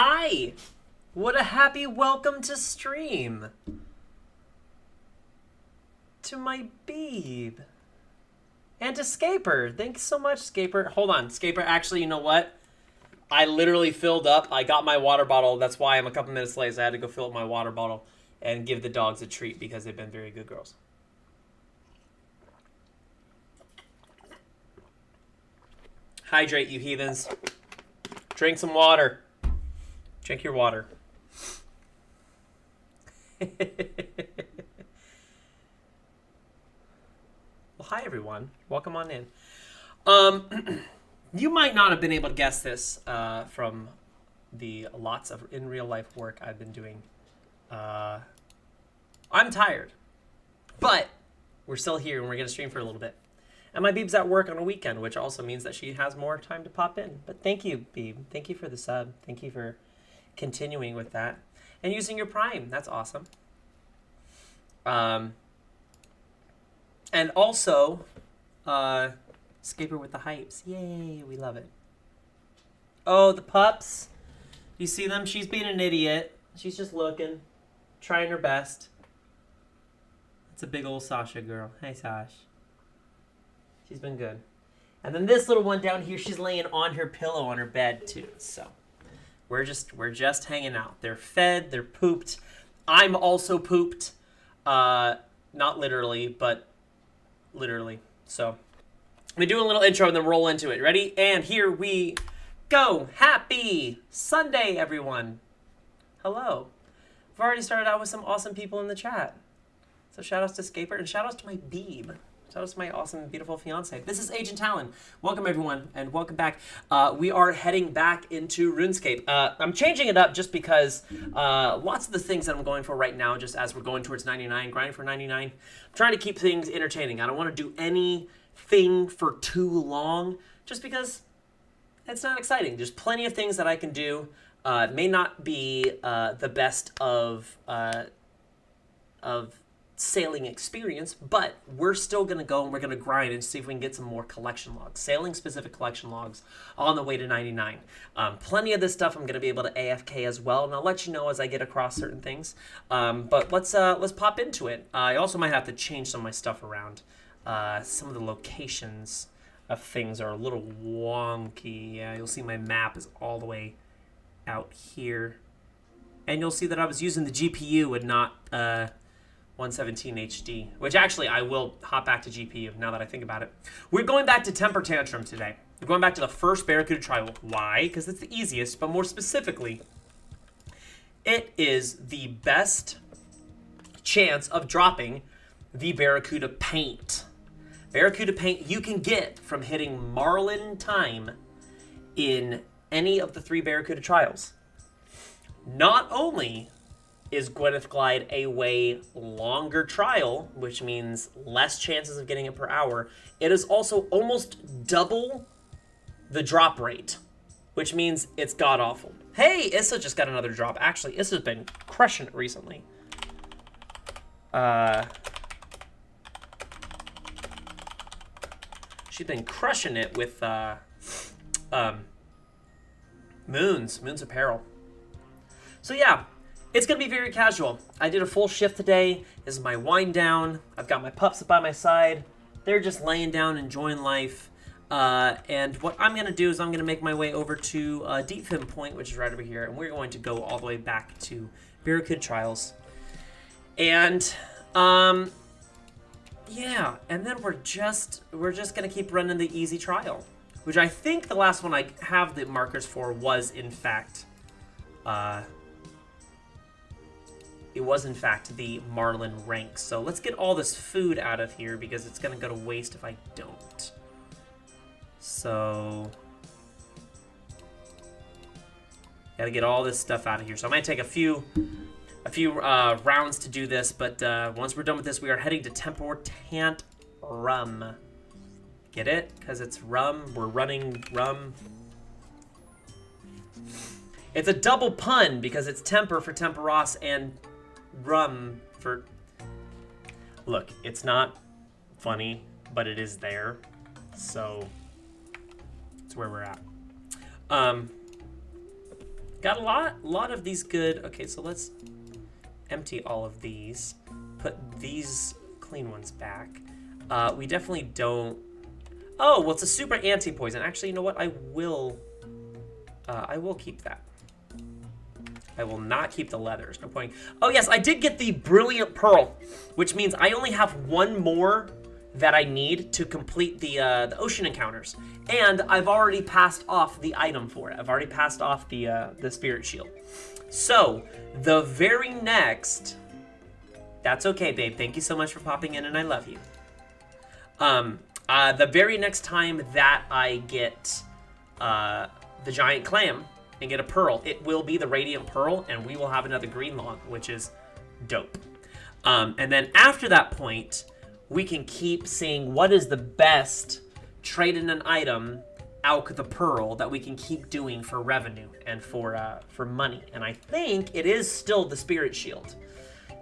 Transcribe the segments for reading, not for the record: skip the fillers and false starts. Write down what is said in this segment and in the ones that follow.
Hi! What a happy welcome to stream. To my Beeb. And to Scaper. Thanks so much, Scaper. Hold on, Scaper. Actually, you know what? I literally filled up. I got my water bottle. That's why I'm a couple minutes late. So I had to go fill up my water bottle and give the dogs a treat because they've been very good girls. Hydrate, you heathens. Drink some water. Drink your water. Well, hi, everyone. Welcome on in. You might not have been able to guess this from the lots of in real life work I've been doing. I'm tired, but we're still here and we're going to stream for a little bit. And my Beeb's at work on a weekend, which also means that she has more time to pop in. But thank you, Beeb. Thank you for the sub. Thank you for continuing with that. And using your Prime. That's awesome. And also, Scaper with the hypes. Yay, we love it. Oh, the pups. You see them? She's being an idiot. She's just looking, trying her best. It's a big old Sasha girl. Hey, Sash. She's been good. And then this little one down here, she's laying on her pillow on her bed too. So we're just hanging out. They're fed, they're pooped. I'm also pooped. Not literally, but literally. So I'm gonna do a little intro and then roll into it. Ready? And here we go. Happy Sunday, everyone. Hello. I've already started out with some awesome people in the chat. So shout outs to Scaper and shout outs to my Beeb. Shout out to my awesome, beautiful fiance. This is Agent Talon. Welcome, everyone, and welcome back. We are heading back into RuneScape. I'm changing it up just because lots of the things that I'm going for right now, just as we're going towards 99, grinding for 99, I'm trying to keep things entertaining. I don't want to do anything for too long, just because it's not exciting. There's plenty of things that I can do. It may not be the best of sailing experience, but we're still going to go and we're going to grind and see if we can get some more collection logs, sailing specific collection logs on the way to 99. Plenty of this stuff I'm going to be able to AFK as well, and I'll let you know as I get across certain things. But let's pop into it. I also might have to change some of my stuff around. Some of the locations of things are a little wonky. Yeah, you'll see my map is all the way out here, and you'll see that I was using the GPU and not 117 HD, which actually I will hop back to GPU now that I think about it. We're going back to Tempor Tantrum today. We're going back to the first Barracuda trial. Why? Because it's the easiest, but more specifically, it is the best chance of dropping the Barracuda paint. Barracuda paint you can get from hitting Marlin time in any of the 3 Barracuda trials. Not only is Gwyneth Glide a way longer trial, which means less chances of getting it per hour, it is also almost double the drop rate, which means it's god-awful. Hey, Issa just got another drop. Actually, Issa's been crushing it recently. She's been crushing it with Moon's Apparel. So yeah, it's going to be very casual. I did a full shift today. This is my wind down. I've got my pups by my side. They're just laying down, enjoying life. And what I'm going to do is I'm going to make my way over to Deep Fin Point, which is right over here. And we're going to go all the way back to Barracuda Trials. And, yeah. And then we're just going to keep running the easy trial, which I think the last one I have the markers for was, in fact, it was, in fact, the Marlin rank. So let's get all this food out of here because it's going to go to waste if I don't. So gotta get all this stuff out of here. So I might take a few rounds to do this, but once we're done with this, we are heading to Tempor Tantrum. Get it? Because it's rum. We're running rum. It's a double pun because it's temper for temperos and rum for... Look, it's not funny, but it is there. So it's where we're at. Got a lot of these good. Okay, so let's empty all of these. Put these clean ones back. We definitely don't. Oh, well, it's a super anti-poison. Actually, you know what? I will keep that. I will not keep the leathers. No point. Oh, yes, I did get the Brilliant Pearl, which means I only have one more that I need to complete the ocean encounters. And I've already passed off the item for it. I've already passed off the Spirit Shield. So, the very next... That's okay, babe. Thank you so much for popping in, and I love you. The very next time that I get the giant clam and get a pearl, it will be the Radiant Pearl, and we will have another green log, which is dope. And then after that point, we can keep seeing what is the best trade in an item out the pearl that we can keep doing for revenue and for money. And I think it is still the Spirit Shield.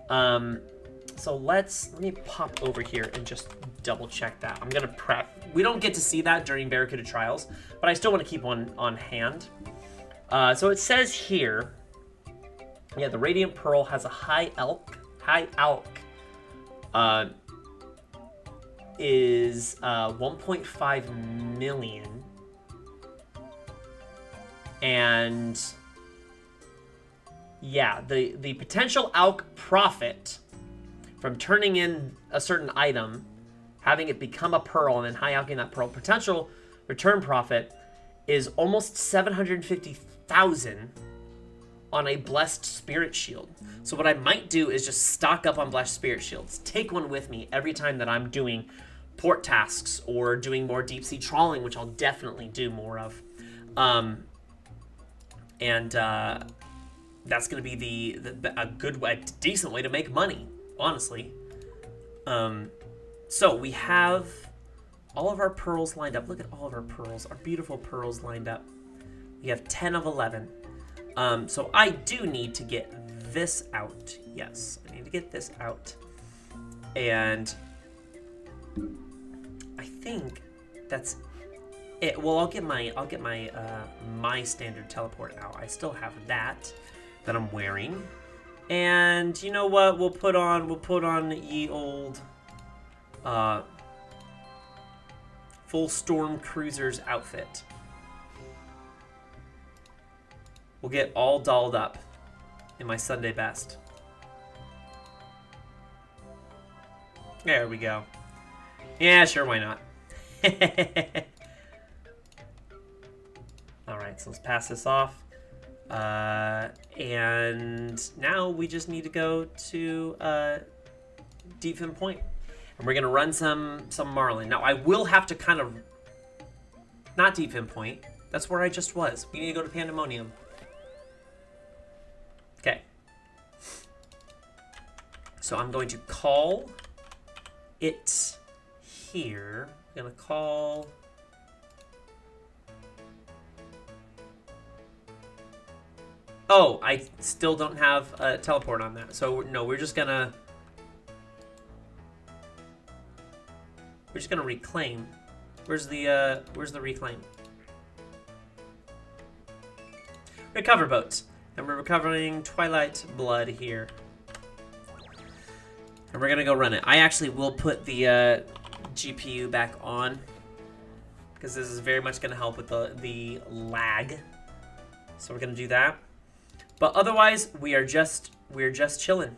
So let me pop over here and just double check that. I'm gonna prep. We don't get to see that during Barracuda Trials, but I still want to keep one on hand. So it says here, yeah, the Radiant Pearl has a high alch. Is 1.5 million, and yeah, the potential alch profit from turning in a certain item, having it become a pearl, and then high alching that pearl, potential return profit is almost 750,000 on a Blessed Spirit Shield. So what I might do is just stock up on Blessed Spirit Shields. Take one with me every time that I'm doing port tasks or doing more deep sea trawling, which I'll definitely do more of. That's going to be a decent way to make money, honestly. So we have all of our pearls lined up. Look at all of our pearls, our beautiful pearls lined up. We have 10 of 11. So I do need to get this out. Yes, I need to get this out. And I think that's it. Well, I'll get my my standard teleport out. I still have that I'm wearing. And you know what? We'll put on ye old full Storm Cruiser's outfit. We'll get all dolled up in my Sunday best. There we go. Yeah, sure, why not? Alright, so let's pass this off. And now we just need to go to Deep Fin Point. And we're going to run some Marlin. Now, I will have to kind of... Not Deep Fin Point. That's where I just was. We need to go to Pandemonium. Okay. So I'm going to call it here. I'm going to call... Oh, I still don't have a teleport on that. So no, we're just gonna reclaim. Where's the reclaim? Recover boats. And we're recovering Twilight Blood here. And we're gonna go run it. I actually will put the GPU back on because this is very much gonna help with the lag. So we're gonna do that. But otherwise, we're just chilling.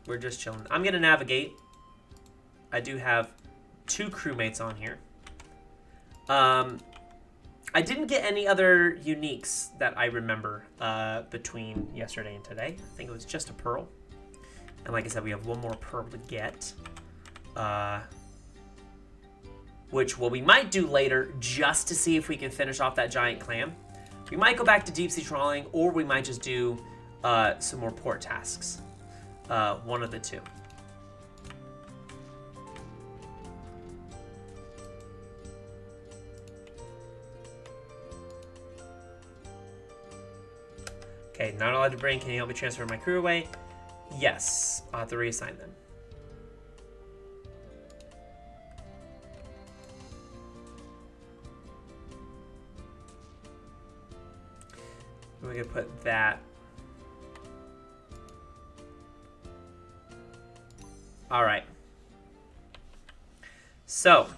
We're just chilling. I'm gonna navigate. I do have 2 crewmates on here. I didn't get any other uniques that I remember between yesterday and today. I think it was just a pearl. And like I said, we have one more pearl to get. Which, well, we might do later just to see if we can finish off that giant clam. We might go back to deep sea trawling, or we might just do some more port tasks. One of the two. Okay, not allowed to bring. Can you help me transfer my crew away? Yes, I'll have to reassign them. We could put that. All right. So.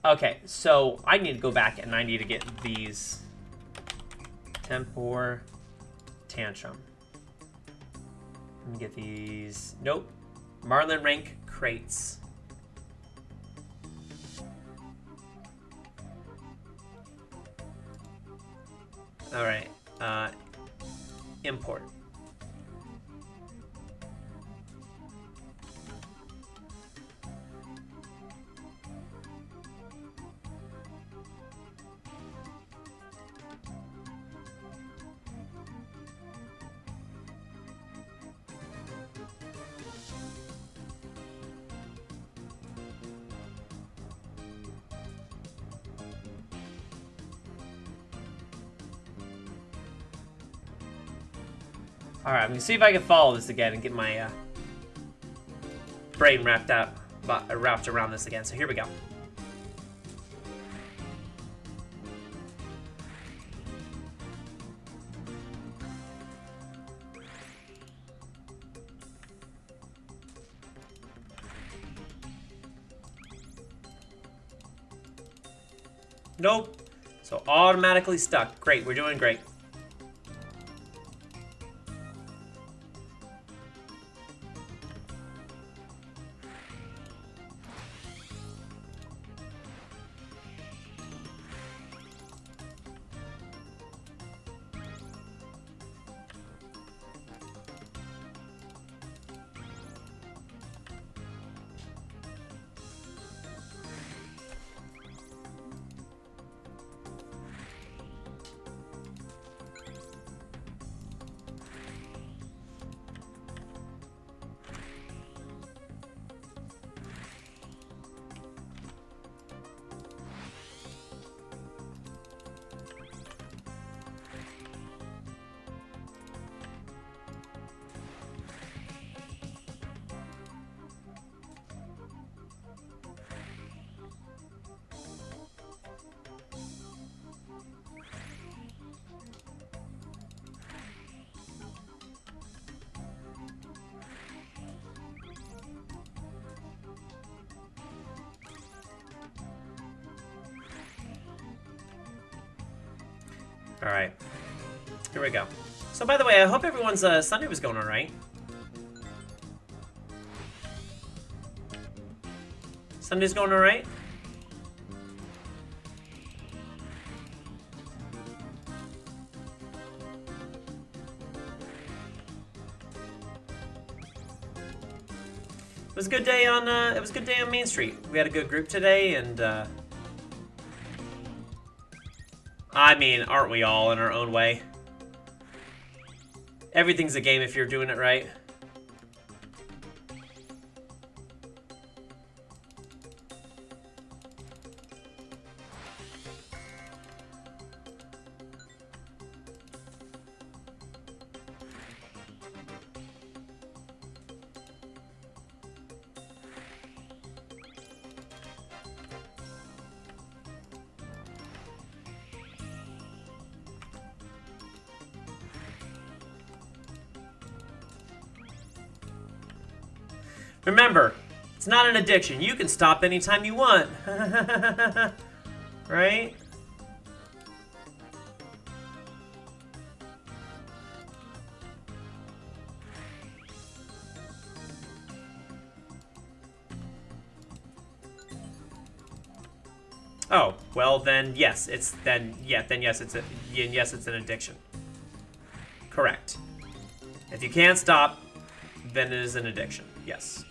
Okay, so I need to go back and I need to get these Tempor Tantrum. Let me get these. Nope. Marlin Rank crates. All right. Import. All right, I'm gonna see if I can follow this again and get my brain wrapped around this again. So here we go. Nope. So automatically stuck. Great, we're doing great. All right, here we go. So by the way, I hope everyone's Sunday was going all right. Sunday's going all right? It was a good day on Main Street. We had a good group today, and I mean, aren't we all in our own way? Everything's a game if you're doing it right. Remember, it's not an addiction. You can stop anytime you want. Right? Oh, well then yes, it's yes it's an addiction. Correct. If you can't stop, then it is an addiction. Yes.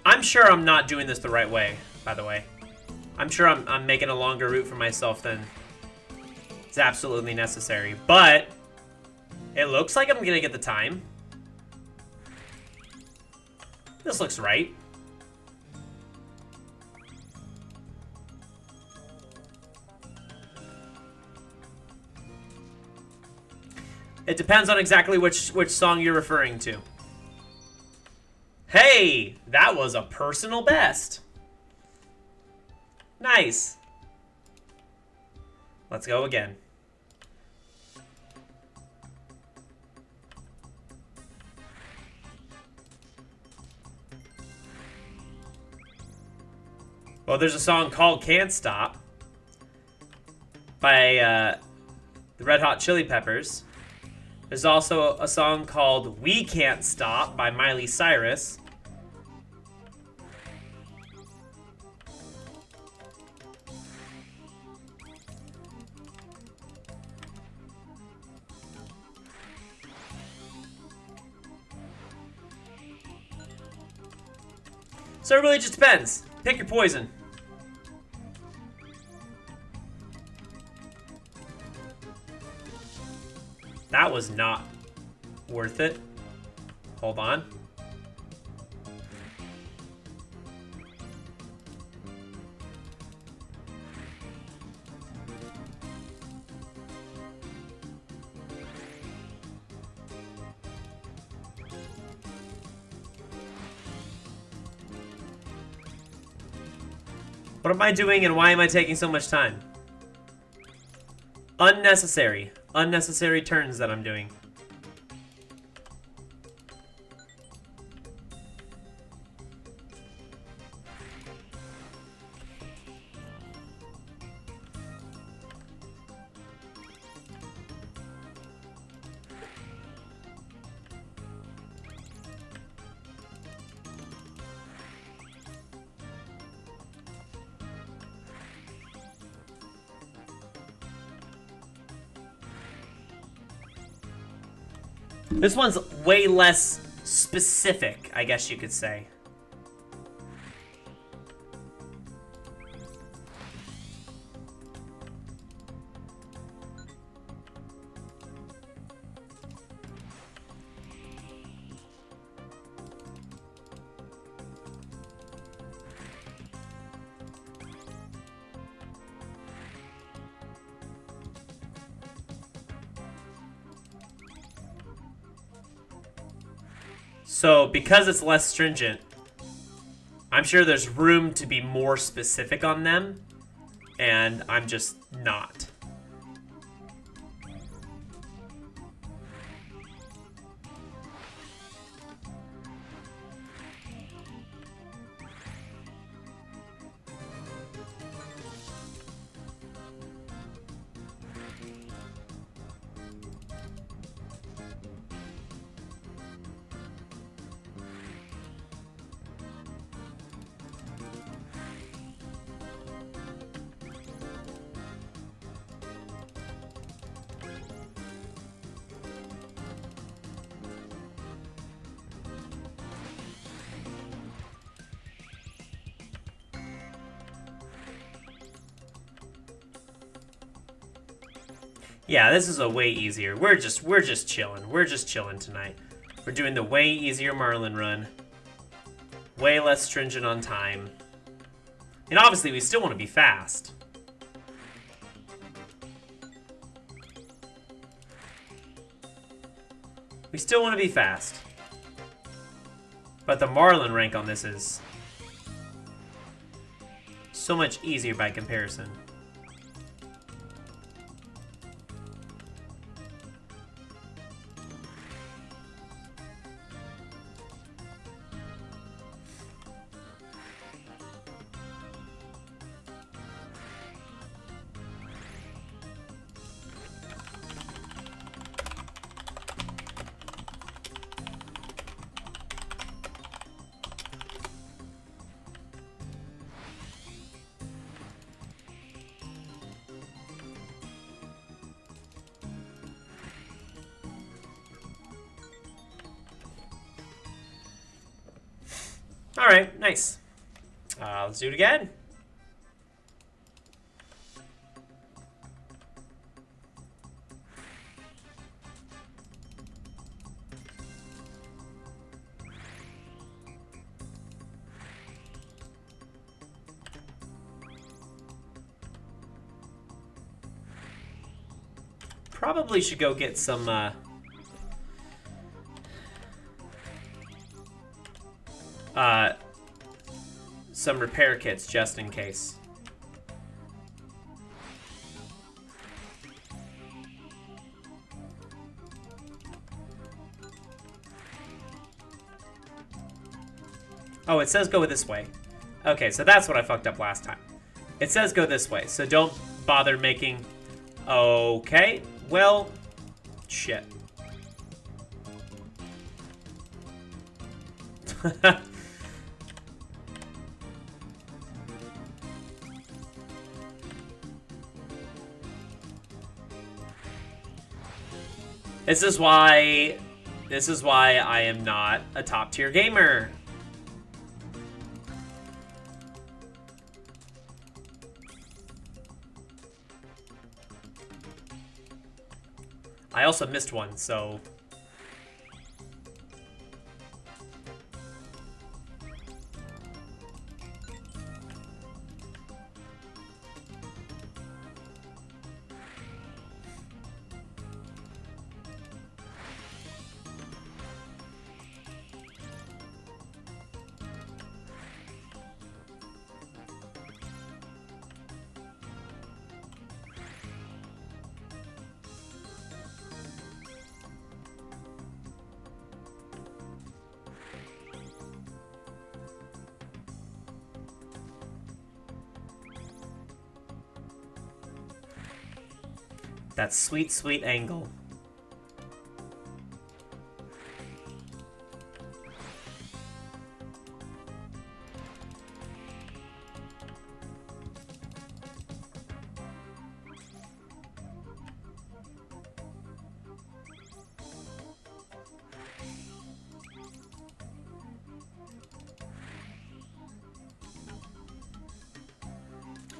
I'm sure I'm not doing this the right way, by the way. I'm sure I'm making a longer route for myself than is absolutely necessary. But it looks like I'm gonna get the time. This looks right. It depends on exactly which song you're referring to. Hey, that was a personal best. Nice. Let's go again. Well, there's a song called Can't Stop by the Red Hot Chili Peppers. There's also a song called We Can't Stop by Miley Cyrus. So it really just depends. Pick your poison. That was not worth it. Hold on. What am I doing and why am I taking so much time? Unnecessary. Unnecessary turns that I'm doing. This one's way less specific, I guess you could say. So, because it's less stringent, I'm sure there's room to be more specific on them, and I'm just not. Yeah, this is a way easier. We're just chilling. We're just chilling tonight. We're doing the way easier Marlin run. Way less stringent on time. And obviously we still want to be fast. We still want to be fast. But the Marlin rank on this is so much easier by comparison. Alright, nice. Let's do it again. probably should go get some repair kits just in case. Oh, it says go this way. Okay, so that's what I fucked up last time. It says go this way, so don't bother making... Okay, well... Shit. This is why I am not a top-tier gamer. I also missed one, so... That sweet, sweet angle.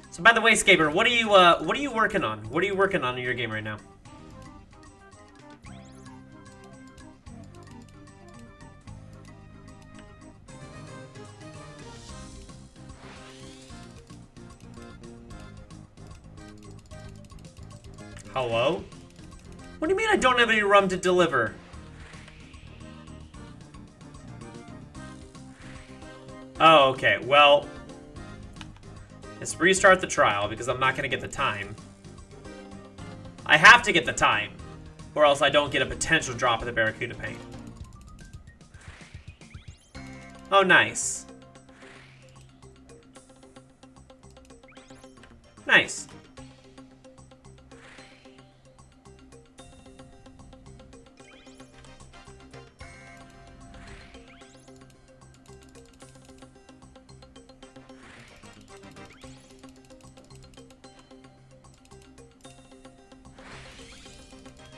So by the way, Skaber, what are you working on? What are you working on in your game right now? Hello? What do you mean I don't have any rum to deliver? Oh, okay. Well, let's restart the trial because I'm not going to get the time. I have to get the time, or else I don't get a potential drop of the Barracuda paint. Oh, nice. Nice.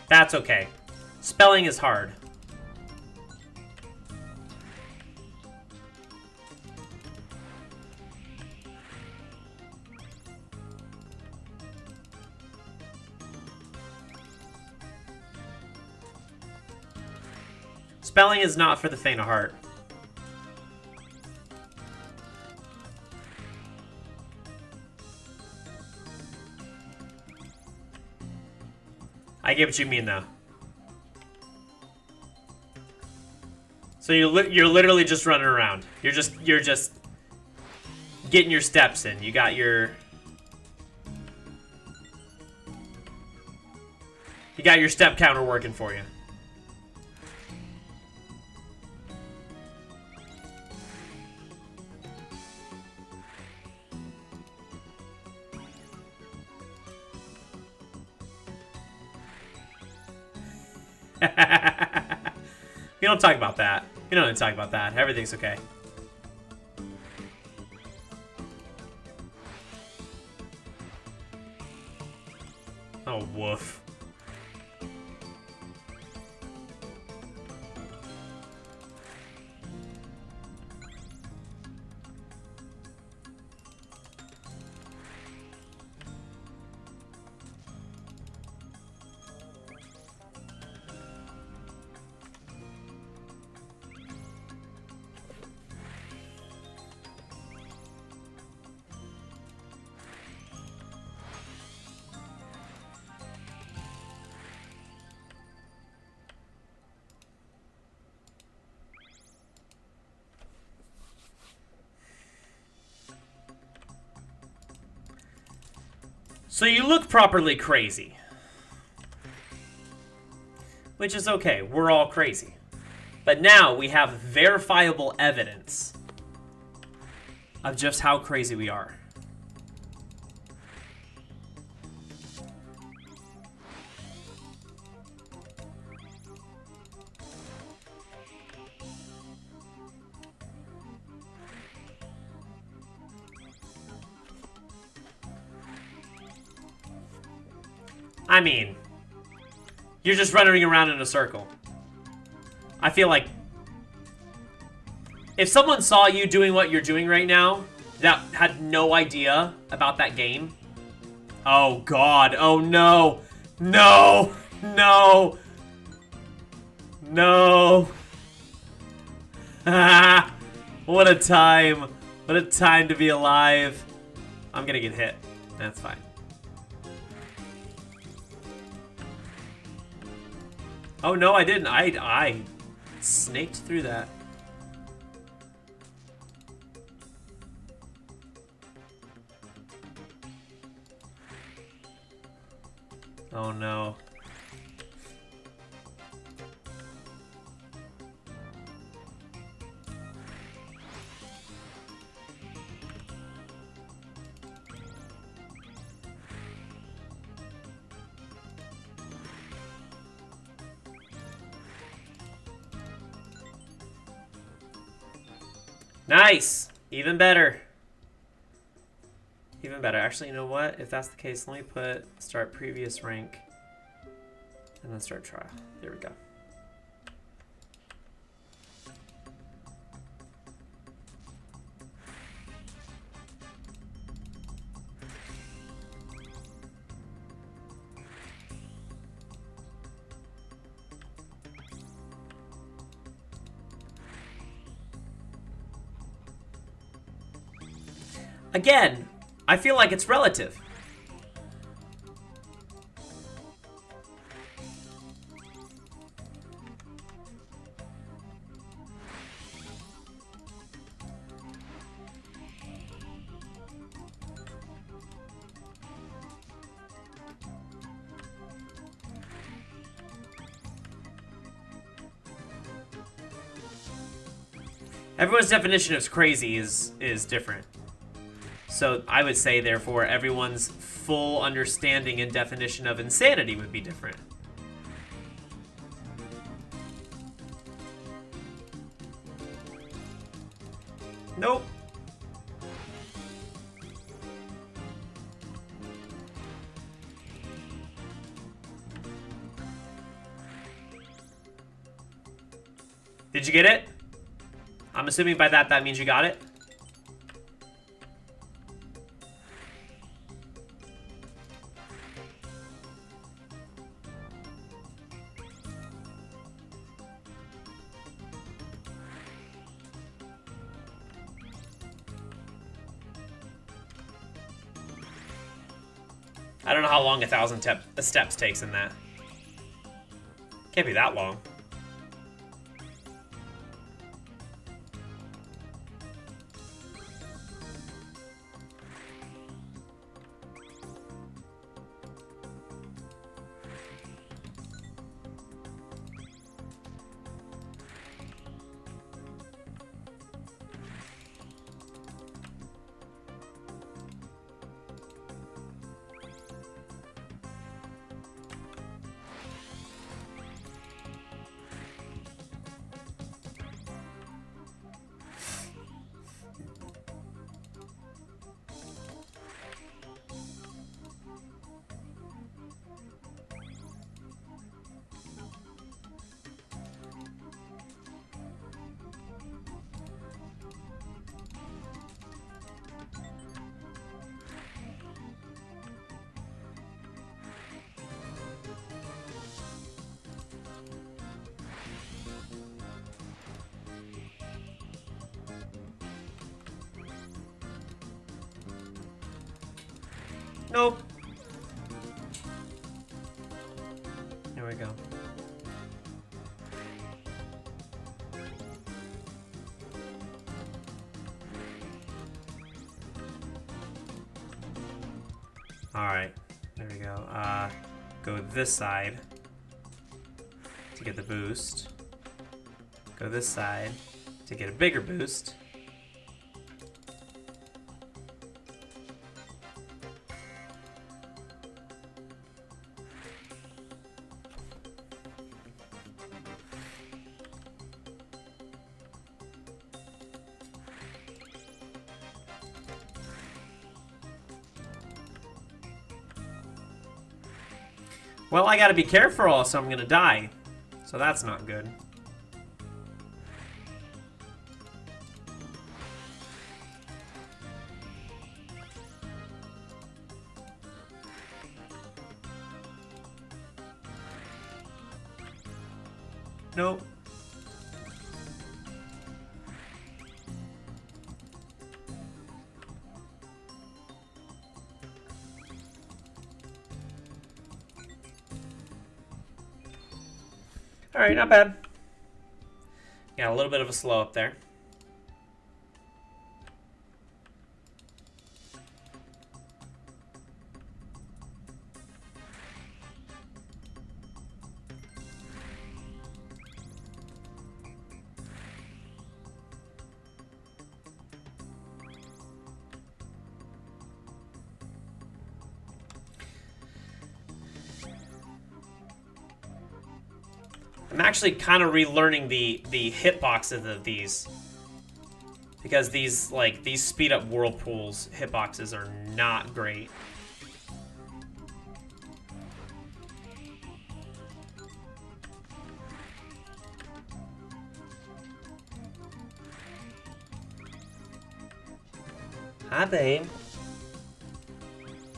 That's okay. Spelling is hard. Spelling is not for the faint of heart. I get what you mean, though. So you're literally just running around. You're just getting your steps in. You got your step counter working for you. We don't talk about that. We don't need to talk about that. Everything's okay. Oh, woof. So you look properly crazy. Which is okay. We're all crazy. But now we have verifiable evidence of just how crazy we are. I mean, you're just running around in a circle. I feel like if someone saw you doing what you're doing right now that had no idea about that game, oh god, oh no, no, no, no. What a time. What a time to be alive. I'm gonna get hit. That's fine. Oh no, I didn't. I snaked through that. Oh no. Nice! Even better. Even better. Actually, you know what? If that's the case, let me put start previous rank and then start trial. There we go. Again, I feel like it's relative. Everyone's definition of crazy is different. So I would say, therefore, everyone's full understanding and definition of insanity would be different. Nope. Did you get it? I'm assuming by that means you got it. I don't know how long 1,000 steps takes in that. Can't be that long. Nope. Here we go. All right. There we go. Go this side to get the boost. Go this side to get a bigger boost. Well, I gotta be careful, so I'm gonna die. So that's not good. Nope. All right, not bad. Yeah, a little bit of a slow up there. I'm actually kind of relearning the hitboxes of these, because these speed up whirlpools hitboxes are not great. Hi, babe.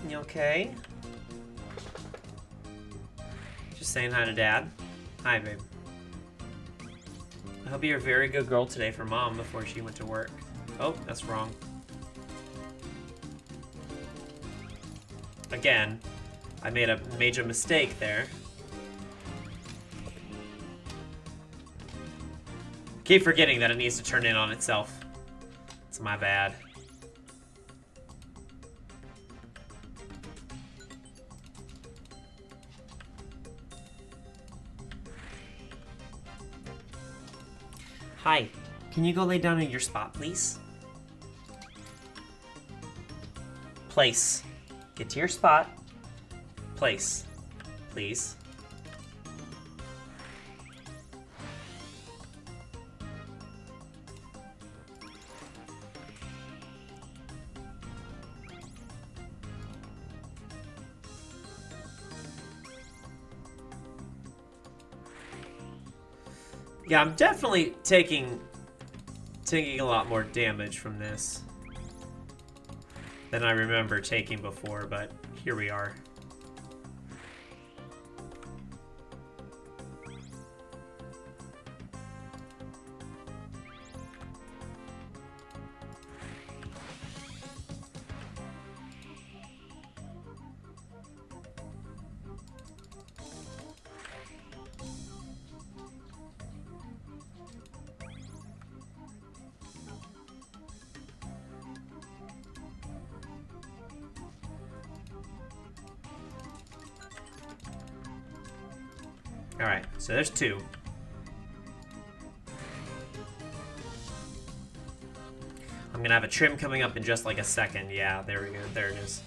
You okay? Just saying hi to Dad. Hi, babe. I hope you're a very good girl today for Mom before she went to work. Oh, that's wrong. Again, I made a major mistake there. Keep forgetting that it needs to turn in on itself. It's my bad. Hi, can you go lay down in your spot, please? Place. Get to your spot. Place. Please. Yeah, I'm definitely taking a lot more damage from this than I remember taking before, but here we are. Alright, so there's two. I'm gonna have a trim coming up in just like a second. Yeah, there we go. There it is.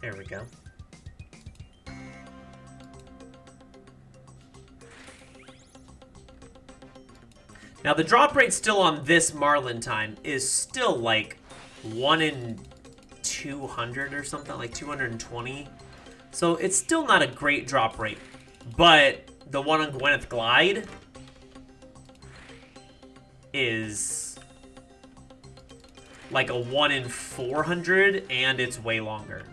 There we go. Now the drop rate still on this Marlin time is still like 1 in 200 or something, like 220. So it's still not a great drop rate. But the one on Gwyneth Glide is like a 1 in 400, and it's way longer.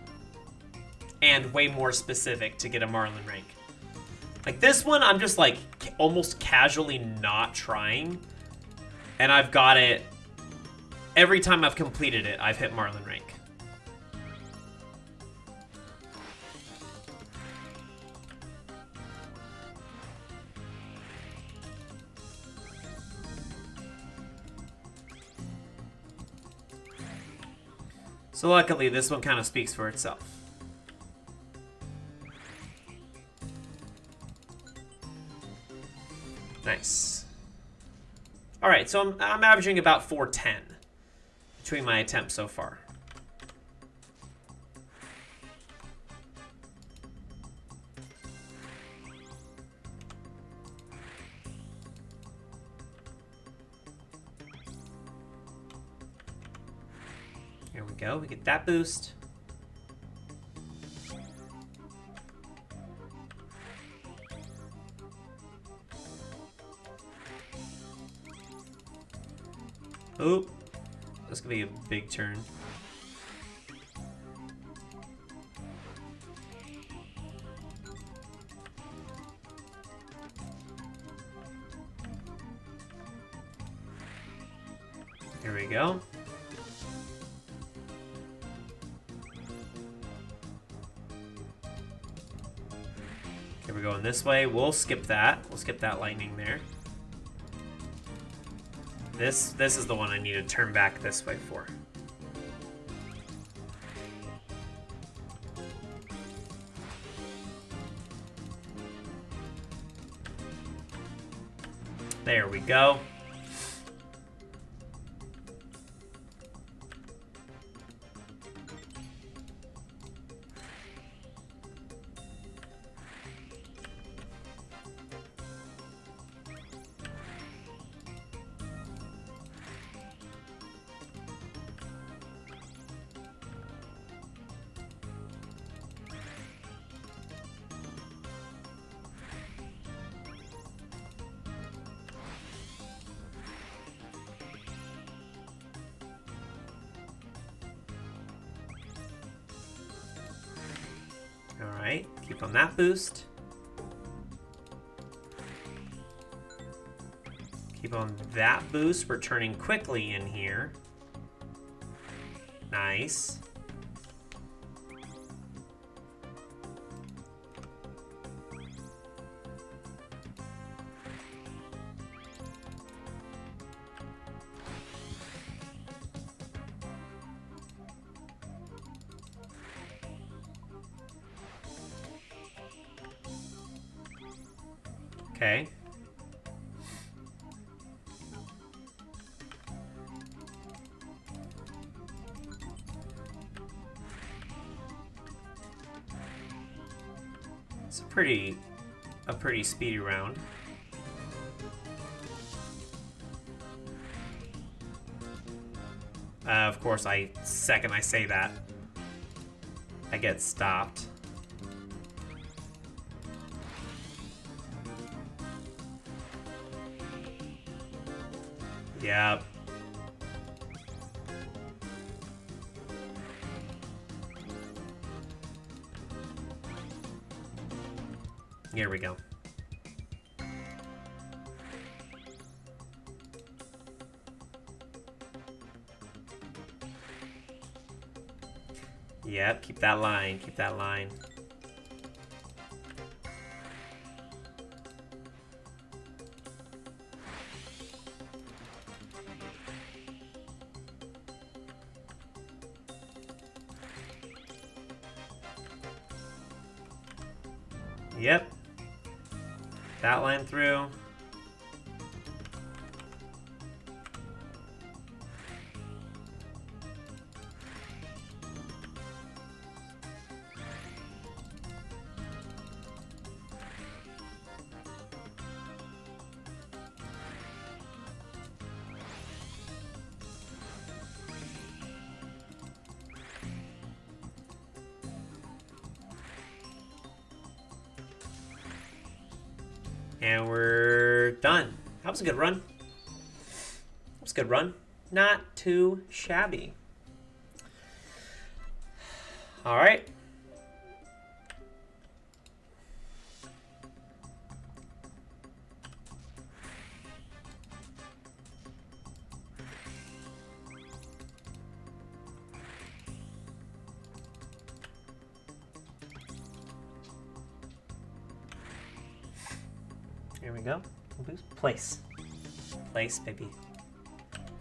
And way more specific to get a Marlin rank. Like this one, I'm just like almost casually not trying. And I've got it Every time I've completed it, I've hit Marlin rank. So luckily, this one kind of speaks for itself. Nice. All right, so I'm averaging about 410 between my attempts so far. Here we go. We get that boost. Oop. That's gonna be a big turn. Here we go. Okay, we're going this way. We'll skip that. We'll skip that lightning there. This is the one I need to turn back this way for. There we go. Alright, keep on that boost. Keep on that boost. We're turning quickly in here. Nice. Okay. It's a pretty speedy round. Of course, second I say that, I get stopped. Yep. Here we go. Yep, keep that line, keep that line. Yep. That line through. And we're done. That was a good run. That was a good run. Not too shabby. All right. Here we go. Place. Place, baby.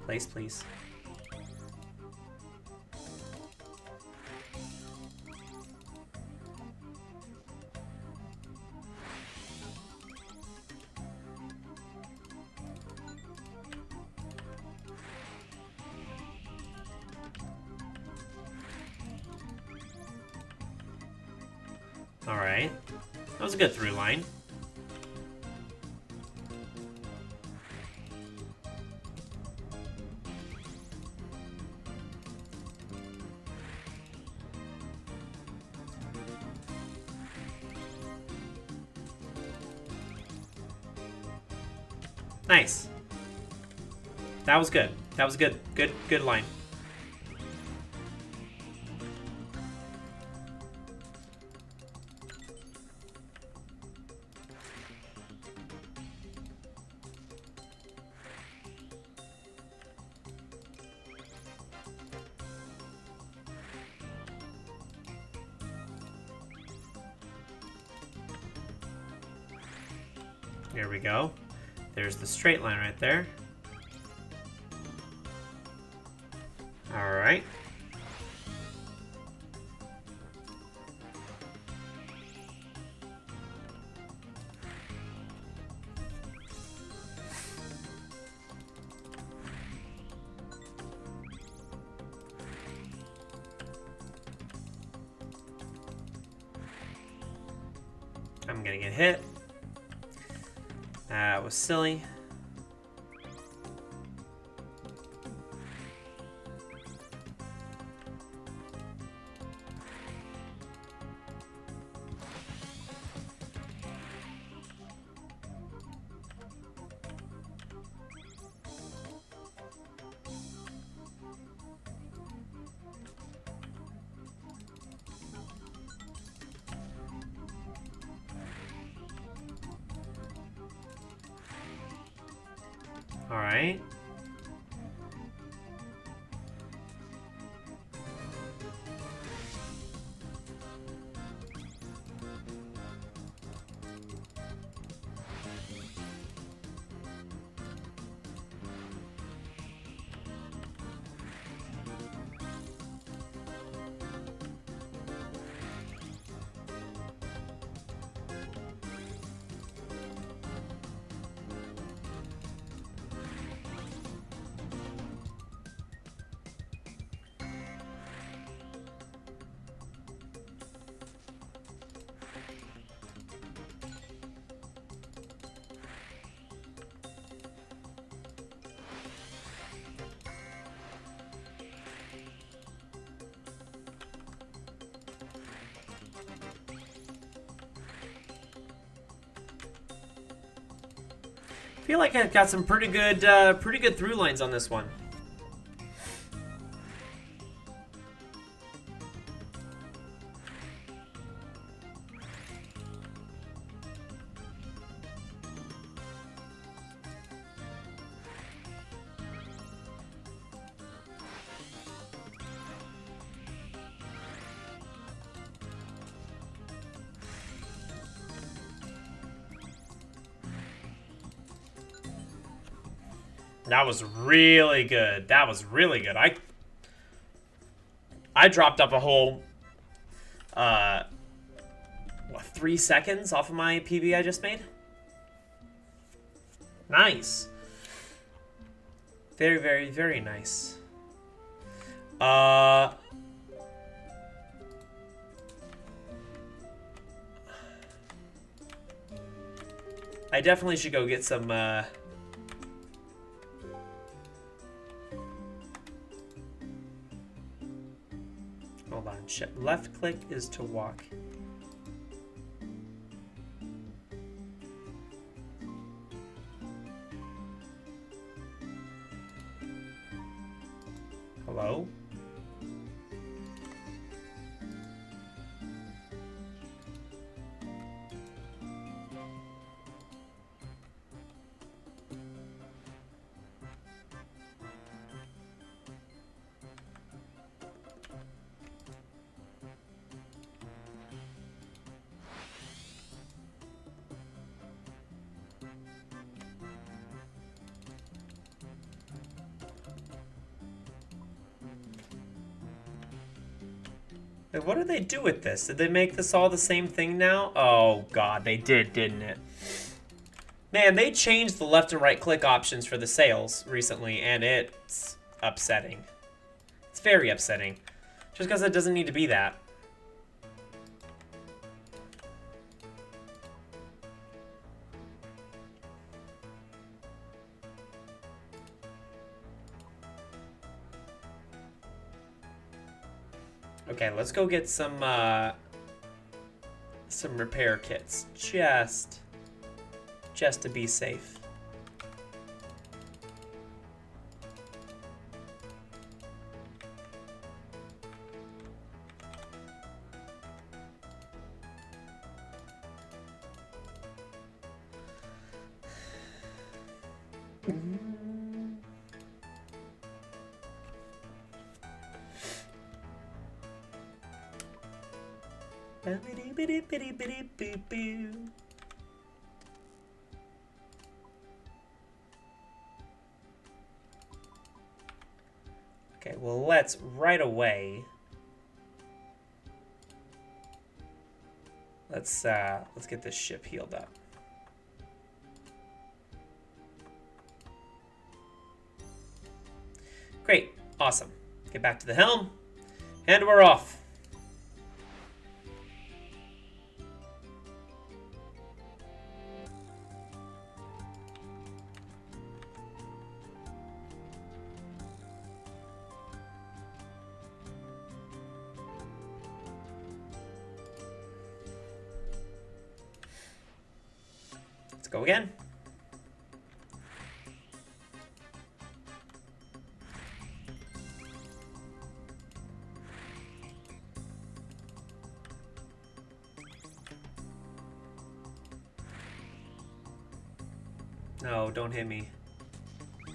Place, please. All right. That was a good through line. Nice. That was good. That was good. Good line. Here we go. There's the straight line right there. All right. I'm gonna get hit. That was silly. All right. I feel like I've got some pretty good through lines on this one. That was really good. That was really good. I dropped up a whole 3 seconds off of my PB I just made. Nice. Very, very, very nice. I definitely should go get some hold on. Left click is to walk. Hello? Wait, what do they do with this? Did they make this all the same thing now? Oh, God, they did, didn't it? Man, they changed the left and right click options for the sails recently, and it's upsetting. It's very upsetting. Just because it doesn't need to be that. Okay, let's go get some repair kits, just to be safe. Okay, well, let's right away. Let's get this ship healed up. Great, awesome. Get back to the helm, and we're off. Let's go again. No, don't hit me.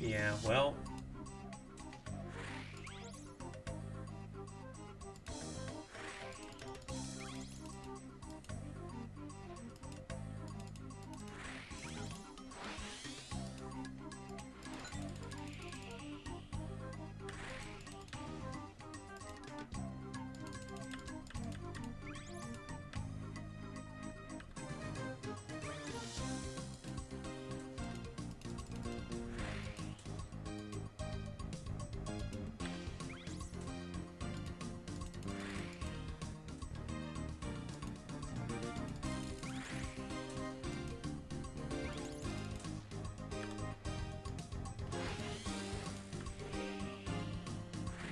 Yeah, well.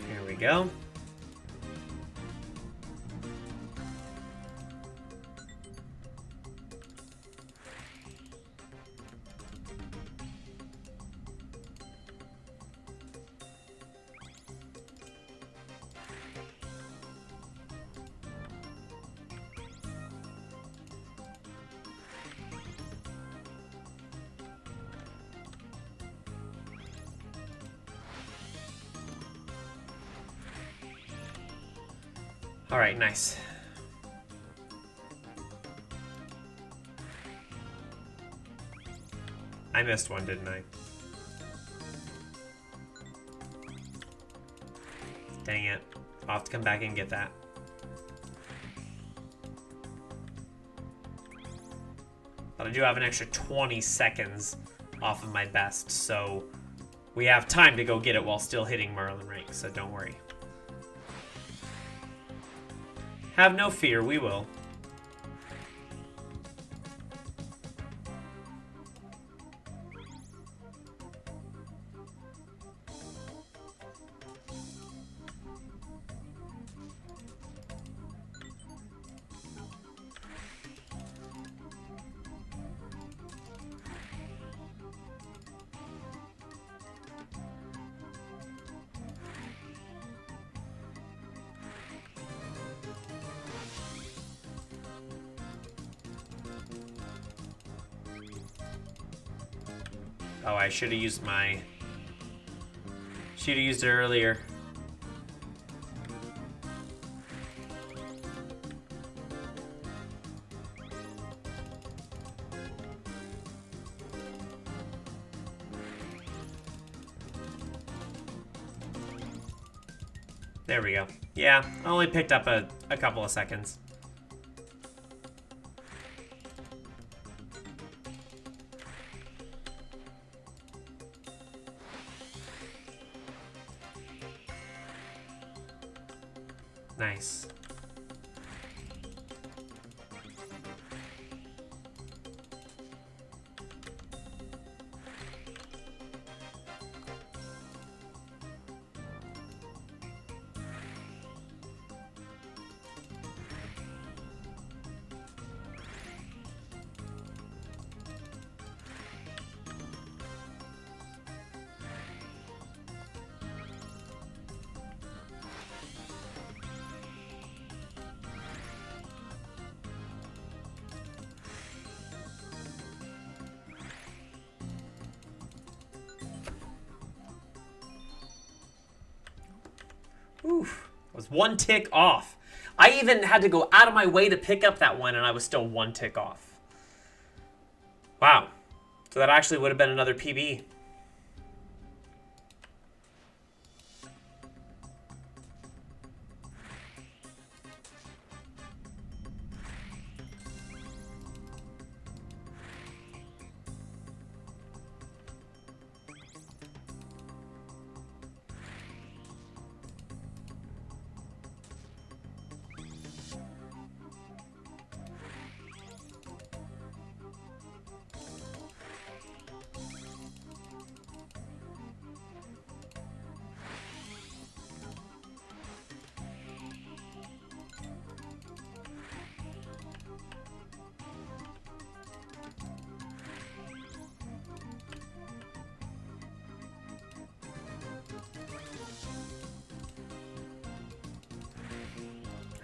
There we go. All right, nice. I missed one, didn't I? Dang it. I'll have to come back and get that. But I do have an extra 20 seconds off of my best, so we have time to go get it while still hitting Merlin rank, so don't worry. Have no fear, we will. Oh, I should have used my... Should have used it earlier. There we go. Yeah, I only picked up a couple of seconds. Nice. Oof. I was one tick off. I even had to go out of my way to pick up that one, and I was still one tick off. Wow. So that actually would have been another PB.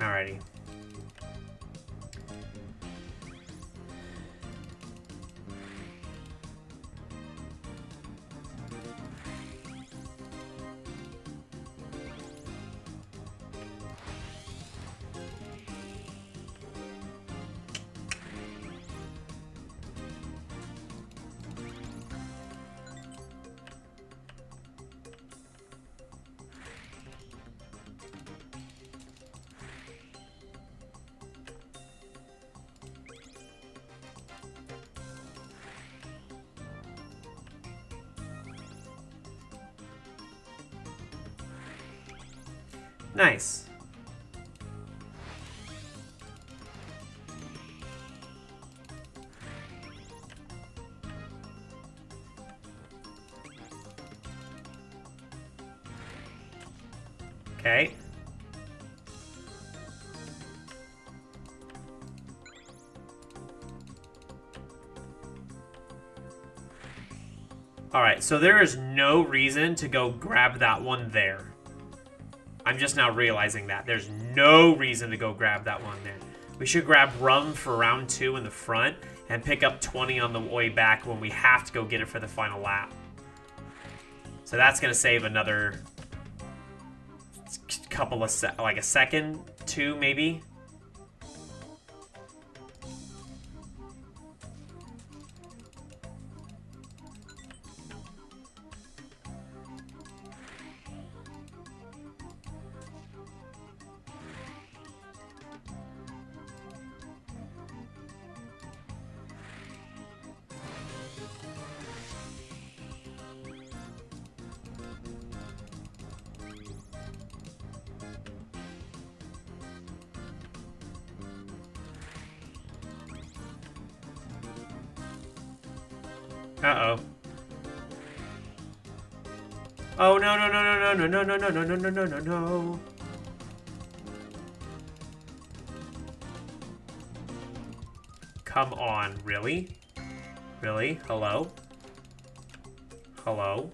Alrighty. Nice. Okay. Alright, so there is no reason to go grab that one there. I'm just now realizing that. There's no reason to go grab that one there. We should grab rum for round 2 in the front and pick up 20 on the way back when we have to go get it for the final lap. So that's going to save another couple of like a second, 2 maybe. Uh-oh. Oh, no, no, no, no, no, no, no, no, no, no, no, no, no, no. Come on, really? Really? Hello? Hello?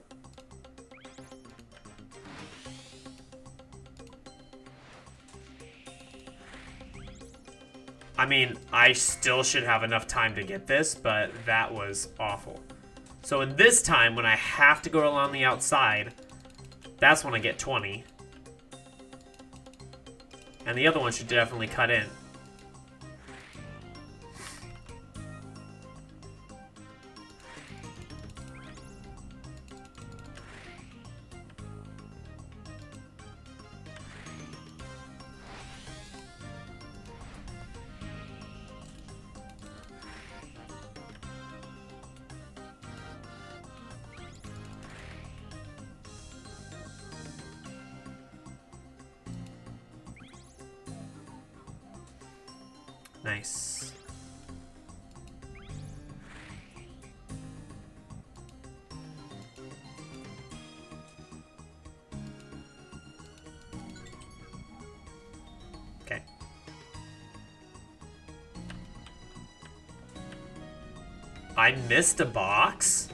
I mean, I still should have enough time to get this, but that was awful. So in this time, when I have to go along the outside, that's when I get 20. And the other one should definitely cut in. Nice. Okay. I missed a box?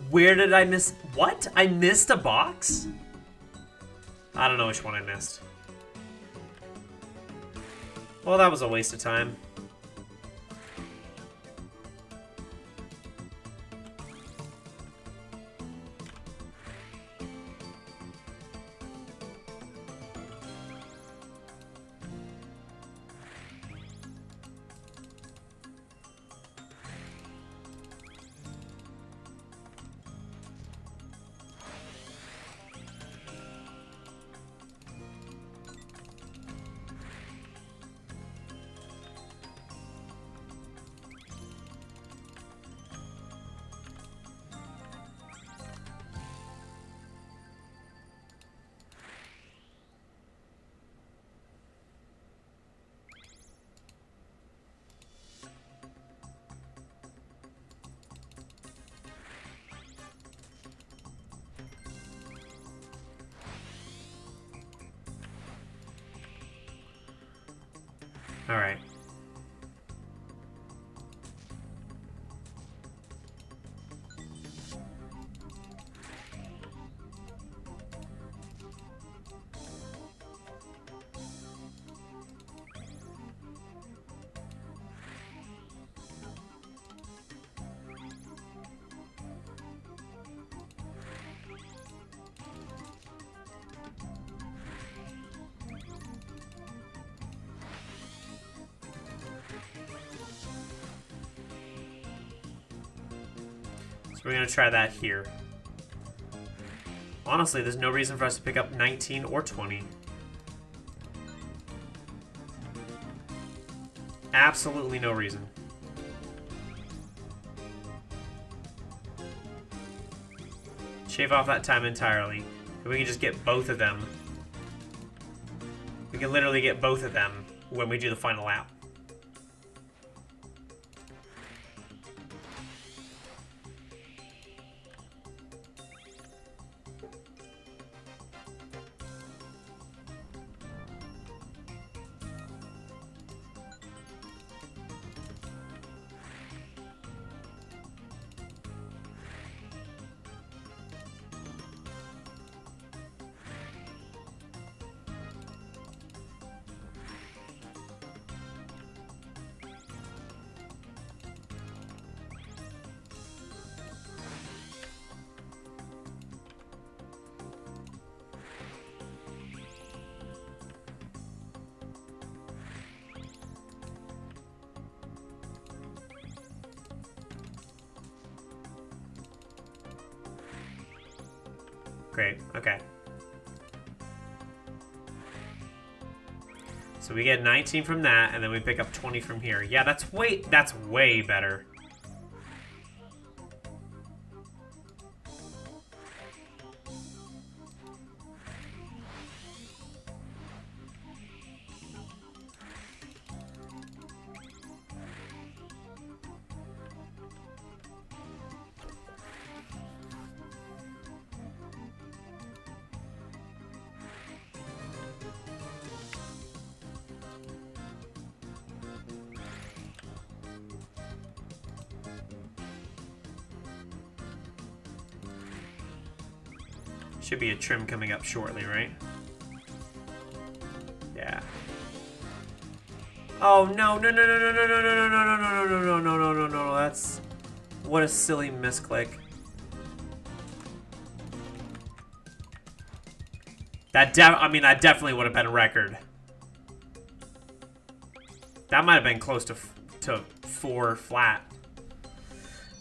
Where did I miss? What? I missed a box? I don't know which one I missed. Well, that was a waste of time. All right. So we're going to try that here. Honestly, there's no reason for us to pick up 19 or 20. Absolutely no reason. Shave off that time entirely. And we can just get both of them. We can literally get both of them when we do the final lap. Great, okay. So we get 19 from that, and then we pick up 20 from here. Yeah, that's way better. Should be a trim coming up shortly, right? Yeah. Oh no, no, no, no, no, no, no, no, no, no, no, no, no, no, no, no, no, that's what a silly misclick. That definitely would have been a record. That might have been close to 4 flat.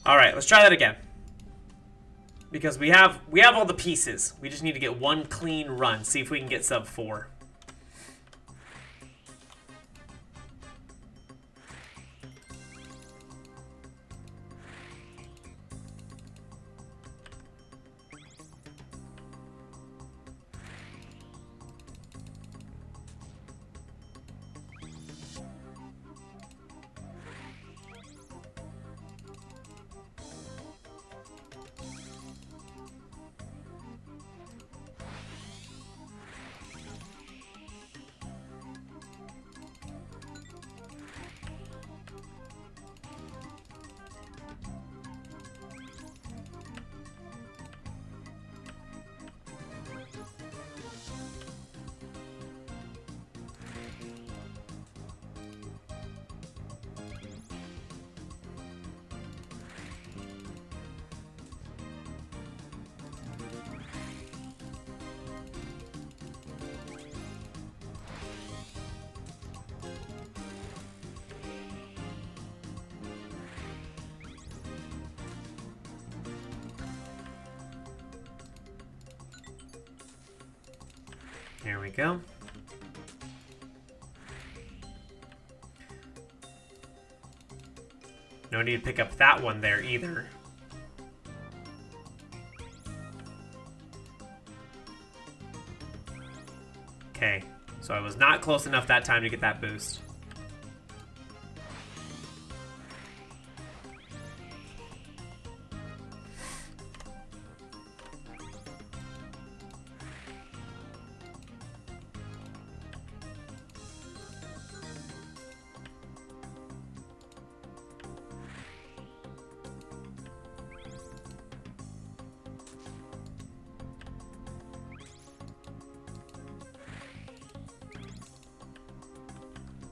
All right, let's try that again. Because we have all the pieces. We just need to get one clean run. See if we can get sub 4. There we go. No need to pick up that one there either. Okay, so I was not close enough that time to get that boost.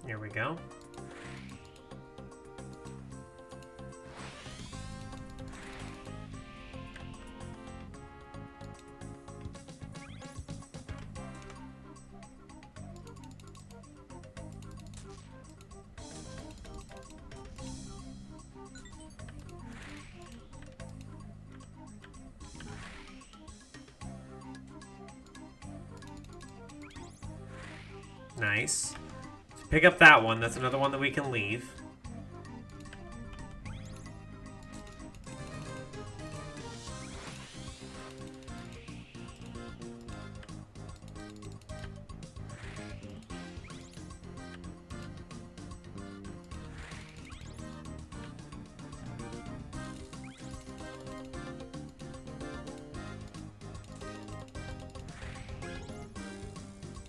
Here we go. Nice. Pick up that one. That's another one that we can leave.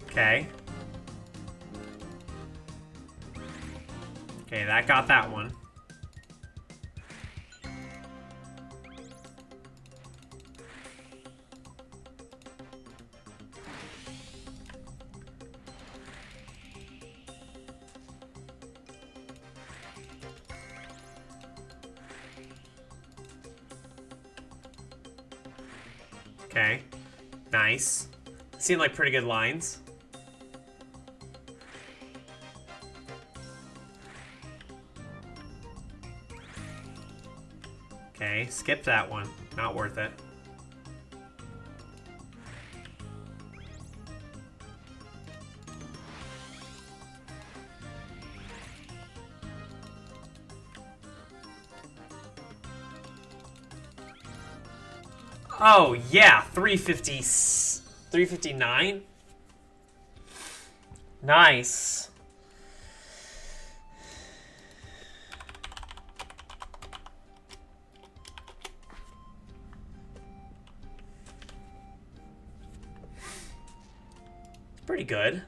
Okay. Okay, that got that one. Okay. Nice. Seem like pretty good lines. Okay, skip that one. Not worth it. Oh, yeah, 350, 359? Nice. Pretty good.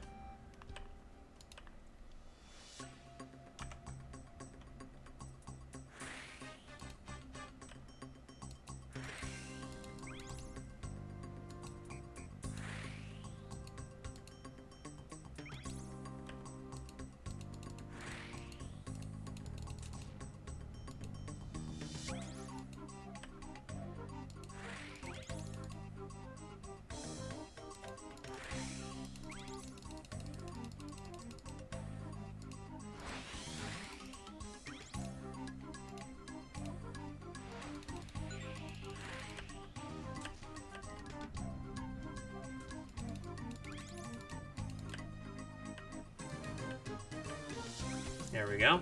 There we go.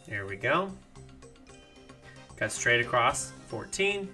There we go. Got straight across, 14.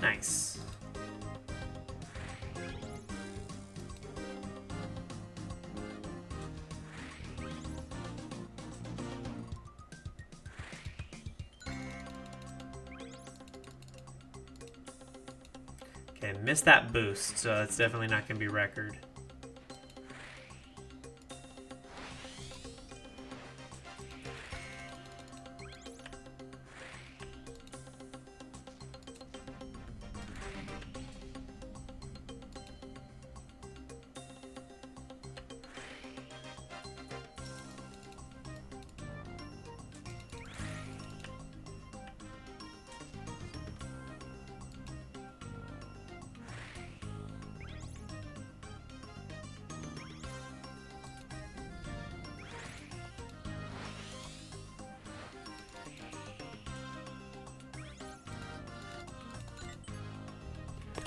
Nice. Okay, missed that boost, so that's definitely not going to be record.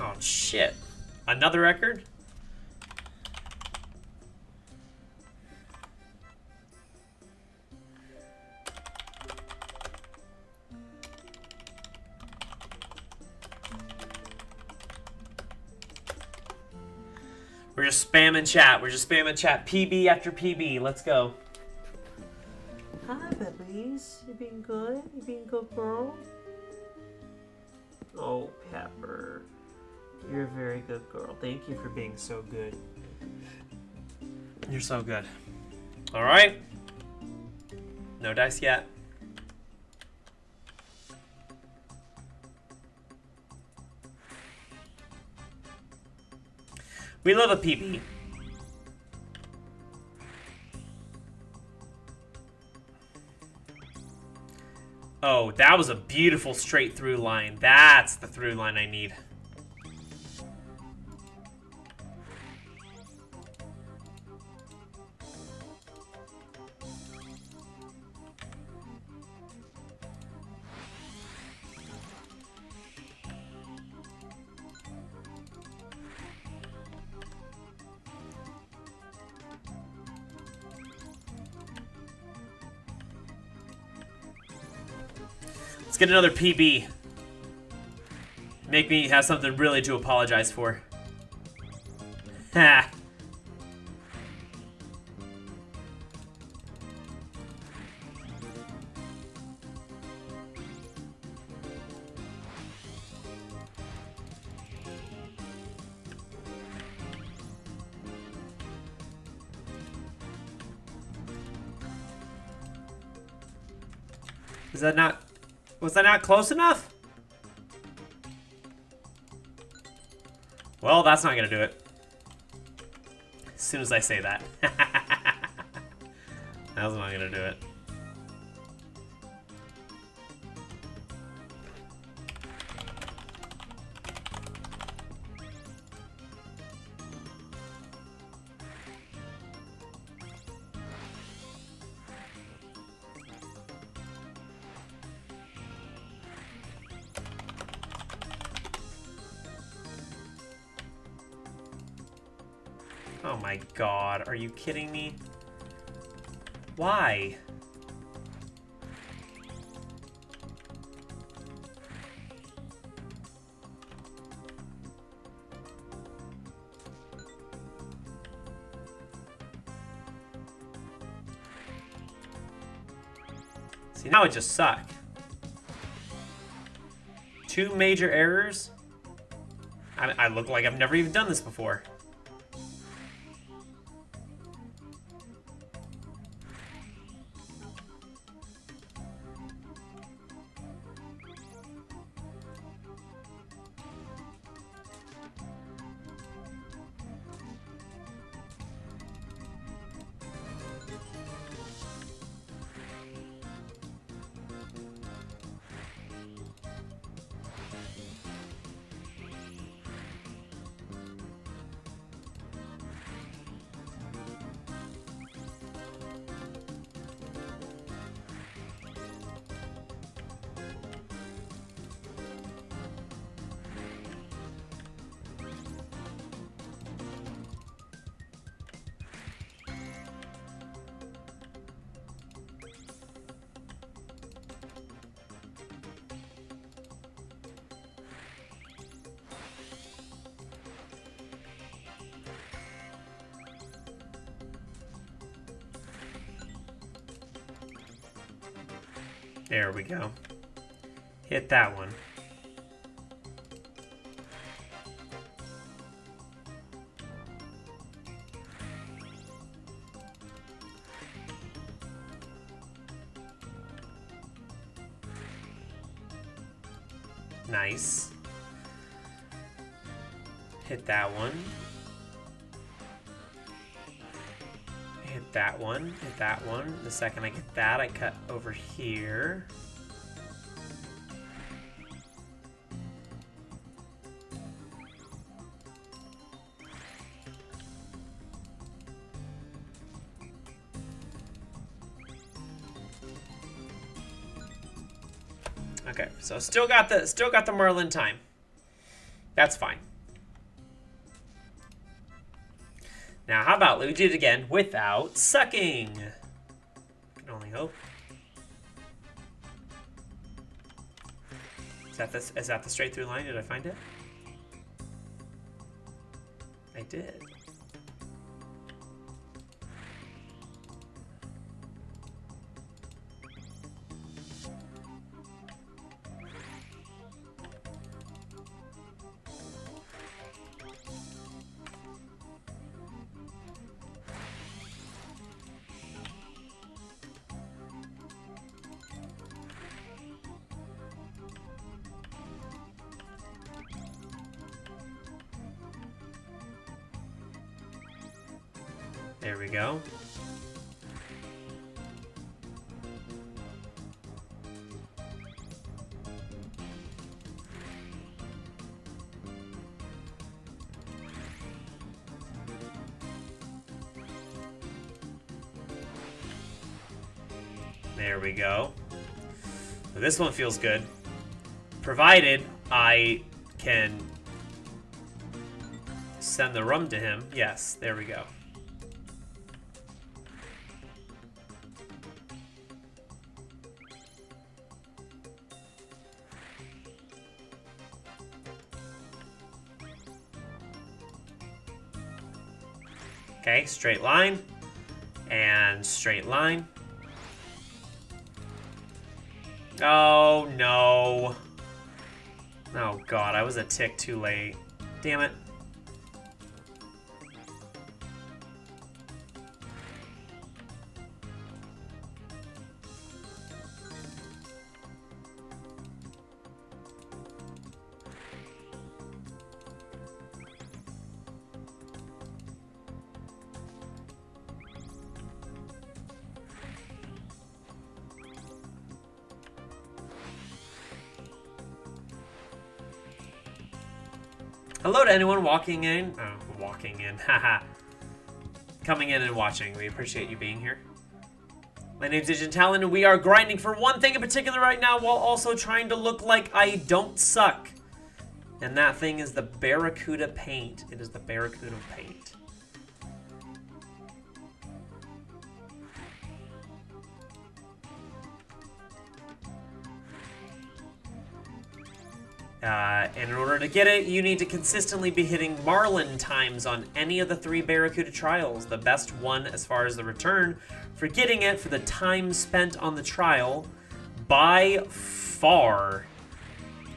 Oh, shit. Another record? We're just spamming chat. We're just spamming chat. PB after PB. Let's go. Hi, Peppies. You being good? You being good, girl? Oh, Pepper. You're a very good girl. Thank you for being so good. You're so good. All right. No dice yet. We love a PB. Oh, that was a beautiful straight through line. That's the through line I need. Let's get another PB. Make me have something really to apologize for. Ha! Is that not... Was that not close enough? Well, that's not gonna do it. As soon as I say that. That's not gonna do it. Oh my god, are you kidding me? Why? See, now it just suck. Two major errors? I look like I've never even done this before. There we go. Hit that one. Nice. Hit that one. Hit that one. Hit that one. The second I get that, I cut over here. Okay, so still got the Merlin time. That's fine. Now, how about we do it again without sucking? Can only hope. Is that the straight through line? Did I find it? I did. There we go. There we go. This one feels good. Provided I can send the rum to him. Yes, there we go. Okay, straight line, and straight line. Oh, no. Oh, God, I was a tick too late. Damn it. Hello to anyone walking in. Oh, walking in. Haha. Coming in and watching. We appreciate you being here. My name's Digitalin, and we are grinding for one thing in particular right now while also trying to look like I don't suck. And that thing is the Barracuda paint. It is the Barracuda paint. And in order to get it, you need to consistently be hitting Marlin times on any of the 3 Barracuda trials. The best one as far as the return for getting it for the time spent on the trial by far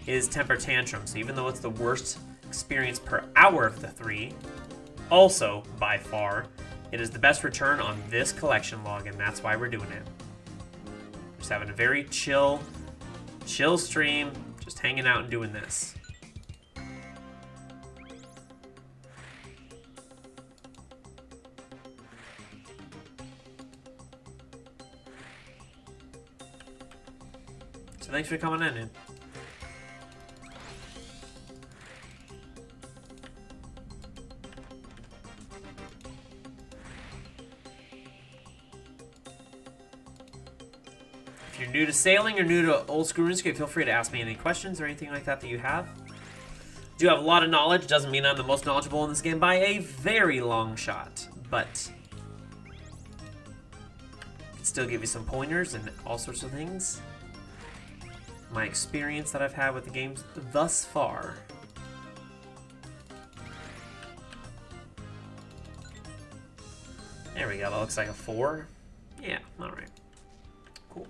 is Tempor Tantrum. So even though it's the worst experience per hour of the 3, also by far, it is the best return on this collection log, and that's why we're doing it. Just having a very chill stream. Just hanging out and doing this. So thanks for coming in, dude. If you're new to sailing or new to old school RuneScape, feel free to ask me any questions or anything like that you have. Do have a lot of knowledge. Doesn't mean I'm the most knowledgeable in this game by a very long shot, but I can still give you some pointers and all sorts of things. My experience that I've had with the games thus far. There we go. That looks like a 4. Yeah, all right. Cool.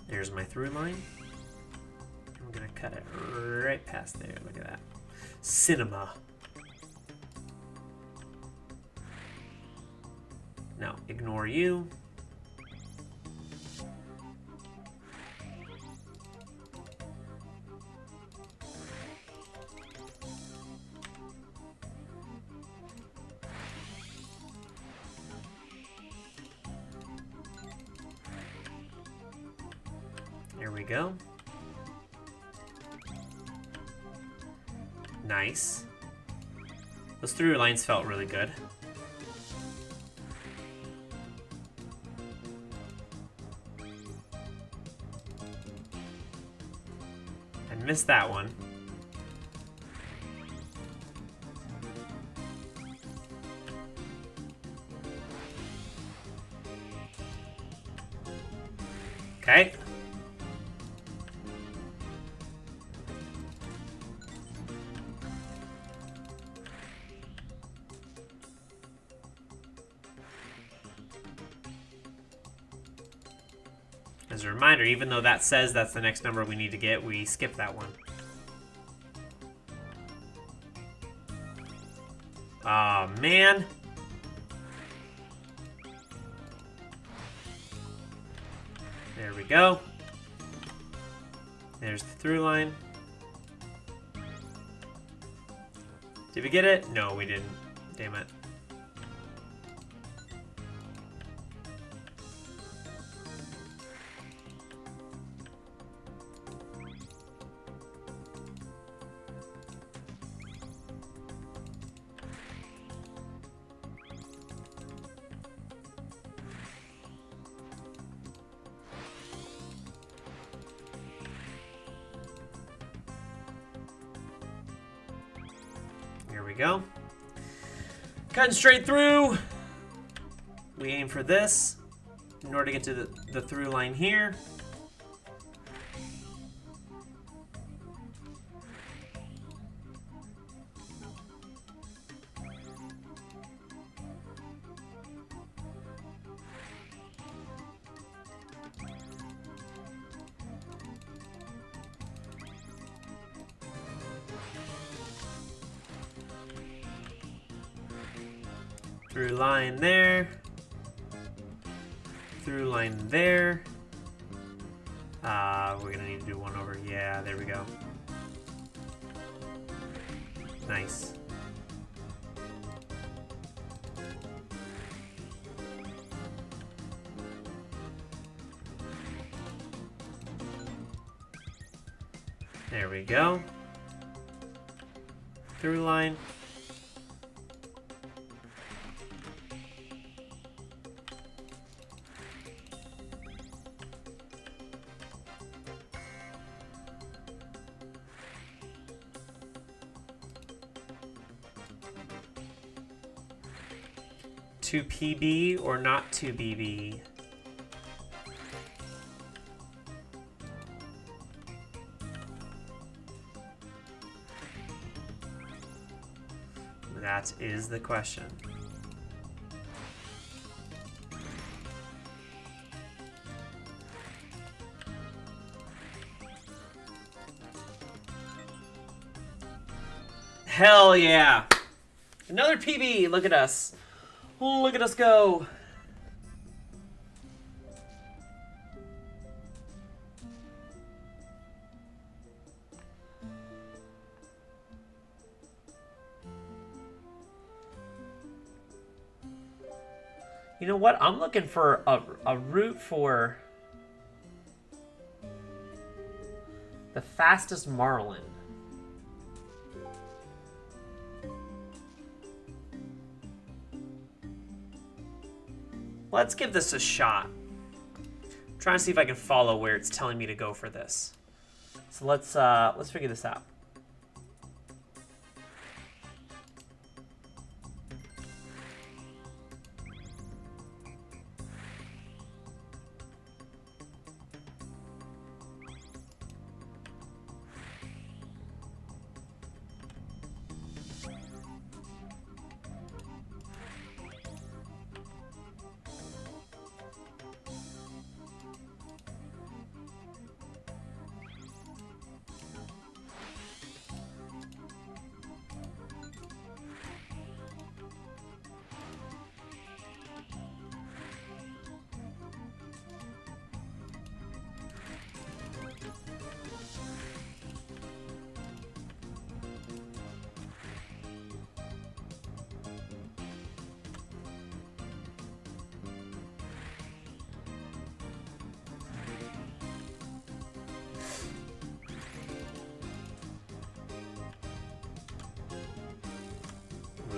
There's my through line. I'm gonna cut it right past there. Look at that. Cinema. Now, ignore you. There we go. Nice. Those through lines felt really good. I missed that one. Okay. As a reminder, even though that says that's the next number we need to get, we skip that one. Aw, man. There we go. There's the through line. Did we get it? No, we didn't. Damn it. Here we go. Cutting straight through. We aim for this in order to get to the through line here. Through line there. Through line there. We're gonna need to do one over. Yeah, there we go. Nice. There we go. Through line. To PB or not to BB? That is the question. Hell yeah! Another PB! Look at us. Look at us go. You know what? I'm looking for a route for the fastest marlin. Let's give this a shot. I'm trying to see if I can follow where it's telling me to go for this. So let's figure this out.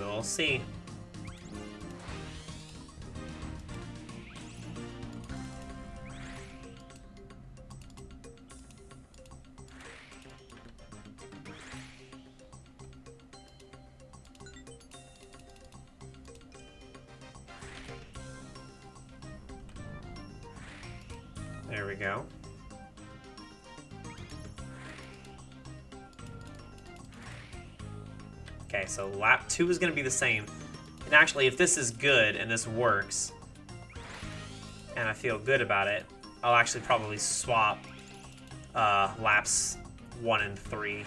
We'll see. There we go. Okay, so lap 2 is going to be the same. And actually, if this is good and this works, and I feel good about it, I'll actually probably swap laps 1 and 3.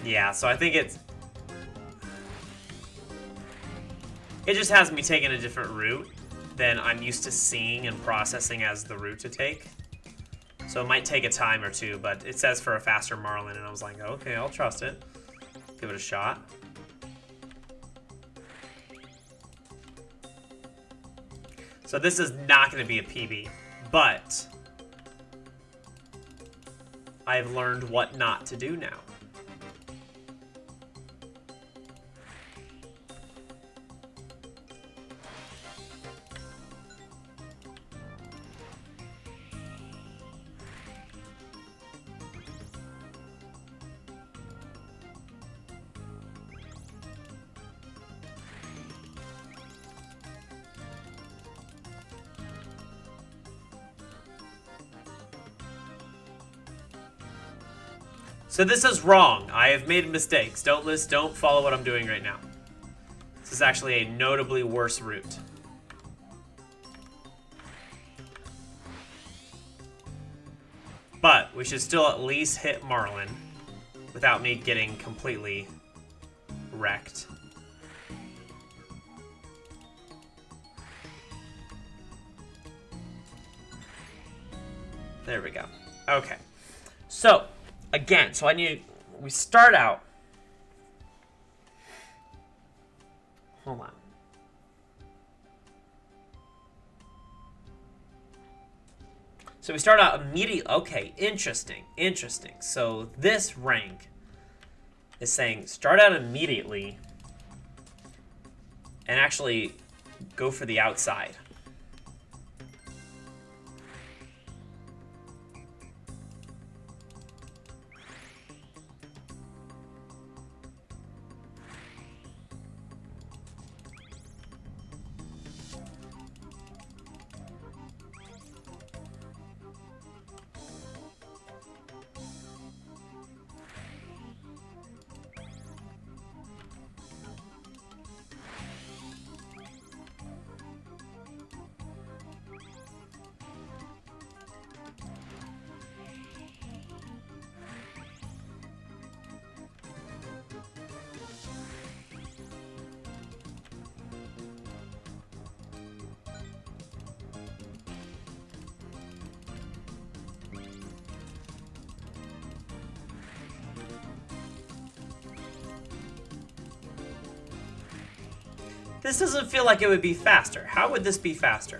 Yeah, so I think it just has me taking a different route than I'm used to seeing and processing as the route to take. So it might take a time or two, but it says for a faster Marlin, and I was like, okay, I'll trust it. Give it a shot. So this is not going to be a PB, but I've learned what not to do now. So this is wrong. I have made mistakes. Don't follow what I'm doing right now. This is actually a notably worse route. But we should still at least hit Marlin without me getting completely wrecked. There we go. Okay. So, again, we start out. Hold on. So we start out immediately. Okay, interesting. So this rank is saying start out immediately and actually go for the outside. This doesn't feel like it would be faster. How would this be faster?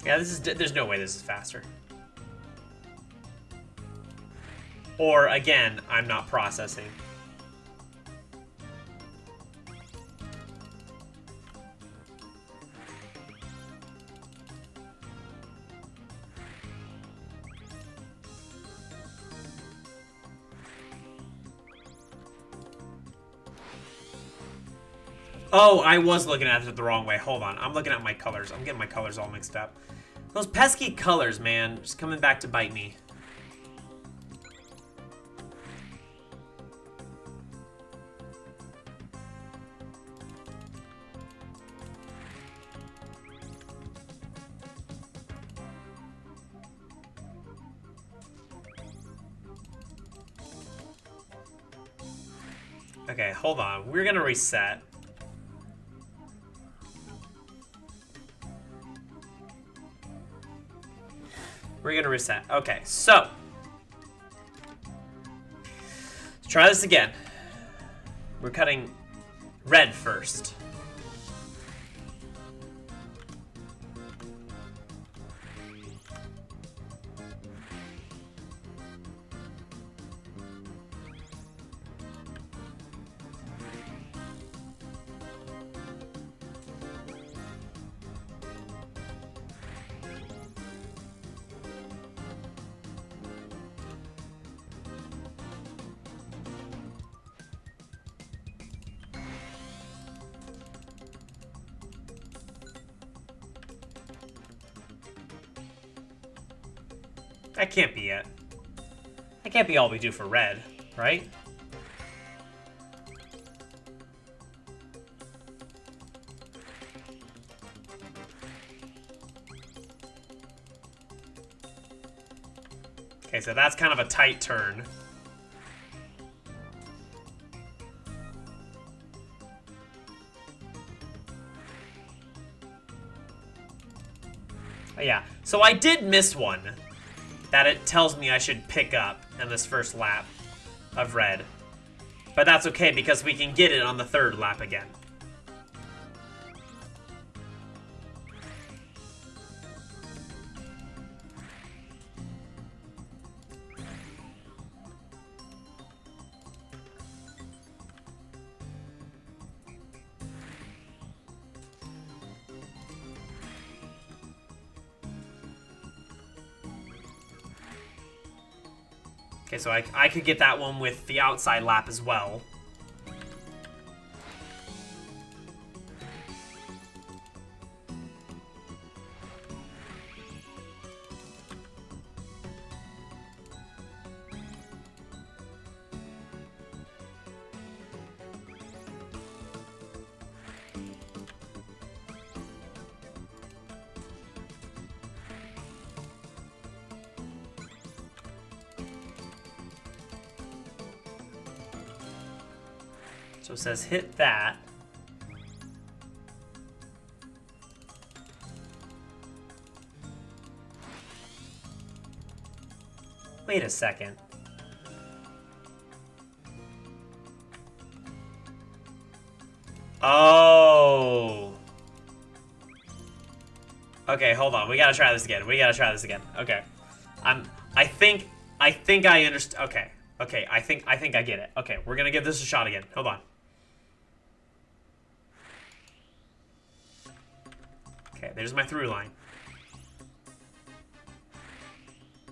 Yeah, there's no way this is faster. Or, again, I'm not processing. Oh, I was looking at it the wrong way. Hold on. I'm looking at my colors. I'm getting my colors all mixed up. Those pesky colors, man. Just coming back to bite me. Okay, hold on. We're gonna reset. We're gonna reset. Okay, so let's try this again. We're cutting red first. That can't be it. That can't be all we do for red, right? Okay, so that's kind of a tight turn. Oh, yeah, so I did miss one that it tells me I should pick up in this first lap of red. But that's okay because we can get it on the third lap again. Okay, so I could get that one with the outside lap as well. So it says hit that. Wait a second. Oh. Okay, hold on. We gotta try this again. Okay. I think I understand. Okay. Okay, I think I get it. Okay, we're gonna give this a shot again. Hold on. Okay, there's my through line.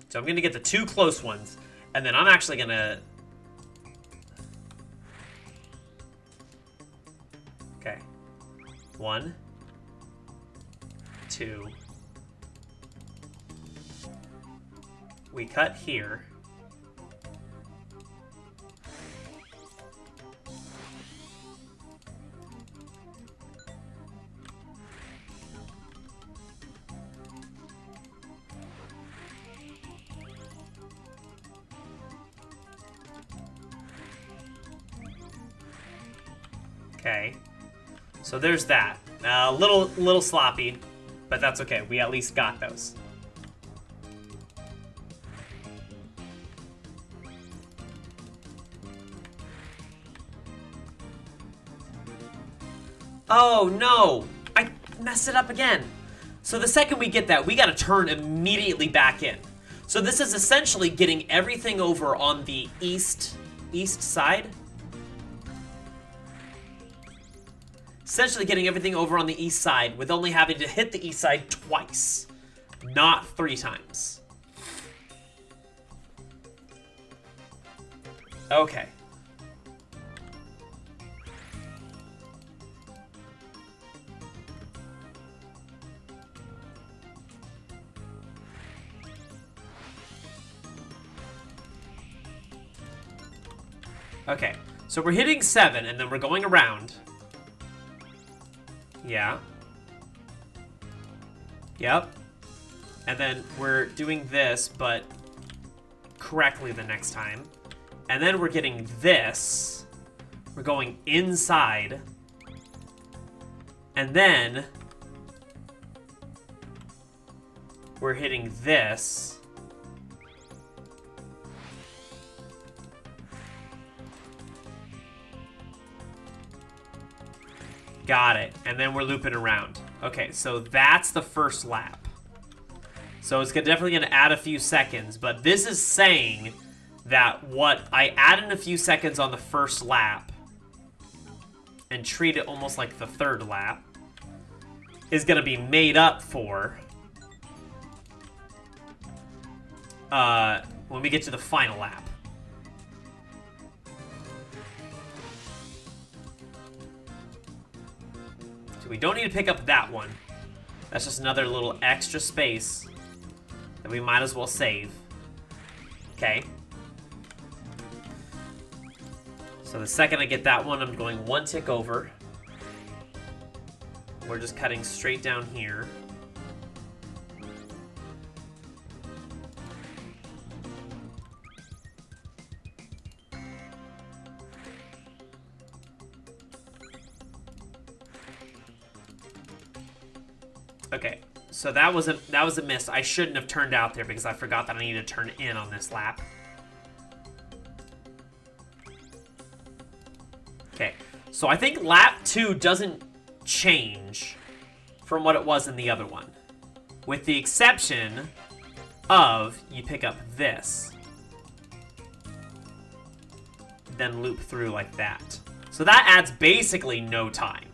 So I'm going to get the two close ones, and then I'm actually going to... Okay. 1, 2. We cut here. Okay, so there's that. A little sloppy, but that's okay. We at least got those. Oh no! I messed it up again. So the second we get that, we got to turn immediately back in. So this is essentially getting everything over on the east side. Essentially getting everything over on the east side with only having to hit the east side twice, not 3 times. Okay. Okay, so we're hitting 7, and then we're going around. Yeah. Yep. And then we're doing this, but correctly the next time. And then we're getting this. We're going inside. And then we're hitting this. Got it. And then we're looping around. Okay, so that's the first lap. So it's definitely going to add a few seconds, but this is saying that what I add in a few seconds on the first lap and treat it almost like the third lap is going to be made up for when we get to the final lap. So we don't need to pick up that one. That's just another little extra space that we might as well save. Okay. So the second I get that one, I'm going 1 tick over. We're just cutting straight down here. Okay, so that was a miss. I shouldn't have turned out there because I forgot that I need to turn in on this lap. Okay, so I think lap 2 doesn't change from what it was in the other one, with the exception of you pick up this, then loop through like that. So that adds basically no time.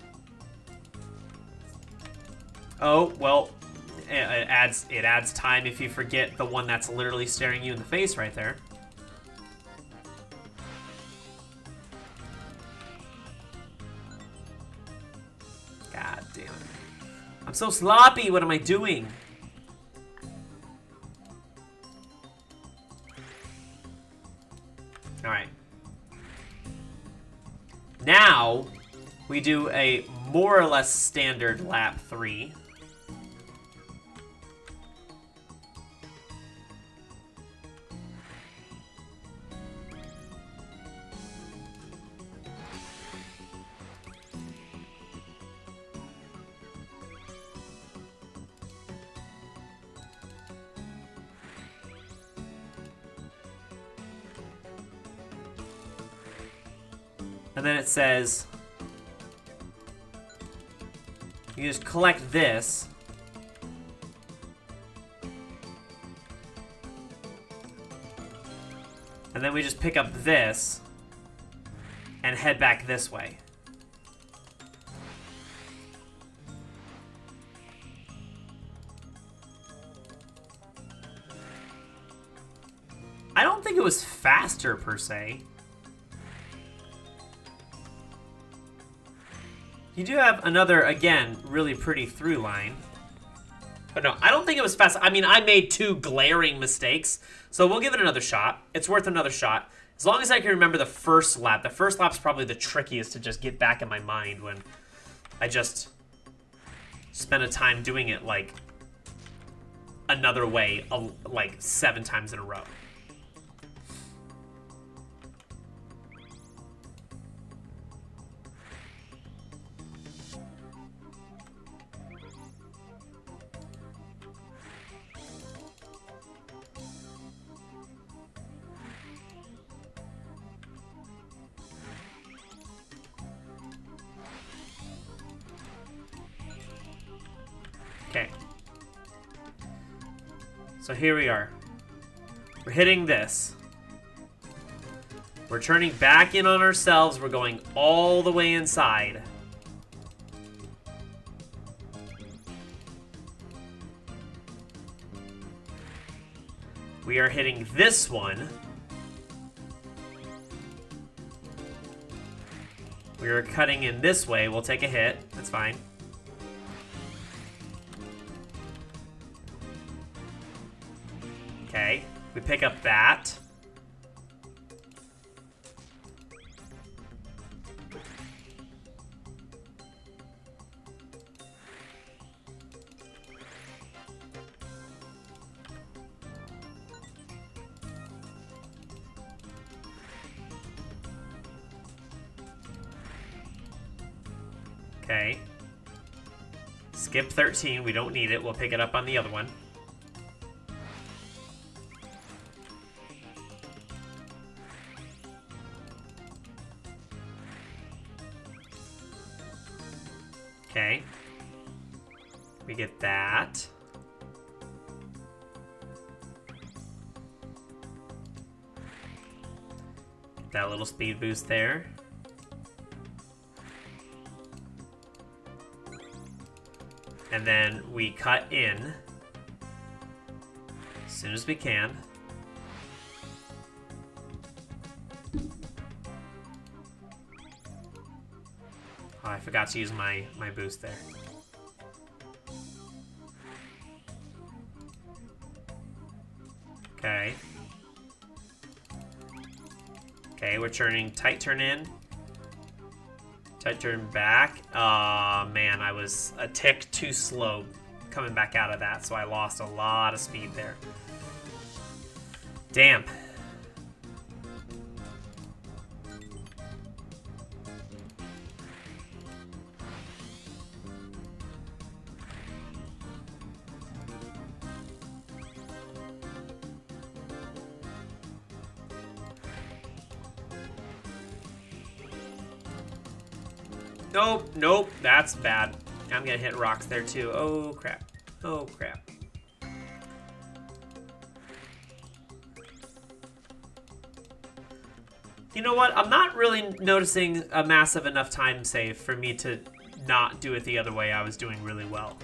Oh, well, it adds time if you forget the one that's literally staring you in the face right there. God damn it. I'm so sloppy. What am I doing? All right. Now, we do a more or less standard lap 3. And then it says, you just collect this. And then we just pick up this and head back this way. I don't think it was faster per se. You do have another, again, really pretty through line. But no, I don't think it was fast. I mean, I made 2 glaring mistakes, so we'll give it another shot. It's worth another shot. As long as I can remember the first lap. The first lap's probably the trickiest to just get back in my mind when I just spent a time doing it, like, another way, like, 7 times in a row. Okay. So here we are. We're hitting this. We're turning back in on ourselves. We're going all the way inside. We are hitting this one. We are cutting in this way. We'll take a hit. That's fine. Okay. We pick up that. Okay. Skip 13. We don't need it. We'll pick it up on the other one. Okay. We get that. Get that little speed boost there. And then we cut in as soon as we can. Oh, I forgot to use my boost there. Okay. Okay, we're turning tight turn in. Tight turn back. Aw, man, I was a tick too slow coming back out of that, so I lost a lot of speed there. Damn. Nope, nope, that's bad. I'm gonna hit rocks there too. Oh crap. Oh crap. You know what? I'm not really noticing a massive enough time save for me to not do it the other way. I was doing really well.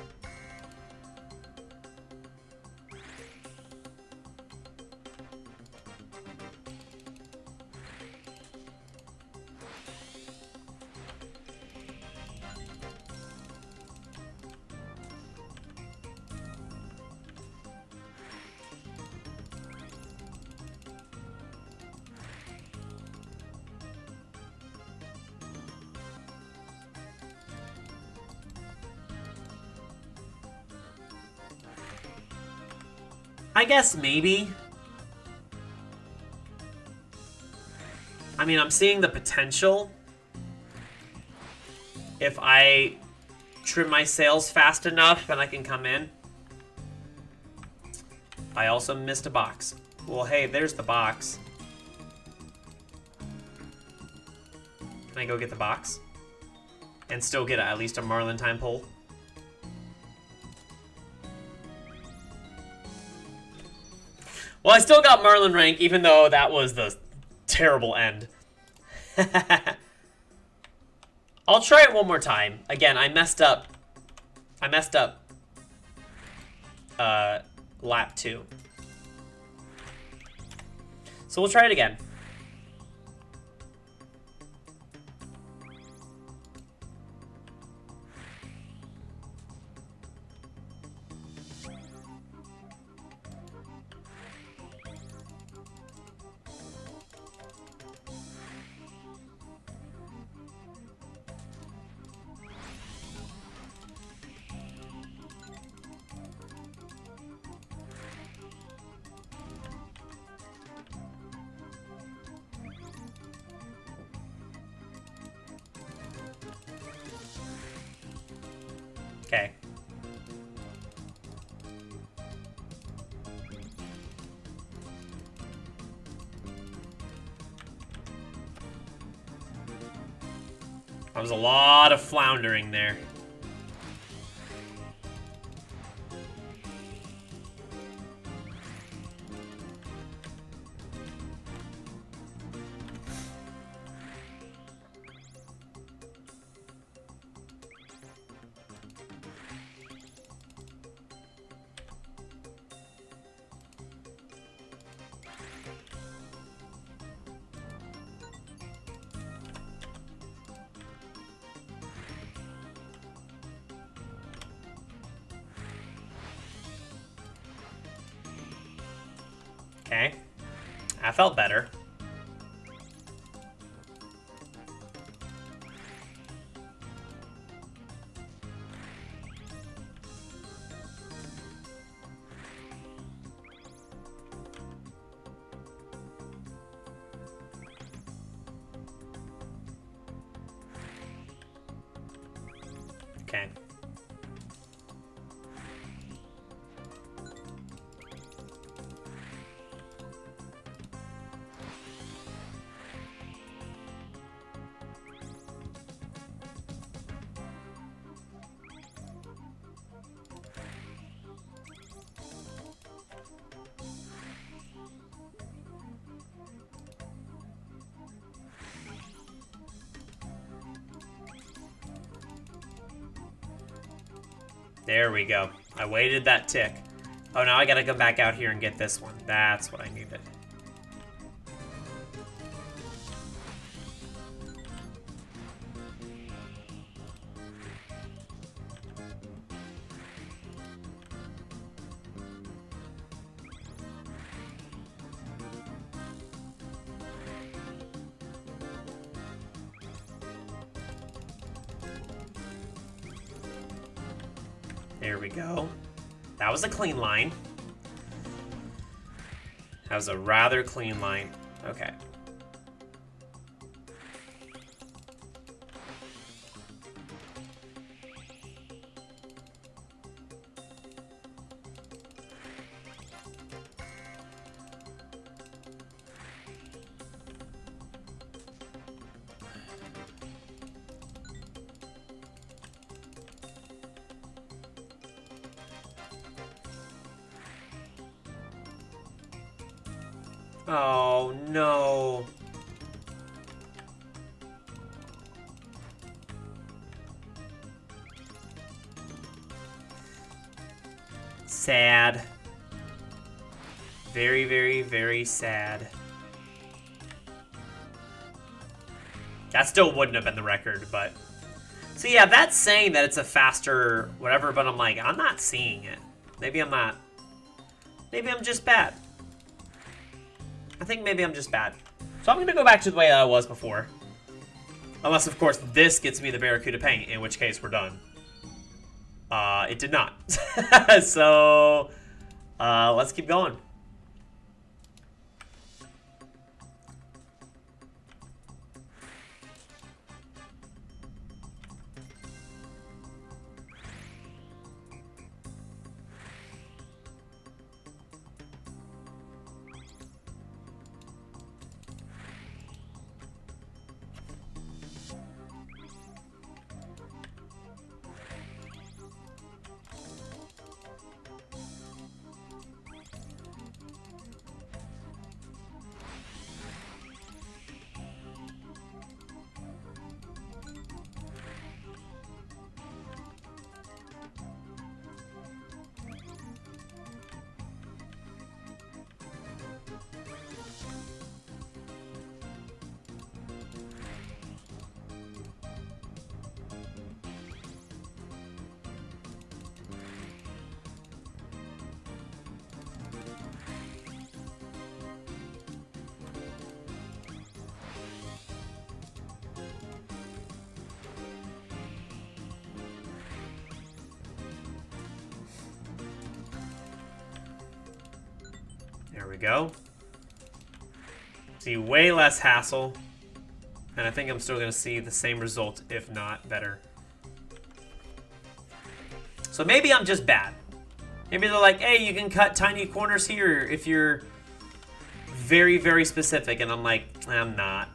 I guess maybe. I mean, I'm seeing the potential. If I trim my sails fast enough, then I can come in. I also missed a box. Well, hey, there's the box. Can I go get the box? And still get at least a Marlin time pull? Well, I still got Marlin rank, even though that was the terrible end. I'll try it one more time. Again, I messed up. Lap 2. So we'll try it again. Okay. That was a lot of floundering there. Okay. I felt better. Okay. There we go. I waited that tick. Oh, now I gotta come back out here and get this one. That's what I needed. There we go. That was a clean line. That was a rather clean line. Okay. Oh, no. Sad. Very, very, very sad. That still wouldn't have been the record, but... So yeah, that's saying that it's a faster whatever, but I'm like, I'm not seeing it. Maybe I'm not. Maybe I'm just bad. I think maybe I'm just bad. So I'm going to go back to the way I was before. Unless, of course, this gets me the Barracuda paint, in which case we're done. It did not. So, let's keep going. There we go. See, way less hassle. And I think I'm still going to see the same result, if not better. So maybe I'm just bad. Maybe they're like, hey, you can cut tiny corners here if you're very, very specific. And I'm like, I'm not.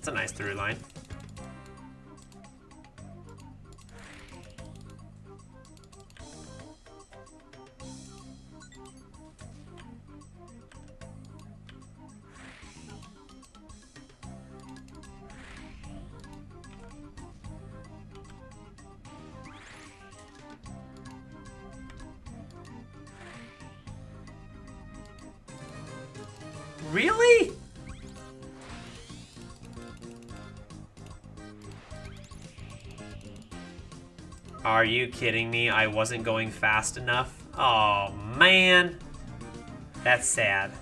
That's a nice through line. Really? Are you kidding me? I wasn't going fast enough? Oh, man. That's sad.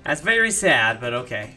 That's very sad, but okay.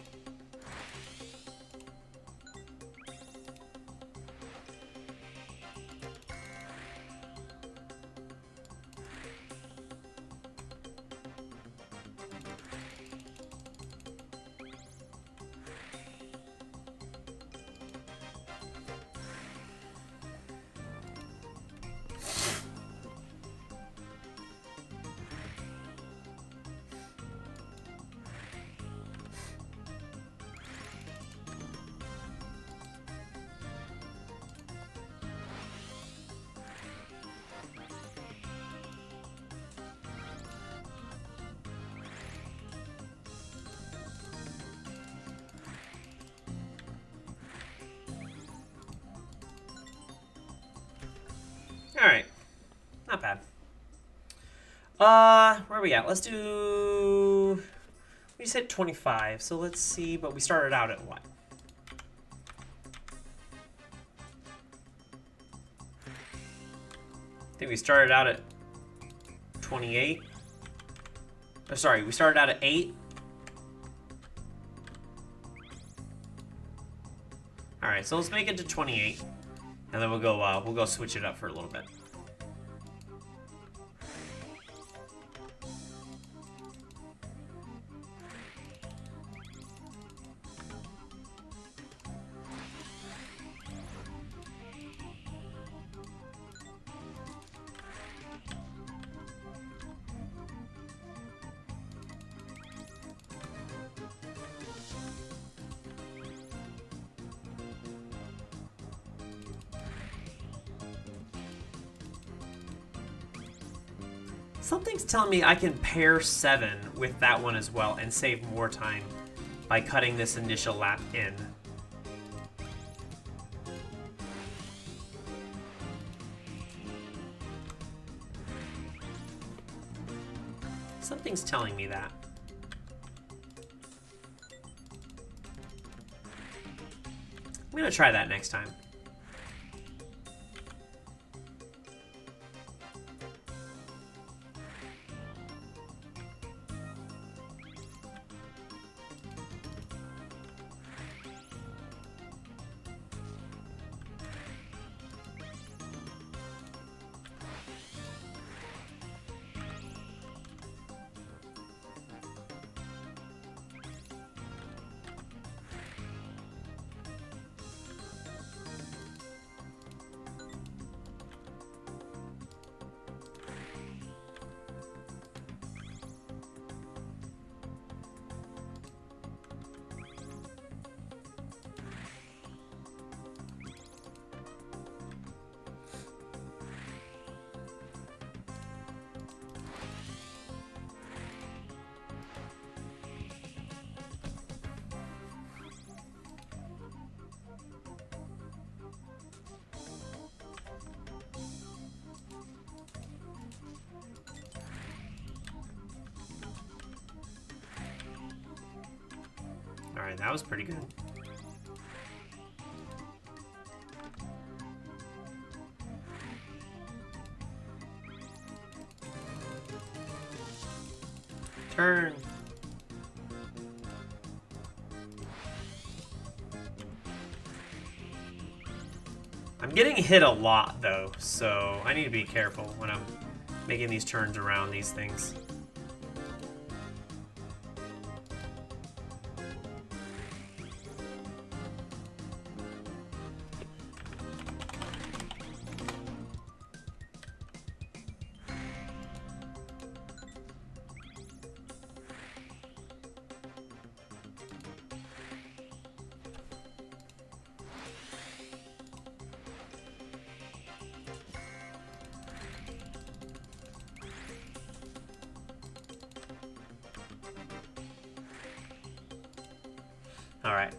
Alright. Not bad. Where are we at? Let's do... We just hit 25, so let's see, but we started out at what? I think we started out at 28. Oh, sorry, we started out at 8. Alright, so let's make it to 28. And then we'll go switch it up for a little bit. Something's telling me I can pair 7 with that one as well and save more time by cutting this initial lap in. Something's telling me that. I'm gonna try that next time. Alright, that was pretty good. Turn. I'm getting hit a lot though, so I need to be careful when I'm making these turns around these things. All right.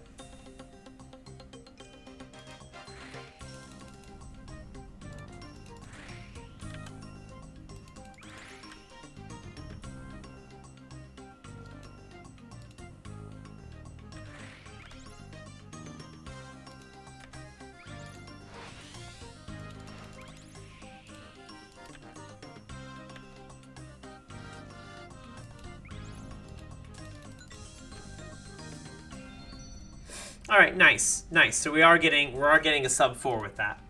All right, nice, nice. So we are getting a sub 4 with that.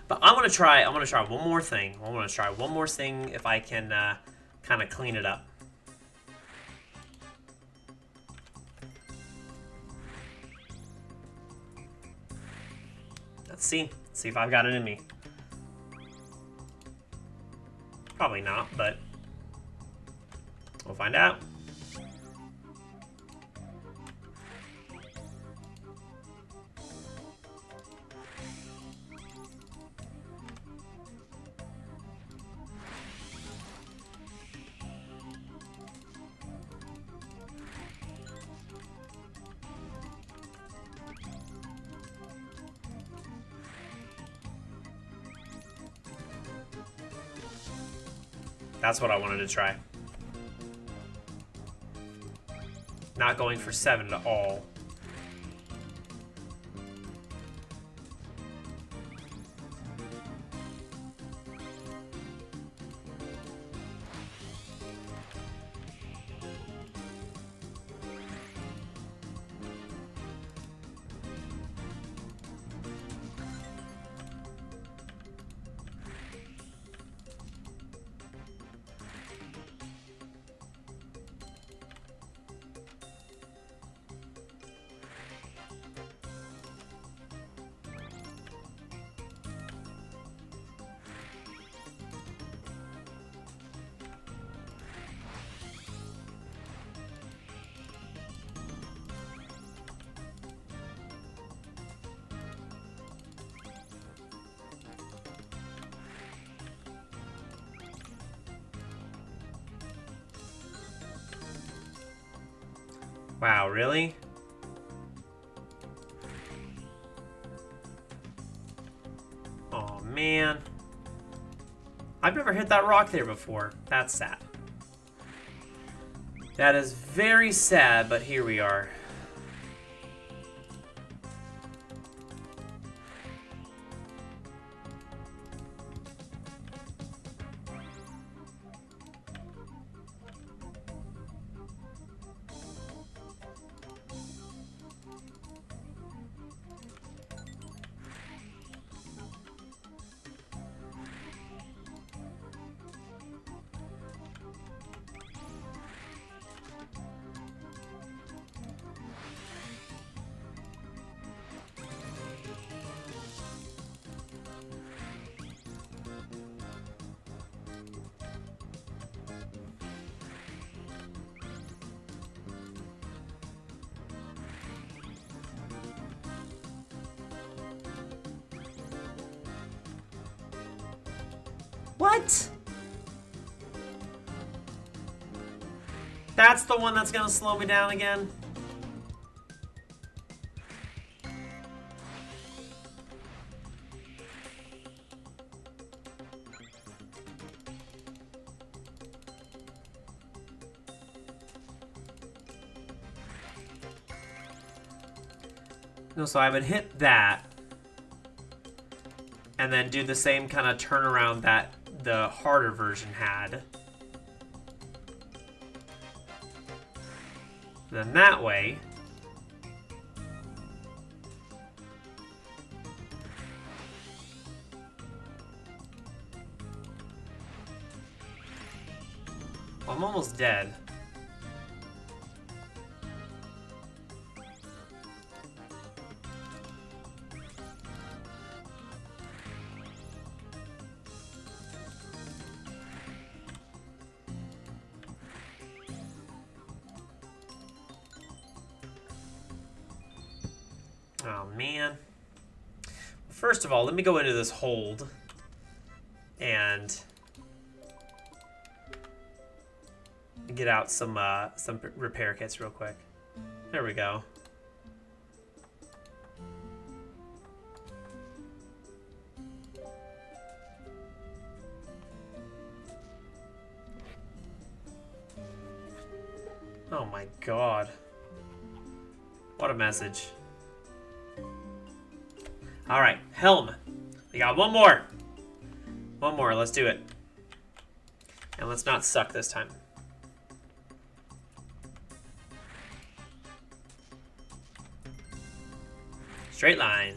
But I'm gonna try one more thing. I want to try one more thing if I can kind of clean it up. Let's see if I've got it in me. Probably not, but we'll find out. That's what I wanted to try. Not going for 7 at all. Wow, really? Oh, man. I've never hit that rock there before. That's sad. That is very sad, but here we are. What? That's the one that's gonna slow me down again? No, so I would hit that and then do the same kind of turnaround that the harder version had. Then that way. I'm almost dead. Oh, man. First of all, let me go into this hold and get out some repair kits real quick. There we go. Oh my god. What a message. Alright, helm. We got one more. One more, let's do it. And let's not suck this time. Straight line.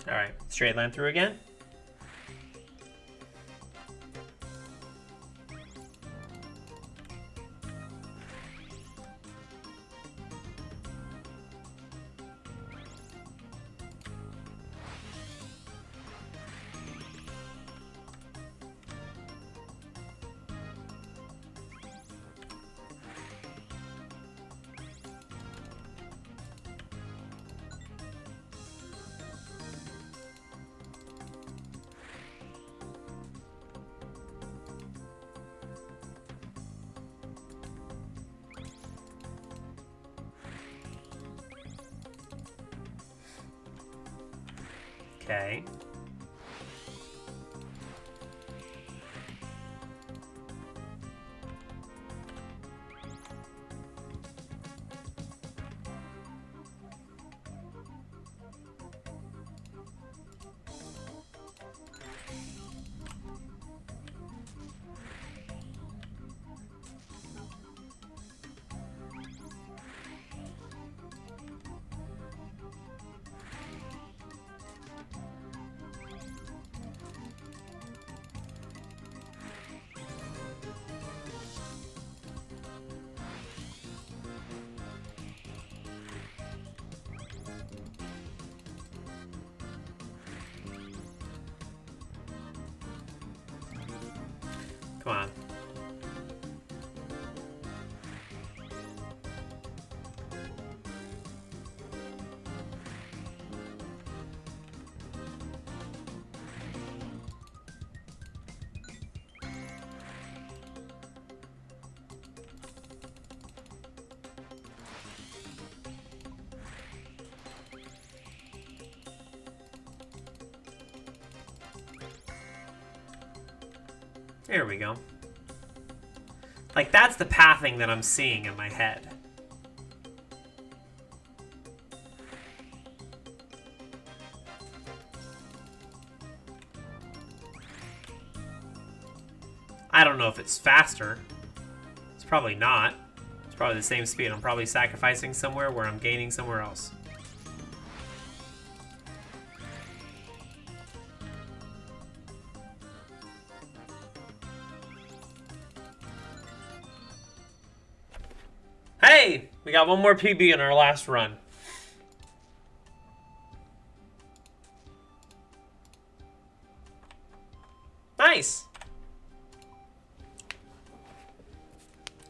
Alright, straight line through again. Okay. Come on. There we go. Like, that's the pathing that I'm seeing in my head. I don't know if it's faster. It's probably not. It's probably the same speed. I'm probably sacrificing somewhere where I'm gaining somewhere else. Hey! We got one more PB in our last run. Nice!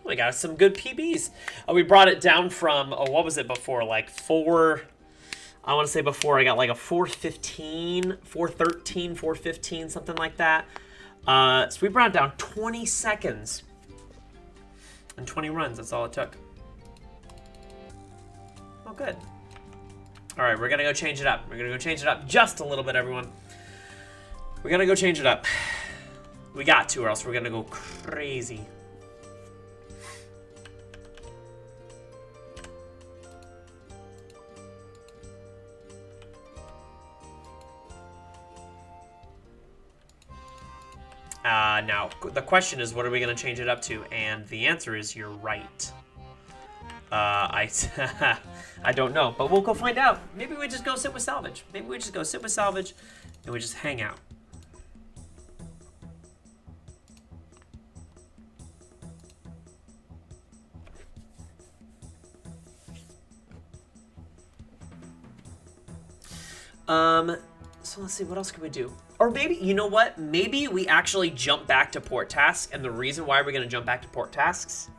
We got some good PBs. We brought it down from, what was it before? Like 4... I want to say before I got like a 415, 413, 415, something like that. So we brought it down 20 seconds. And 20 runs, that's all it took. Oh, good. All right, we're going to go change it up. We're going to go change it up just a little bit, everyone. We're going to go change it up. We got to, or else we're going to go crazy. Now, the question is, what are we going to change it up to? And the answer is, you're right. I don't know, but we'll go find out. Maybe we just go sit with salvage. Maybe we just go sit with salvage, and we just hang out. So let's see, what else can we do? Or maybe, you know what? Maybe we actually jump back to port tasks, and the reason why we're going to jump back to port tasks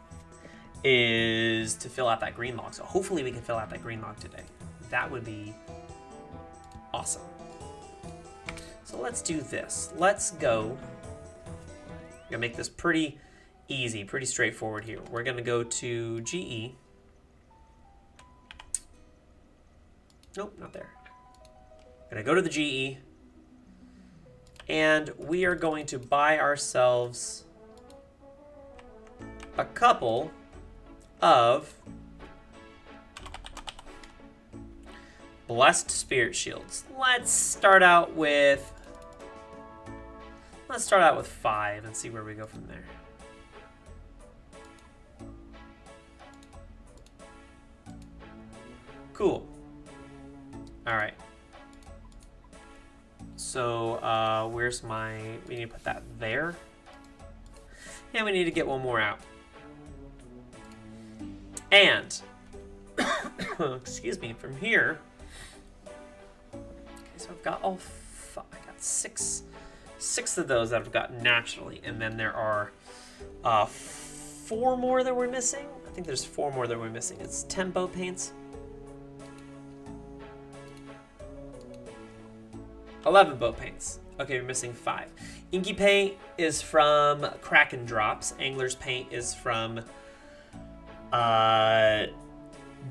is to fill out that green log. So hopefully we can fill out that green log today. That would be awesome. So let's do this. Let's go. I'm gonna make this pretty easy, pretty straightforward here. We're gonna go to GE. Nope, not there. Gonna go to the GE, and we are going to buy ourselves a couple of Blessed Spirit Shields. Let's start out with 5 and see where we go from there. Cool. All right. So, where's my... We need to put that there. And we need to get one more out. And, excuse me, from here... Okay, so I've got all... I got six of those that I've got naturally. And then there are 4 more that we're missing. I think there's 4 more that we're missing. It's 10 boat paints. 11 boat paints. Okay, we're missing 5. Inky paint is from Kraken Drops. Angler's paint is from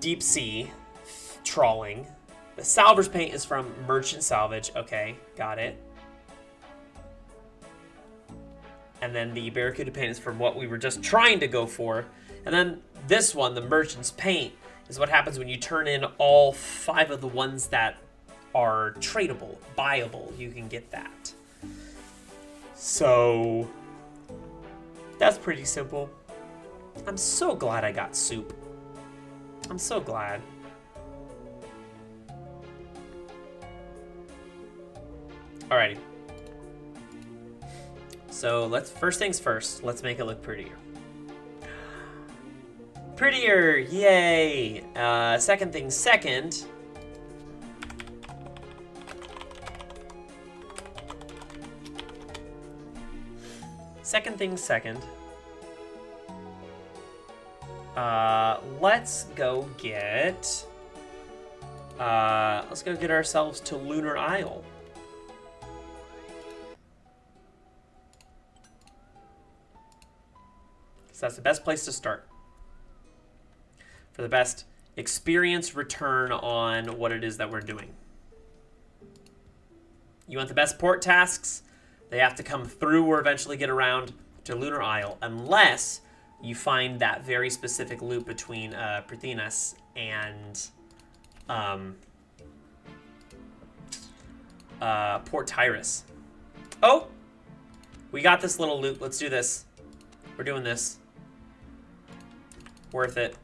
Deep Sea Trawling. The Salver's paint is from Merchant Salvage. Okay, got it. And then the Barracuda paint is from what we were just trying to go for. And then this one, the Merchant's paint, is what happens when you turn in all 5 of the ones that are tradable, buyable. You can get that. So that's pretty simple. I'm so glad I got soup. I'm so glad. Alrighty. So first things first, let's make it look prettier. Prettier, yay! Second things second. Second things second. Let's go get ourselves to Lunar Isle. So that's the best place to start for the best experience return on what it is that we're doing. You want the best port tasks? They have to come through or eventually get around to Lunar Isle, unless you find that very specific loop between Perthinas and Port Tyrus. Oh! We got this little loop. Let's do this. We're doing this. Worth it.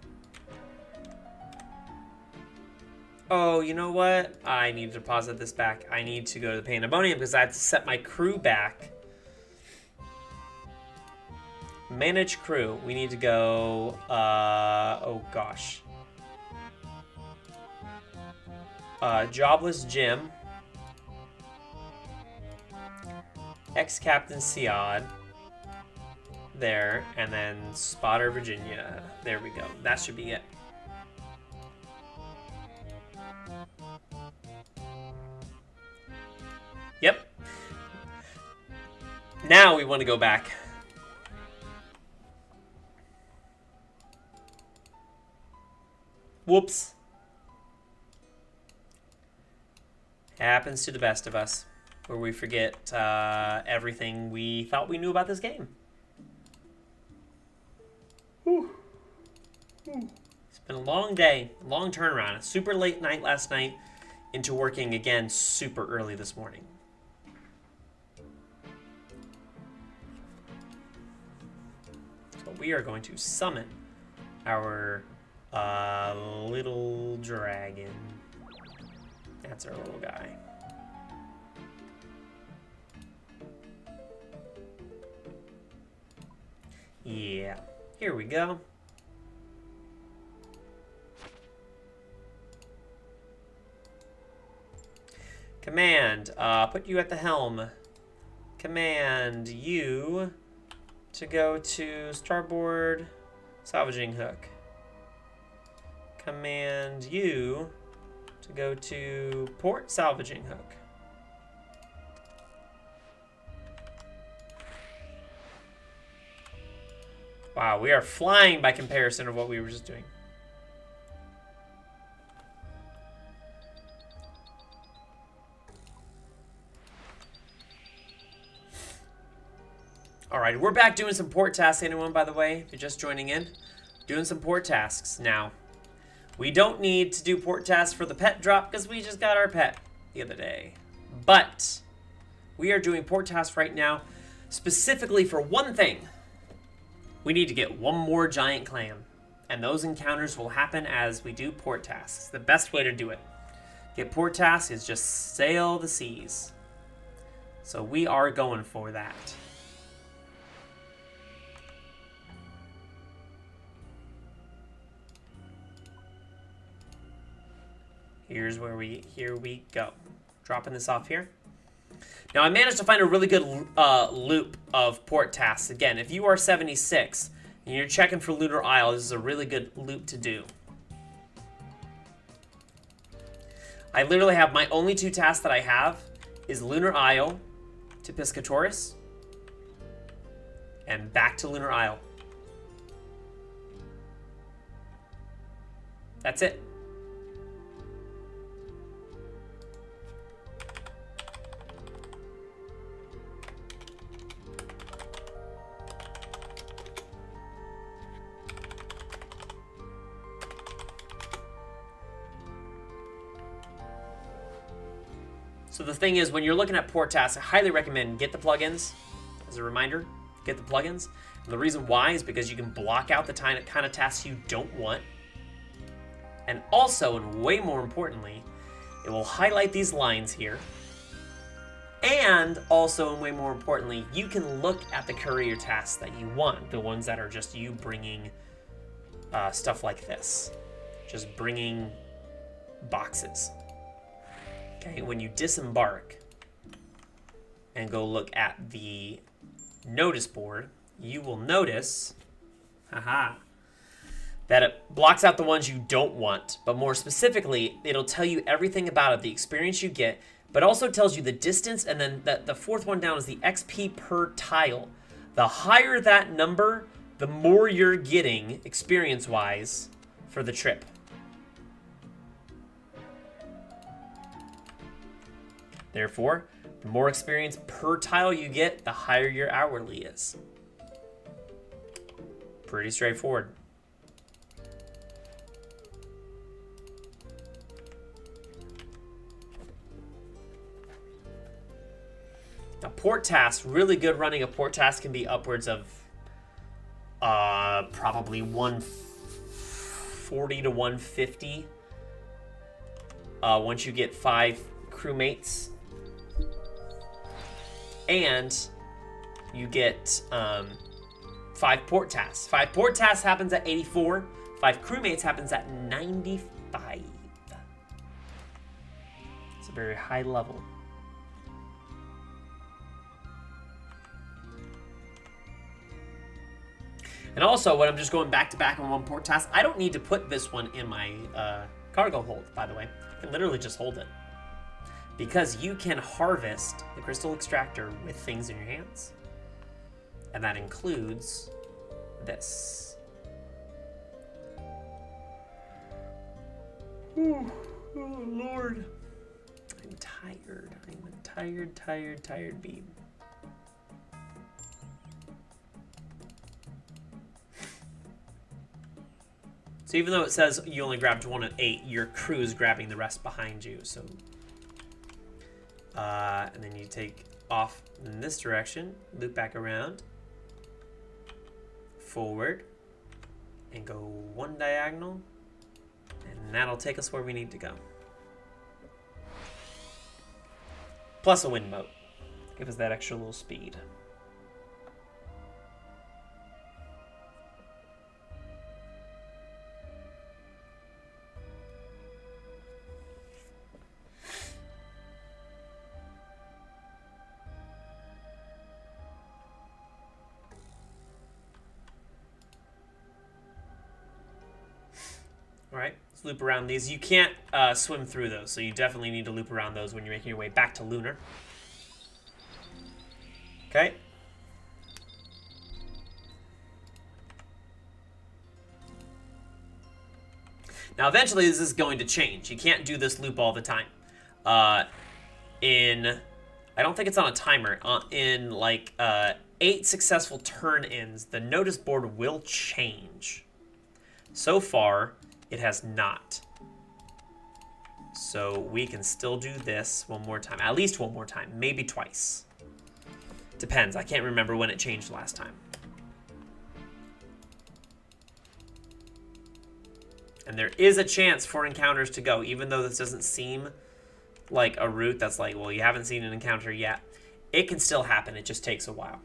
Oh, you know what? I need to deposit this back. I need to go to the Pandemonium because I have to set my crew back. Manage crew. We need to go, oh gosh. Jobless Jim. Ex-Captain Siad. There. And then Spotter Virginia. There we go. That should be it. Yep. Now we want to go back. Whoops. Happens to the best of us, where we forget everything we thought we knew about this game. Whew. It's been a long day, long turnaround. A super late night last night into working again super early this morning. we are going to summon our little dragon. That's our little guy. Yeah, here we go. Command, put you at the helm. Command you to go to starboard salvaging hook. Command you to go to port salvaging hook. Wow, we are flying by comparison of what we were just doing. Alright, we're back doing some port tasks, anyone, by the way, if you're just joining in. Doing some port tasks. Now, we don't need to do port tasks for the pet drop because we just got our pet the other day. But we are doing port tasks right now specifically for one thing. We need to get one more giant clam. And those encounters will happen as we do port tasks. The best way to do it. Get port tasks is just sail the seas. So we are going for that. Here we go. Dropping this off here. Now I managed to find a really good loop of port tasks. Again, if you are 76 and you're checking for Lunar Isle, this is a really good loop to do. I literally have my only two tasks that I have is Lunar Isle to Piscatoris and back to Lunar Isle. That's it. So the thing is, when you're looking at port tasks, I highly recommend get the plugins. As a reminder, get the plugins. And the reason why is because you can block out the kind of tasks you don't want. And also, and way more importantly, it will highlight these lines here. And also, and way more importantly, you can look at the courier tasks that you want. The ones that are just you bringing stuff like this. Just bringing boxes. Okay, when you disembark and go look at the notice board, you will notice, that it blocks out the ones you don't want, but more specifically, it'll tell you everything about it, the experience you get, but also tells you the distance, and then the fourth one down is the XP per tile. The higher that number, the more you're getting, experience-wise, for the trip. Therefore, the more experience per tile you get, the higher your hourly is. Pretty straightforward. Now, port tasks, really good running a port task can be upwards of probably 140 to 150 once you get 5 crewmates. And you get 5 port tasks. 5 port tasks happens at 84. 5 crewmates happens at 95. It's a very high level. And also, when I'm just going back to back on one port task, I don't need to put this one in my cargo hold, by the way. I can literally just hold it. Because you can harvest the crystal extractor with things in your hands. And that includes this. Ooh, oh, Lord. I'm tired. I'm a tired beam. So even though it says you only grabbed 1 at 8, your crew is grabbing the rest behind you. So, and then you take off in this direction, loop back around, forward and go one diagonal, and that'll take us where we need to go. Plus a wind moat. Give us that extra little speed. All right, let's loop around these. You can't swim through those, so you definitely need to loop around those when you're making your way back to Lunar. Okay. Now, eventually, this is going to change. You can't do this loop all the time. I don't think it's on a timer. In like 8 successful turn-ins, the notice board will change. So far, it has not. So we can still do this one more time. At least one more time. Maybe twice. Depends. I can't remember when it changed last time. And there is a chance for encounters to go, even though this doesn't seem like a route that's like, well, you haven't seen an encounter yet. It can still happen. It just takes a while.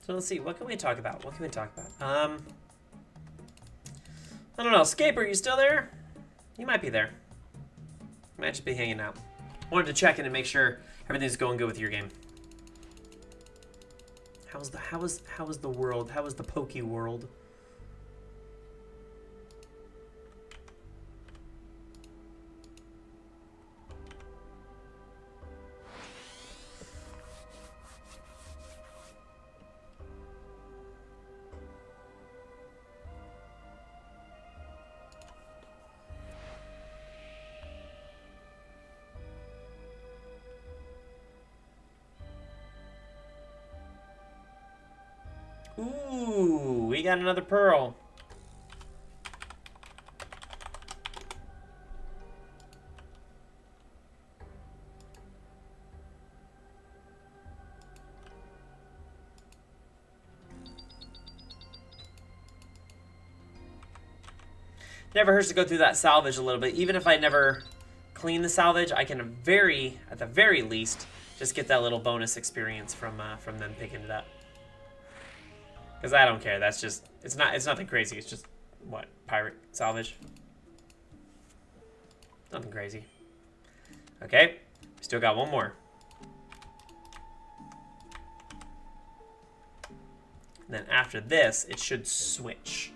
So let's see, what can we talk about? What can we talk about? I don't know, Scape, are you still there? You might be there. You might just be hanging out. Wanted to check in and make sure everything's going good with your game. How is the world? How is the Poke world? Ooh, we got another pearl. Never hurts to go through that salvage a little bit. Even if I never clean the salvage, I can at the very least, just get that little bonus experience from them picking it up. Because I don't care. That's just, it's nothing crazy. It's just, what, pirate salvage? Nothing crazy. Okay, still got one more. And then after this, it should switch.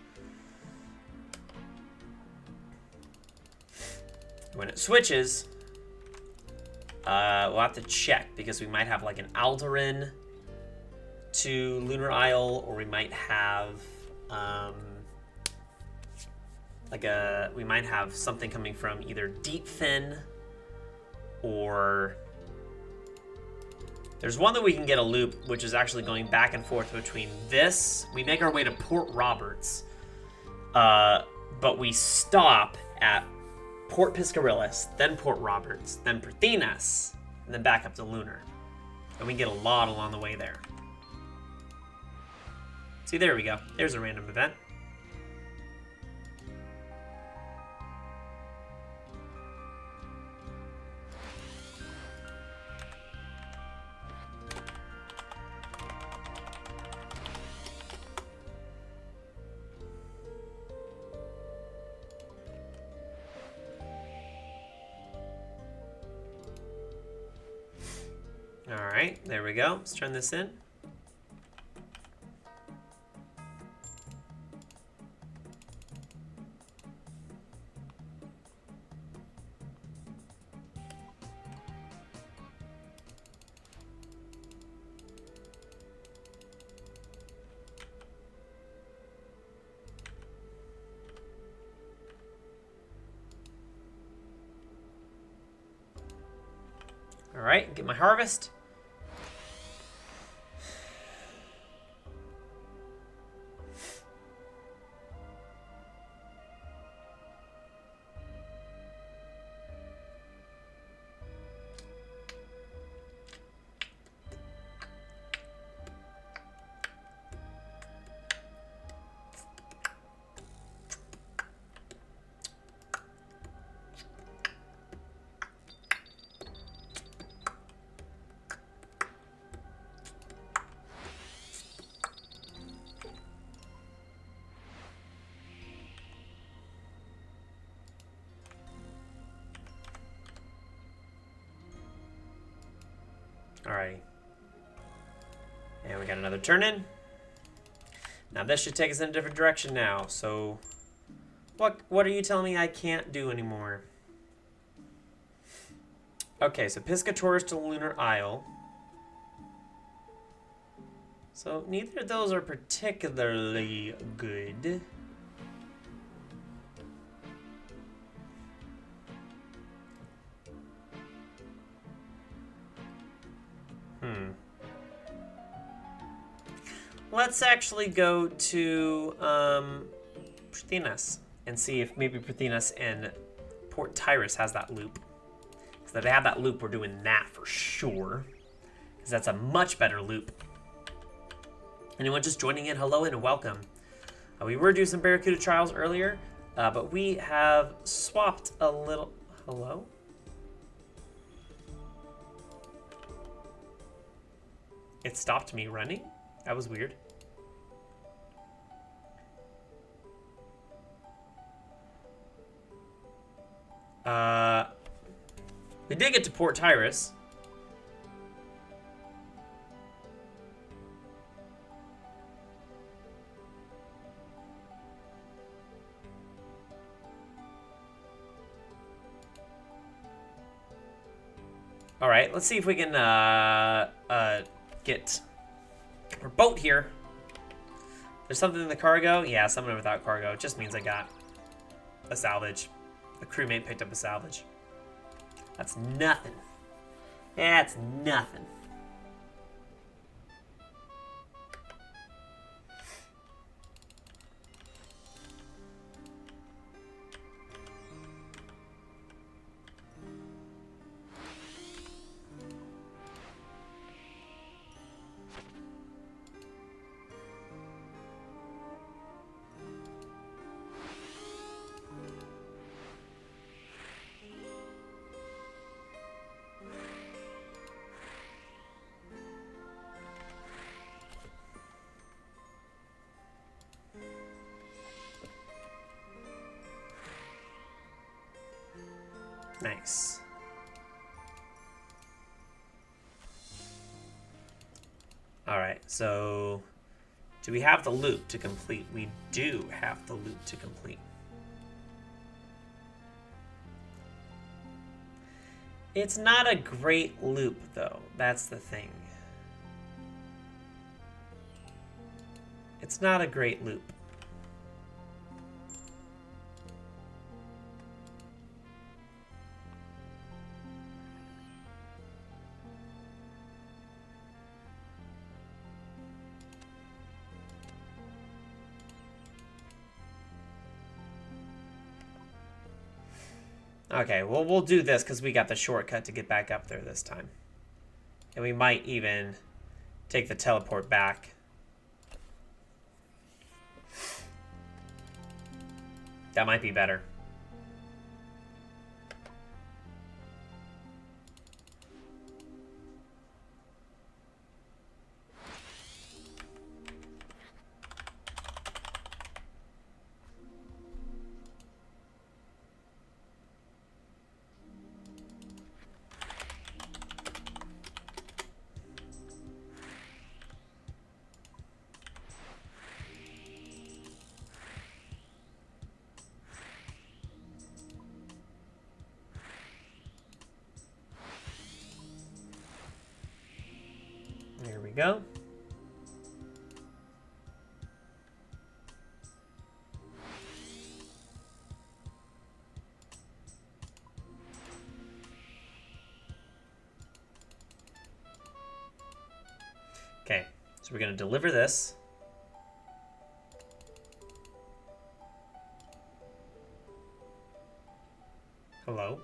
When it switches, we'll have to check because we might have like an Alderan to Lunar Isle, or we might have we might have something coming from either Deep Fin, or there's one that we can get a loop, which is actually going back and forth between this. We make our way to Port Roberts, but we stop at Port Piscarillas, then Port Roberts, then Perthinas, and then back up to Lunar. And we get a lot along the way there. See, there we go. There's a random event. right, there we go. Let's turn this in. All right, get my harvest. Alrighty. And we got another turn in. Now this should take us in a different direction now. So what are you telling me I can't do anymore? Okay, so Piscators to Lunar Isle. So neither of those are particularly good. Let's actually go to Prithinas and see if maybe Prithinas and Port Tyrus has that loop. Because if they have that loop, we're doing that for sure. Because that's a much better loop. Anyone just joining in, hello and welcome. We were doing some Barracuda trials earlier, but we have swapped a little... Hello? It stopped me running? That was weird. We did get to Port Tyrus. All right, let's see if we can get our boat here. There's something in the cargo? Yeah, something without cargo. It just means I got a salvage. A crewmate picked up a salvage. That's nothing. That's nothing. Nice. All right, so do we have the loop to complete? We do have the loop to complete. It's not a great loop, though. That's the thing. It's not a great loop. Okay, well, we'll do this because we got the shortcut to get back up there this time. And we might even take the teleport back. That might be better. go. Okay, so we're going to deliver this. Hello?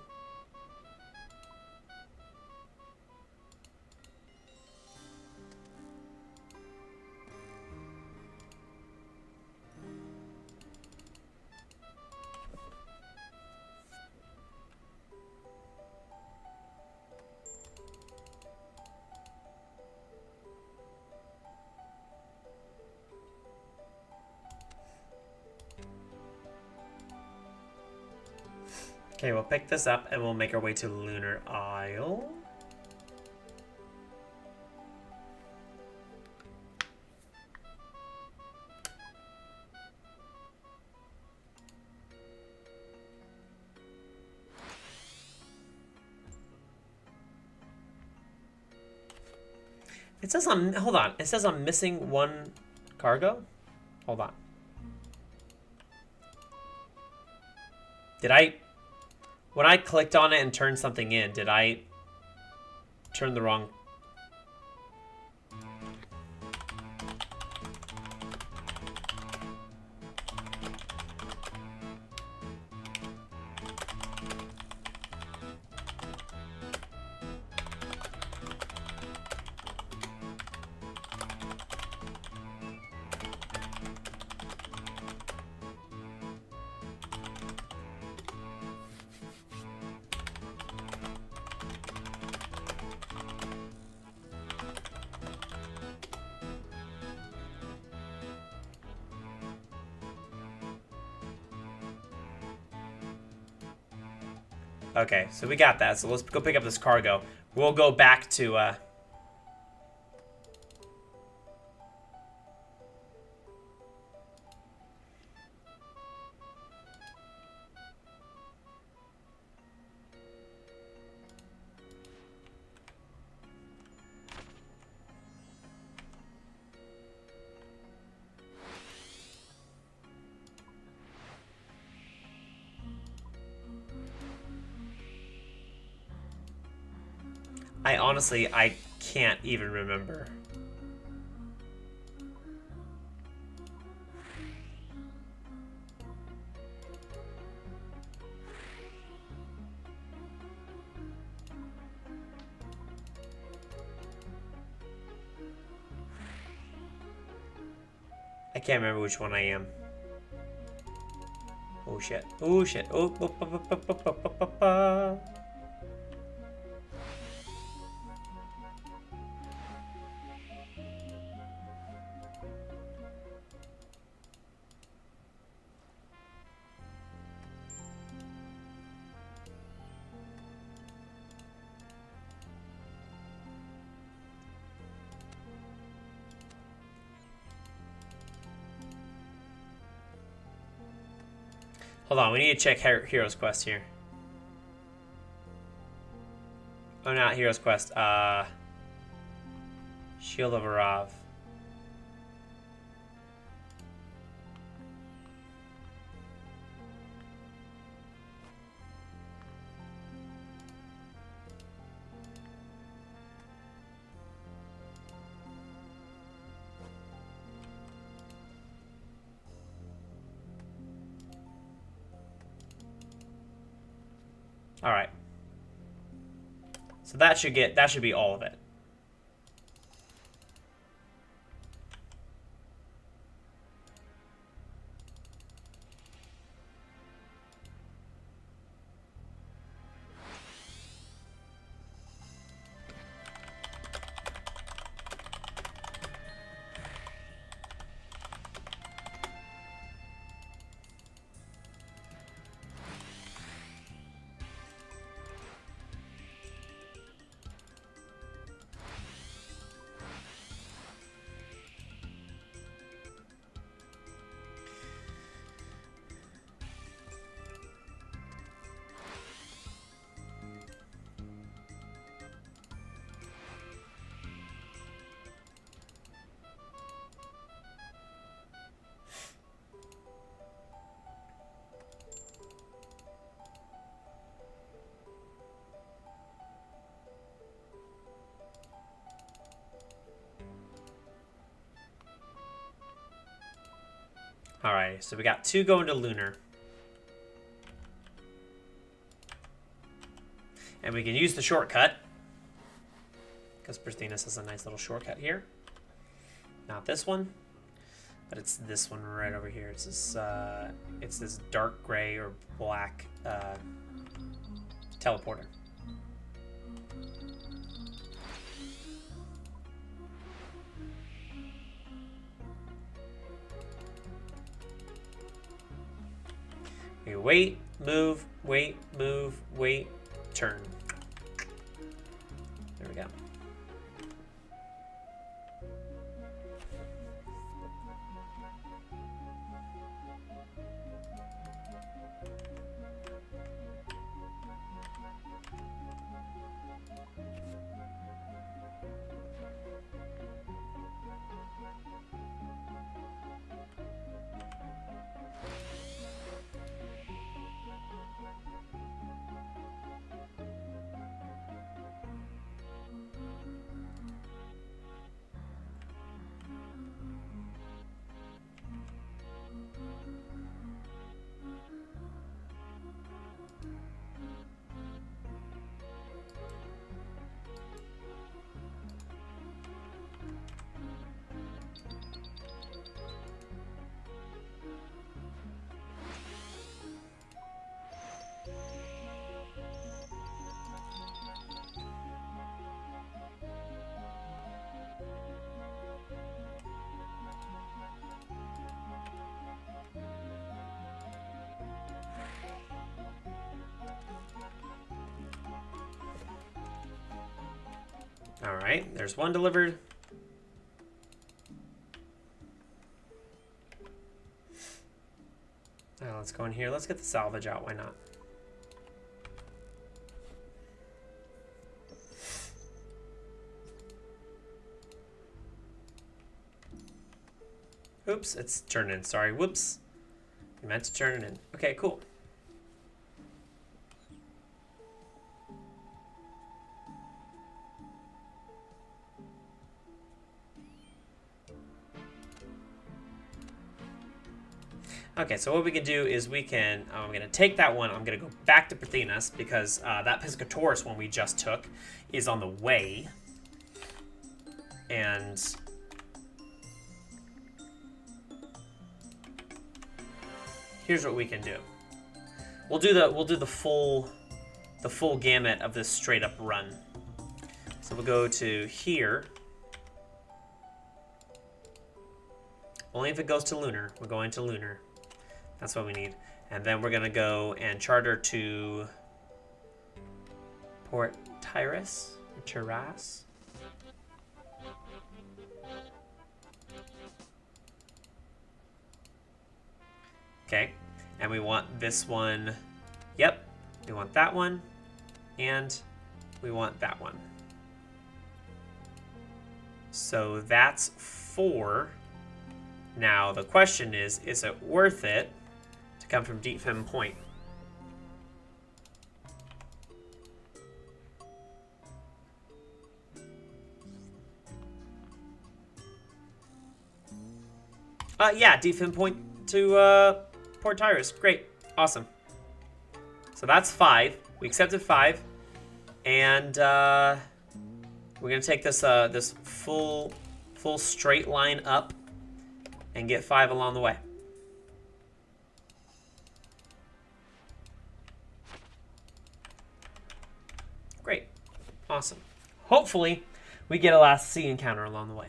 Okay, we'll pick this up and we'll make our way to Lunar Isle. It says hold on. It says I'm missing one cargo. Hold on. When I clicked on it and turned something in, did I turn the wrong? Okay, so we got that. So let's go pick up this cargo. We'll go back to... I can't even remember. I can't remember which one I am. Oh shit. Oh shit. Oh. Hold on, we need to check Hero's Quest here. Oh, not Hero's Quest. Shield of Arav. All right. So that should be all of it. Alright, so we got 2 going to lunar. And we can use the shortcut. Because Pristinus has a nice little shortcut here. Not this one. But it's this one right over here. It's this dark gray or black teleporter. We wait, move, wait, move, wait, turn. There we go. All right, there's 1 delivered. Let's go in here. Let's get the salvage out. Why not? Oops, it's turning in. Sorry. Whoops. I meant to turn it in. Okay, cool. Okay, so what we can do is we can, I'm going to take that one, I'm going to go back to Pristinus because that Piscatoris one we just took is on the way. And here's what we can do. We'll do the full gamut of this straight up run. So we'll go to here. Only if it goes to lunar. We're going to lunar. That's what we need. And then we're going to go and charter to Port Tyrus, or Tiras. Okay. And we want this one. Yep. We want that one. And we want that one. So that's 4. Now, the question is it worth it to come from Deep Fin Point? Yeah, Deep Fin Point to Port Tyrus. Great. Awesome. So that's 5. We accepted 5. And we're going to take this this full straight line up and get 5 along the way. Great. Awesome. Hopefully, we get a last sea encounter along the way.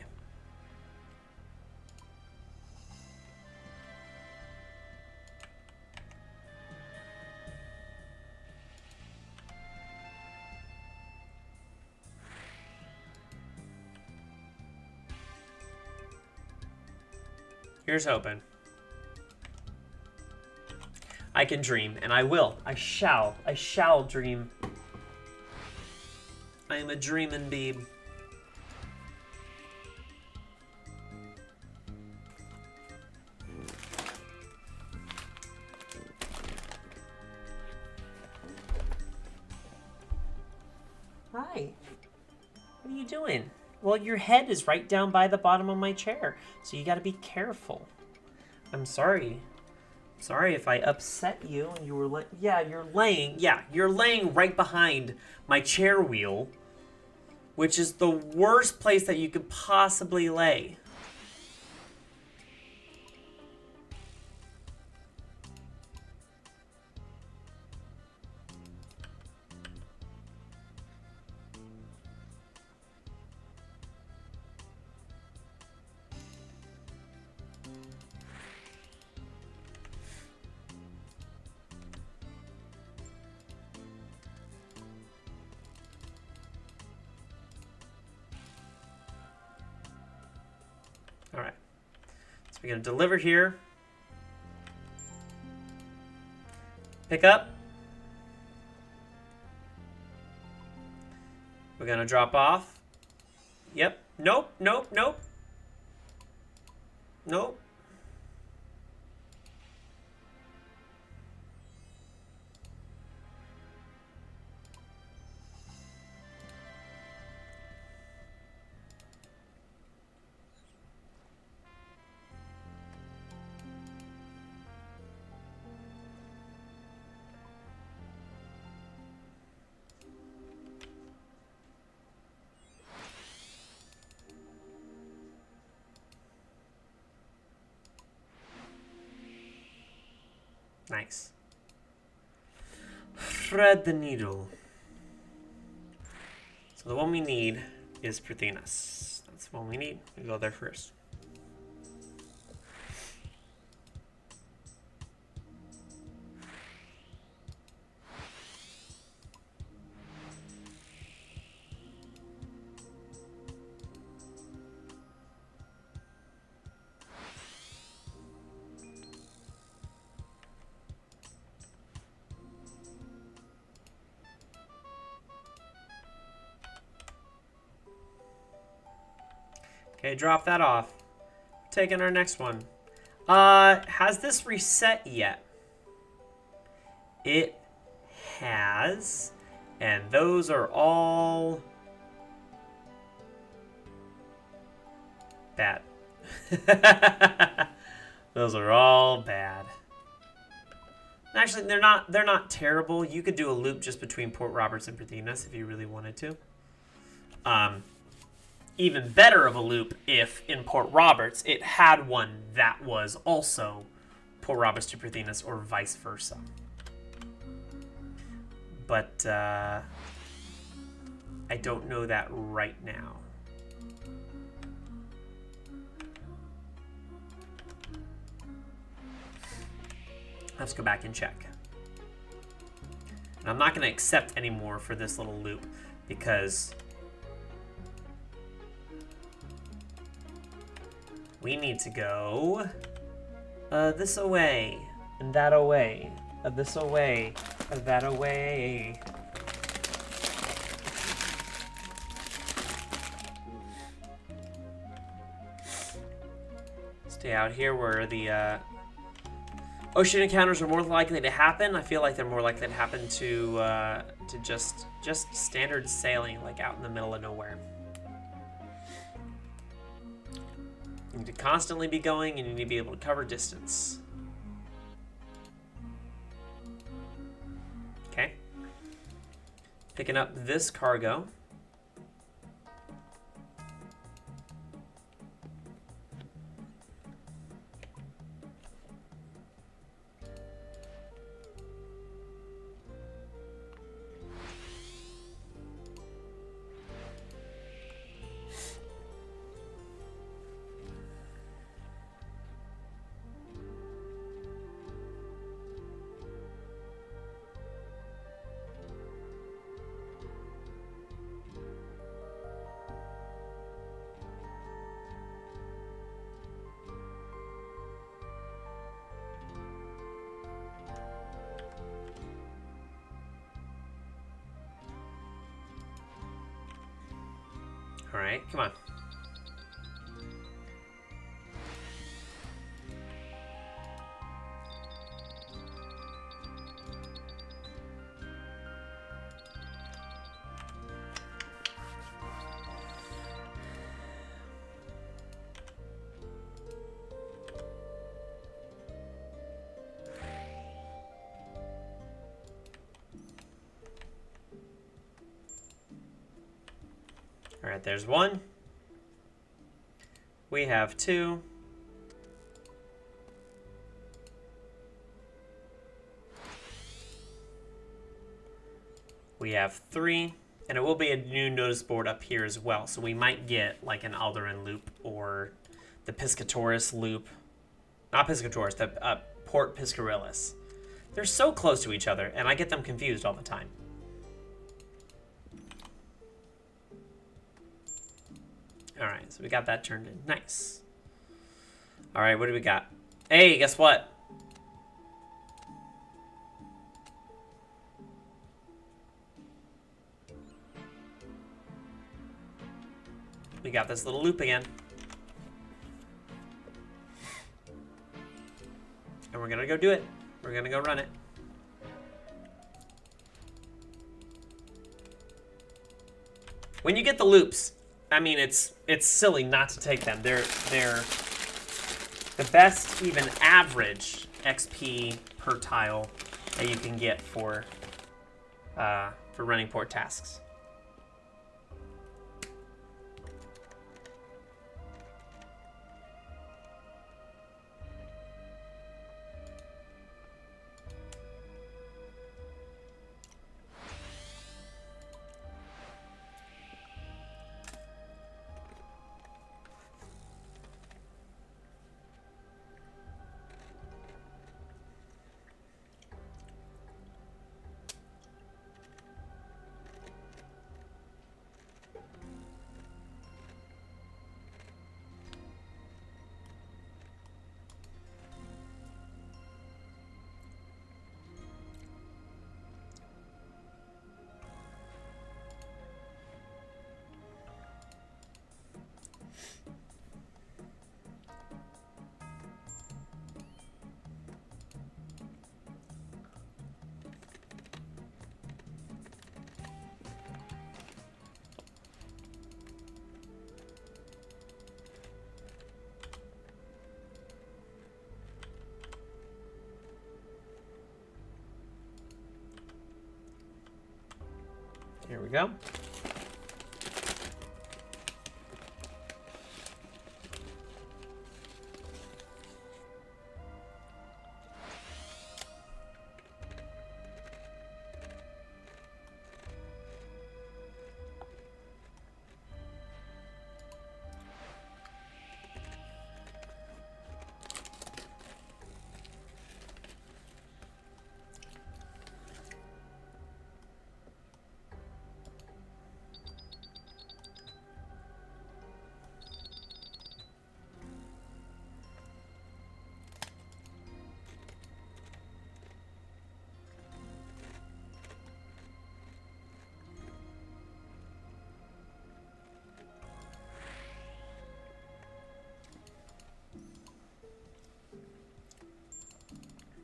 Here's hoping. I can dream, and I will. I shall dream. I am a dreamin' babe. Hi. What are you doing? Well, your head is right down by the bottom of my chair, so you gotta be careful. I'm sorry. Sorry if I upset you and you were you're laying right behind my chair wheel, which is the worst place that you could possibly lay. All right, so we're gonna deliver here. Pick up. We're gonna drop off. Yep. Nope. Nope. Nope. Nope. Nice. Thread the needle. So the one we need is Parthenos. That's the one we need. We go there first. Okay, drop that off. Taking our next one. Has this reset yet? It has. And those are all bad. Those are all bad. Actually, they're not terrible. You could do a loop just between Port Roberts and Parthenos if you really wanted to. Even better of a loop if in Port Roberts it had one that was also Port Roberts to Parthenos or vice versa. But I don't know that right now. Let's go back and check. And I'm not going to accept anymore for this little loop because we need to go this away, and that away, this away, that away. Stay out here where the ocean encounters are more likely to happen. I feel like they're more likely to happen to just standard sailing, like out in the middle of nowhere. You need to constantly be going, and you need to be able to cover distance. Okay. Picking up this cargo. All right, come on. Alright, there's one. We have two. We have three. And it will be a new notice board up here as well. So we might get like an Alderan loop or the Piscatoris loop. Not Piscatoris, the Port Piscarillis. They're so close to each other, and I get them confused all the time. Alright, so we got that turned in. Nice. Alright, what do we got? Hey, guess what? We got this little loop again. And we're gonna go do it. We're gonna go run it. When you get the loops, I mean, it's silly not to take them. They're the best, even average XP per tile that you can get for running port tasks. Here we go.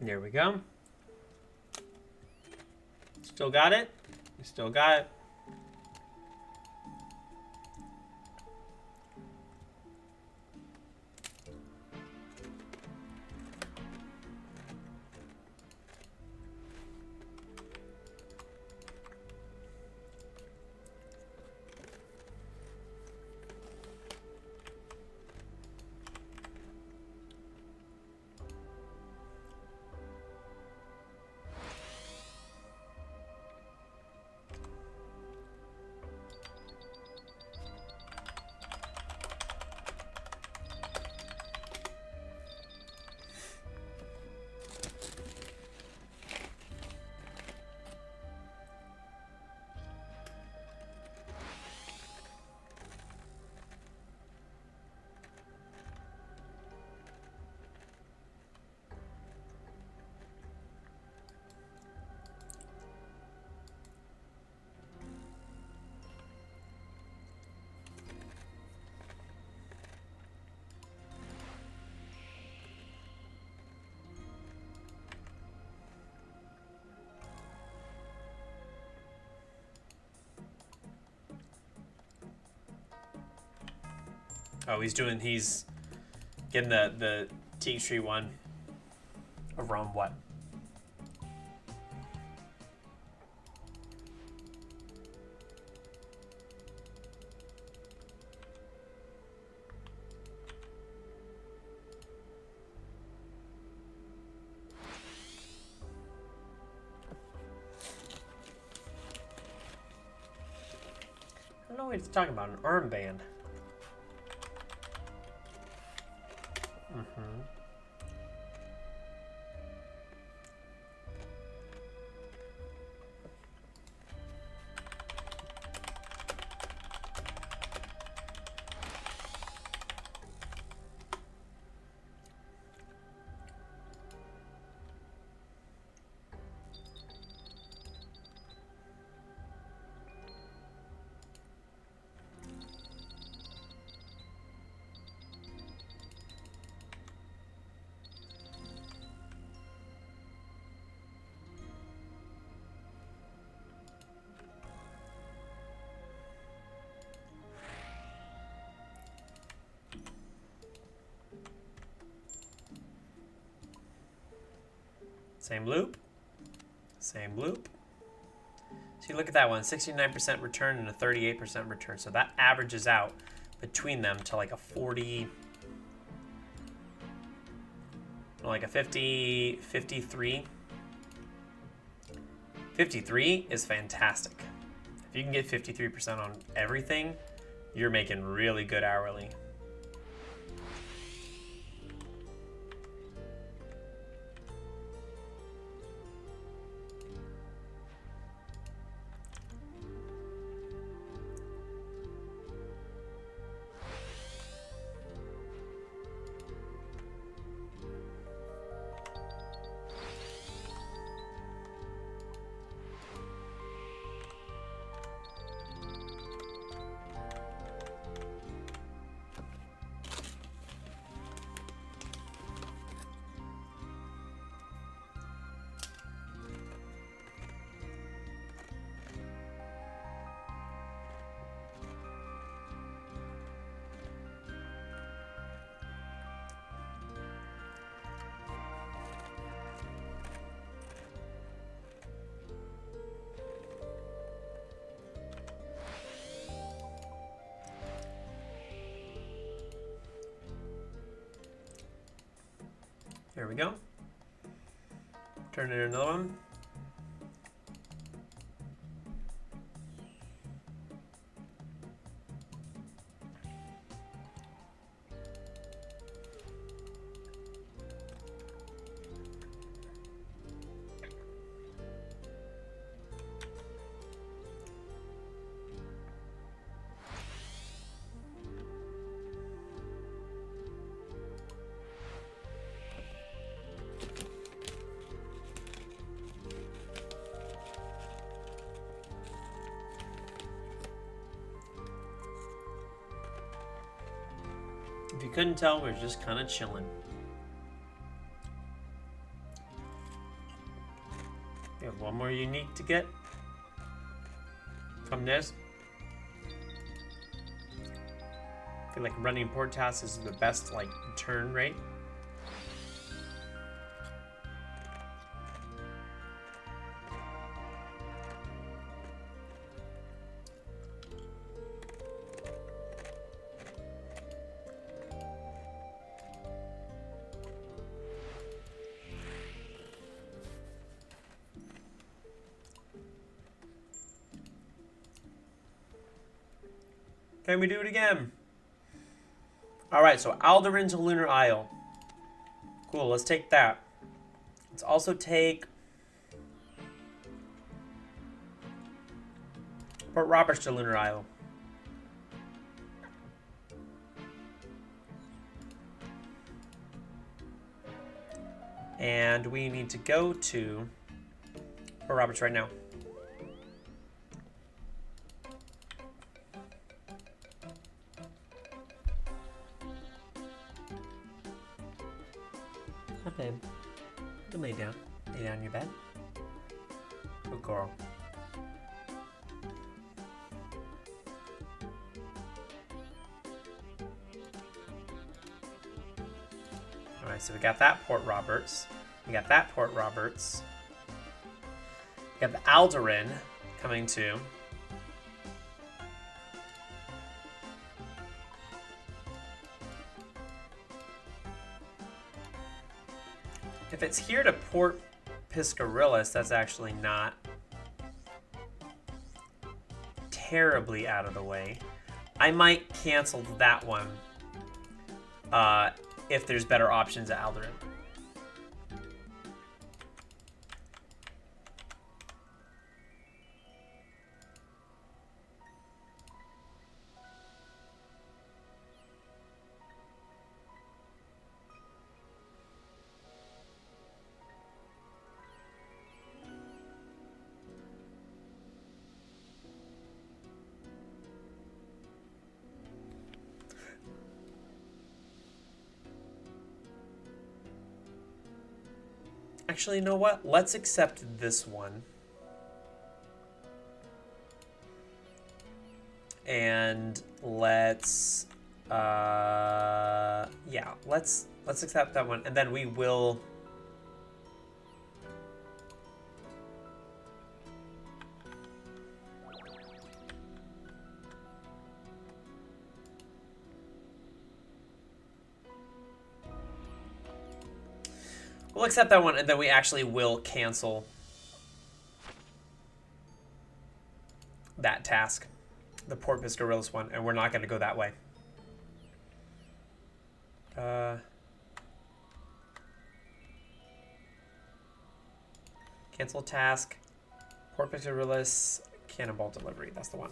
There we go. Still got it? We still got it. Oh, he's getting the tea tree one around what? know what he's talking about. An armband. Mm-hmm. Same loop. Same loop. So you look at that one, 69% return and a 38% return. So that averages out between them to like a 40, like a 50, 53. 53 is fantastic. If you can get 53% on everything, you're making really good hourly. There we go. Turn it into another one. If you couldn't tell, we're just kind of chilling. We have one more unique to get from this. I feel like running port tasks is the best like turn rate. Can we do it again? All right, so Alderan to Lunar Isle. Cool, let's take that. Let's also take Port Roberts to Lunar Isle. And we need to go to Port Roberts right now. Hi, babe. You can lay down. Lay down in your bed. Good girl. Alright, so we got that Port Roberts. We got that Port Roberts. We got the Alderan coming to. If it's here to Port Piscarillas, that's actually not terribly out of the way. I might cancel that one if there's better options at Alderan. Actually, you know what? Let's accept this one. And let's yeah, let's accept that one, and then we'll accept that one, and then we actually will cancel that task, the Porpoise Gorillas one, and we're not going to go that way. Cancel task, Porpoise Gorillas, Cannonball Delivery. That's the one.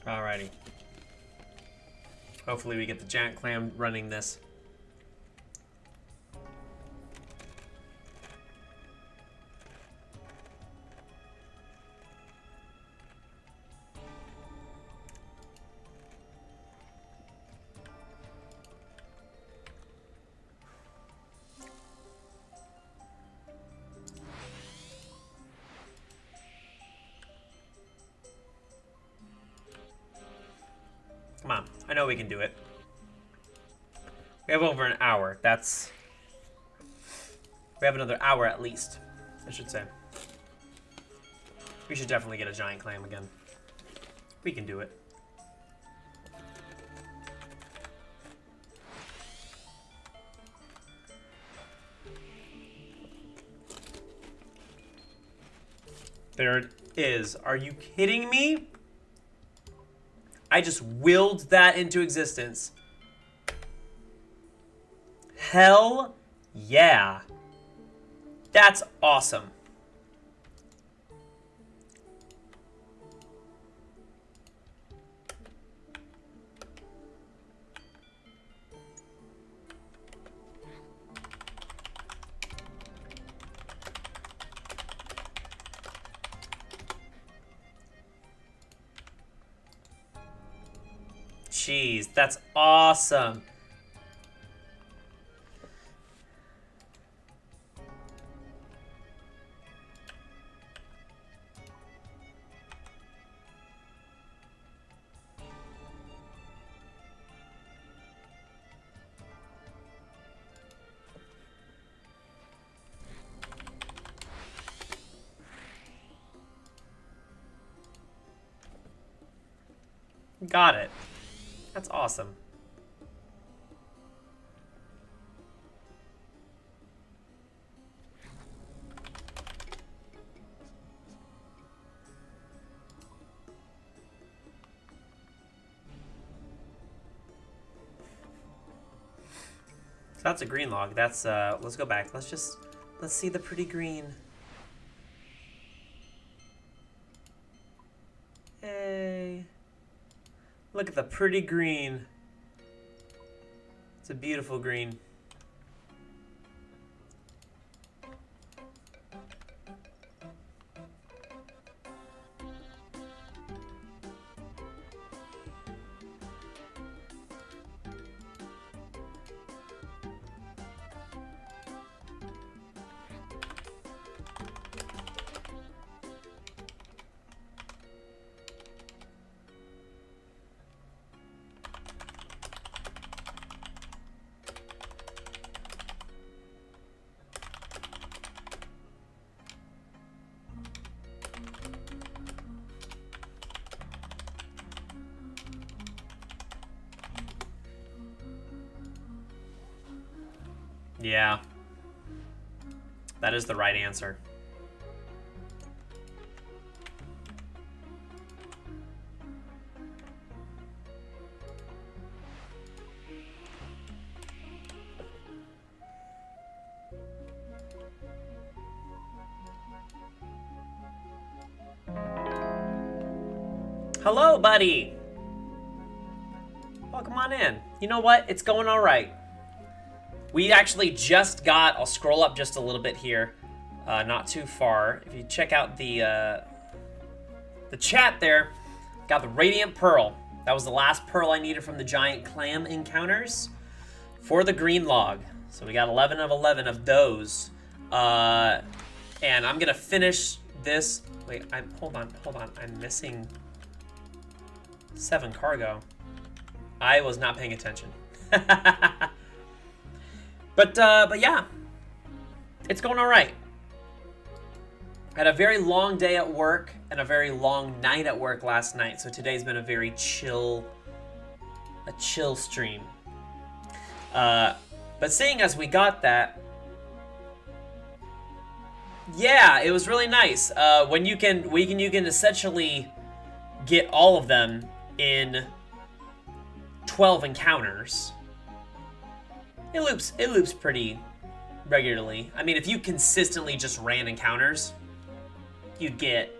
Alrighty. Hopefully we get the giant clam running this. Come on, I know we can do it. We have over an hour. We have another hour at least, I should say. We should definitely get a giant clam again. We can do it. There it is. Are you kidding me? I just willed that into existence. Hell yeah. That's awesome. Jeez, that's awesome. Got it. That's awesome. So that's a green log. That's, let's go back. Let's see the pretty green. Hey. Look at the pretty green. It's a beautiful green. Yeah. That is the right answer. Hello, buddy. Welcome on in. You know what? It's going all right. We actually just got, I'll scroll up just a little bit here, not too far. If you check out the chat there, got the Radiant Pearl. That was the last pearl I needed from the giant clam encounters for the green log. So we got 11 of 11 of those. And I'm gonna finish this. Wait, hold on. I'm missing 7 cargo. I was not paying attention. But yeah, it's going all right. I had a very long day at work and a very long night at work last night, so today's been a very chill stream. But seeing as we got that, yeah, it was really nice. When you can essentially get all of them in 12 encounters. It loops pretty regularly. I mean, if you consistently just ran encounters, you'd get...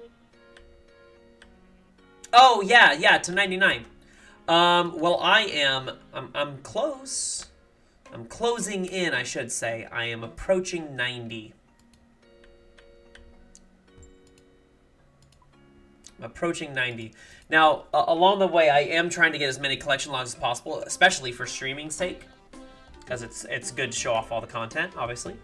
Oh, yeah, to 99. Well, I'm close. I'm closing in, I should say. I am approaching 90. I'm approaching 90. Now, along the way, I am trying to get as many collection logs as possible, especially for streaming's sake. Because it's good to show off all the content, obviously.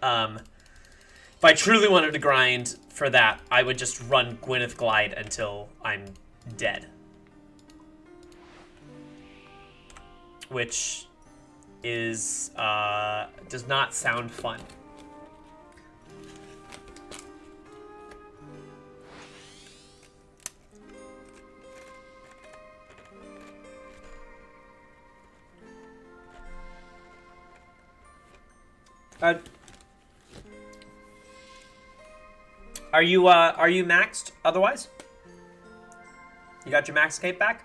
If I truly wanted to grind for that, I would just run Gwyneth Glide until I'm dead. Which is, does not sound fun. Are you maxed otherwise? You got your max cape back?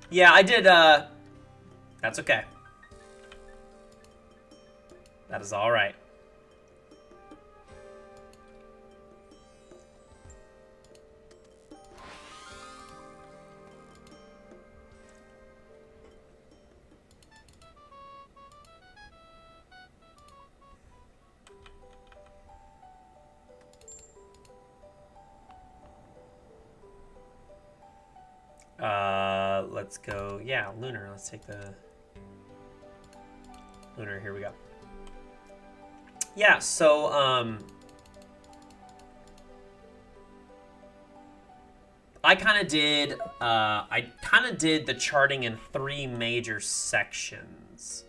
Yeah, I did, that's okay. That is all right. Let's go, yeah, Lunar. Let's take the Lunar, here we go. Yeah, so, I kind of did the charting in 3 major sections.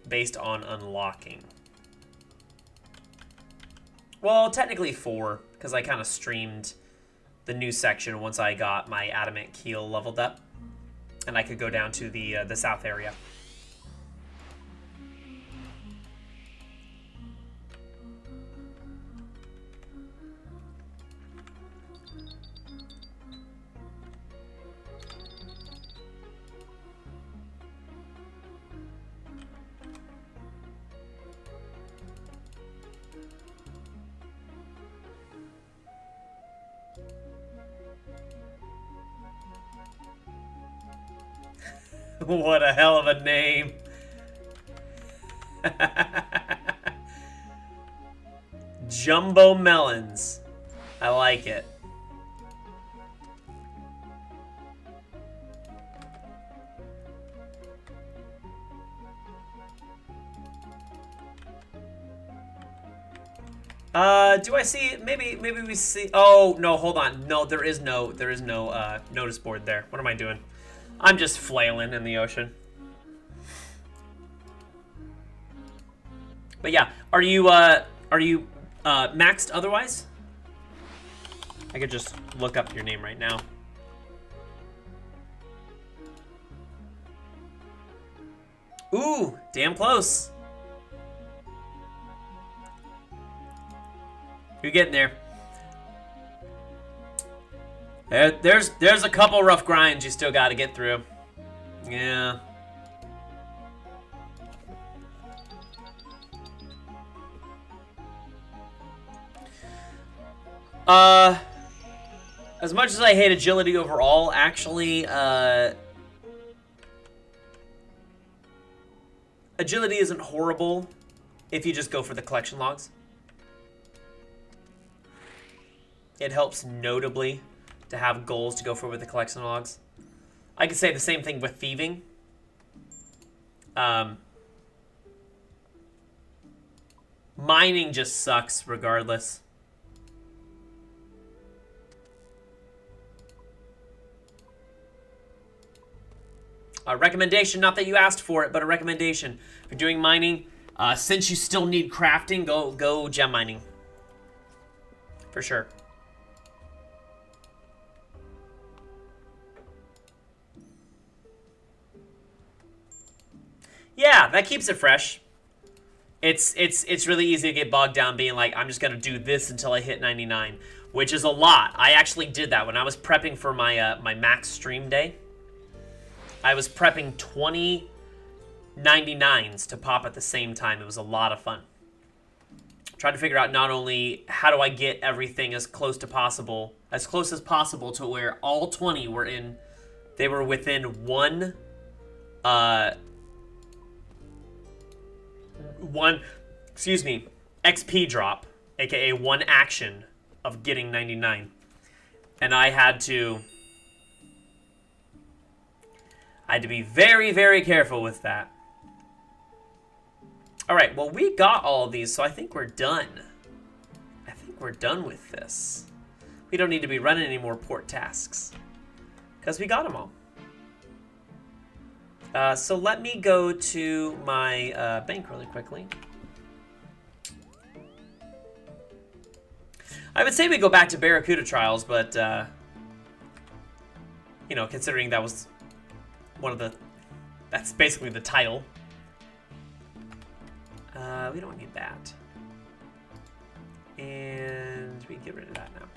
based on unlocking. Well, technically 4, because I kind of streamed the new section once I got my adamant keel leveled up, and I could go down to the south area. What a hell of a name. Jumbo melons. I like it. Do I see, maybe we see, oh, no, hold on. No, there is no notice board there. What am I doing? I'm just flailing in the ocean. But yeah, are you maxed otherwise? I could just look up your name right now. Ooh, damn close. You're getting there. There's a couple rough grinds you still got to get through. Yeah. As much as I hate agility overall, actually, agility isn't horrible if you just go for the collection logs. It helps notably to have goals to go for with the collection logs. I could say the same thing with thieving. Mining just sucks regardless. A recommendation, not that you asked for it, but a recommendation. If you're doing mining, since you still need crafting, go gem mining. For sure. Yeah, that keeps it fresh. It's really easy to get bogged down being like, I'm just gonna do this until I hit 99, which is a lot. I actually did that when I was prepping for my my max stream day. I was prepping 20 99s to pop at the same time. It was a lot of fun. Tried to figure out not only how do I get everything as close as possible to where all 20 were in, they were within one XP drop, aka one action of getting 99. And I had to be very, very careful with that. Alright, well, we got all of these, so I think we're done. I think we're done with this. We don't need to be running any more port tasks, because we got them all. So let me go to my bank really quickly. I would say we go back to Barracuda Trials, but, you know, considering that was one of the... That's basically the title. We don't need that. And we can get rid of that now.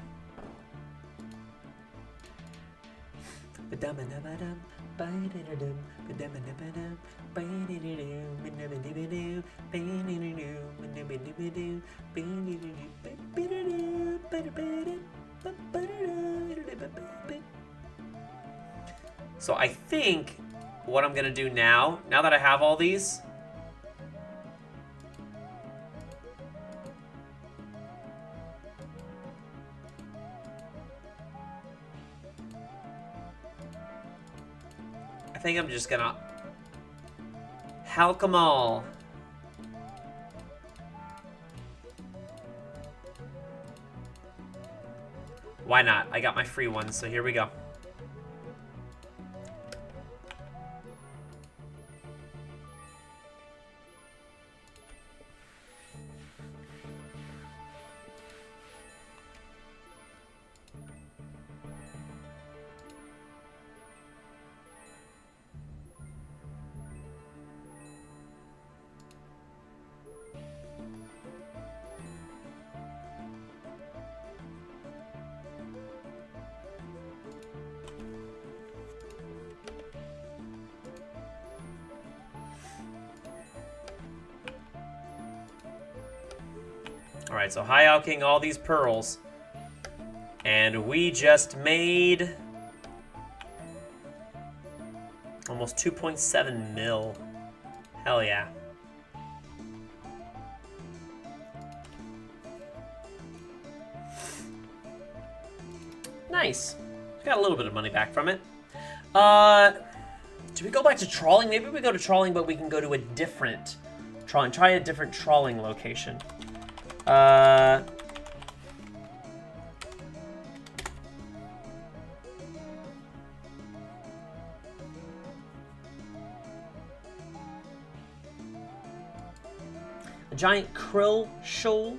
So I think what I'm gonna do now that I have all these, I think I'm just gonna Hulk 'em all. Why not? I got my free ones, so here we go. All right, so high alking all these pearls. And we just made almost 2.7 mil. Hell yeah. Nice. Got a little bit of money back from it. Do we go back to trawling? Maybe we go to trawling, but we can go to a different trawling. Try a different trawling location. A giant krill shoal.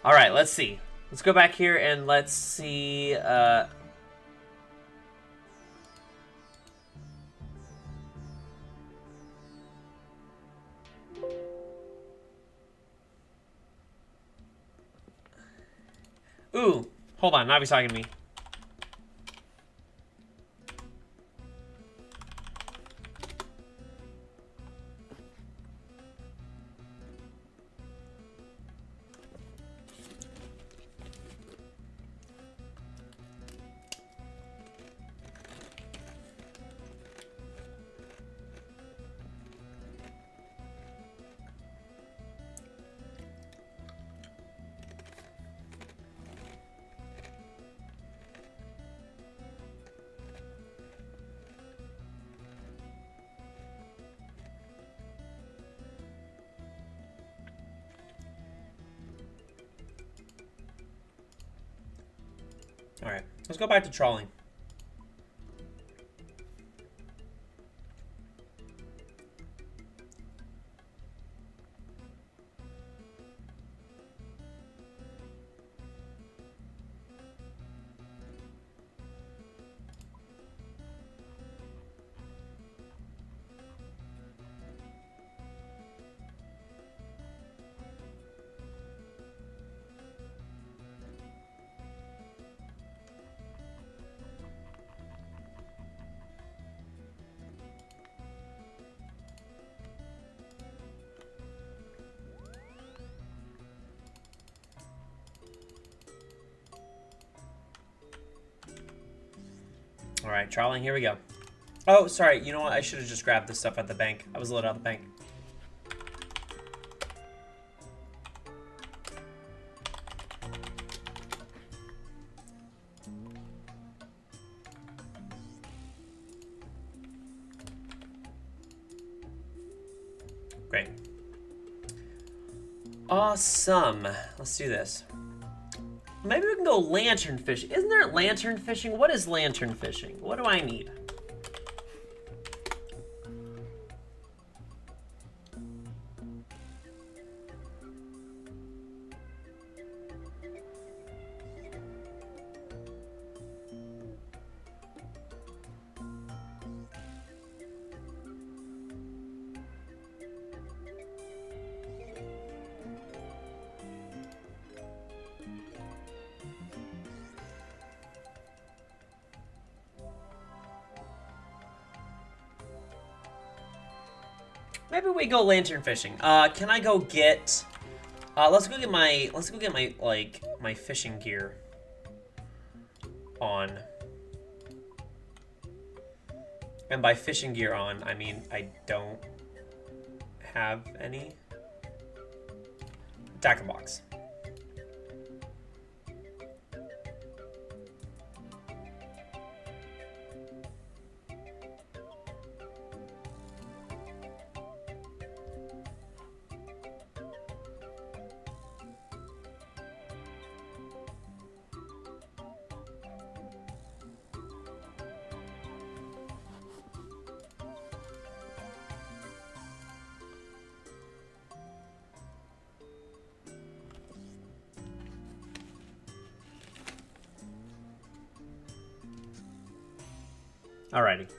All right, let's see. Let's go back here and let's see. Ooh, hold on. Navi's talking to me. All right, let's go back to trawling. All right, trawling, here we go. Oh, sorry, you know what? I should have just grabbed this stuff at the bank. I was a little out of the bank. Great. Awesome. Let's do this. Maybe we can go lantern fishing. Isn't there lantern fishing? What is lantern fishing? What do I need? Maybe we go lantern fishing. Can I go get? Let's go get my like my fishing gear on. And by fishing gear on, I mean I don't have any. Tackle box. Alrighty.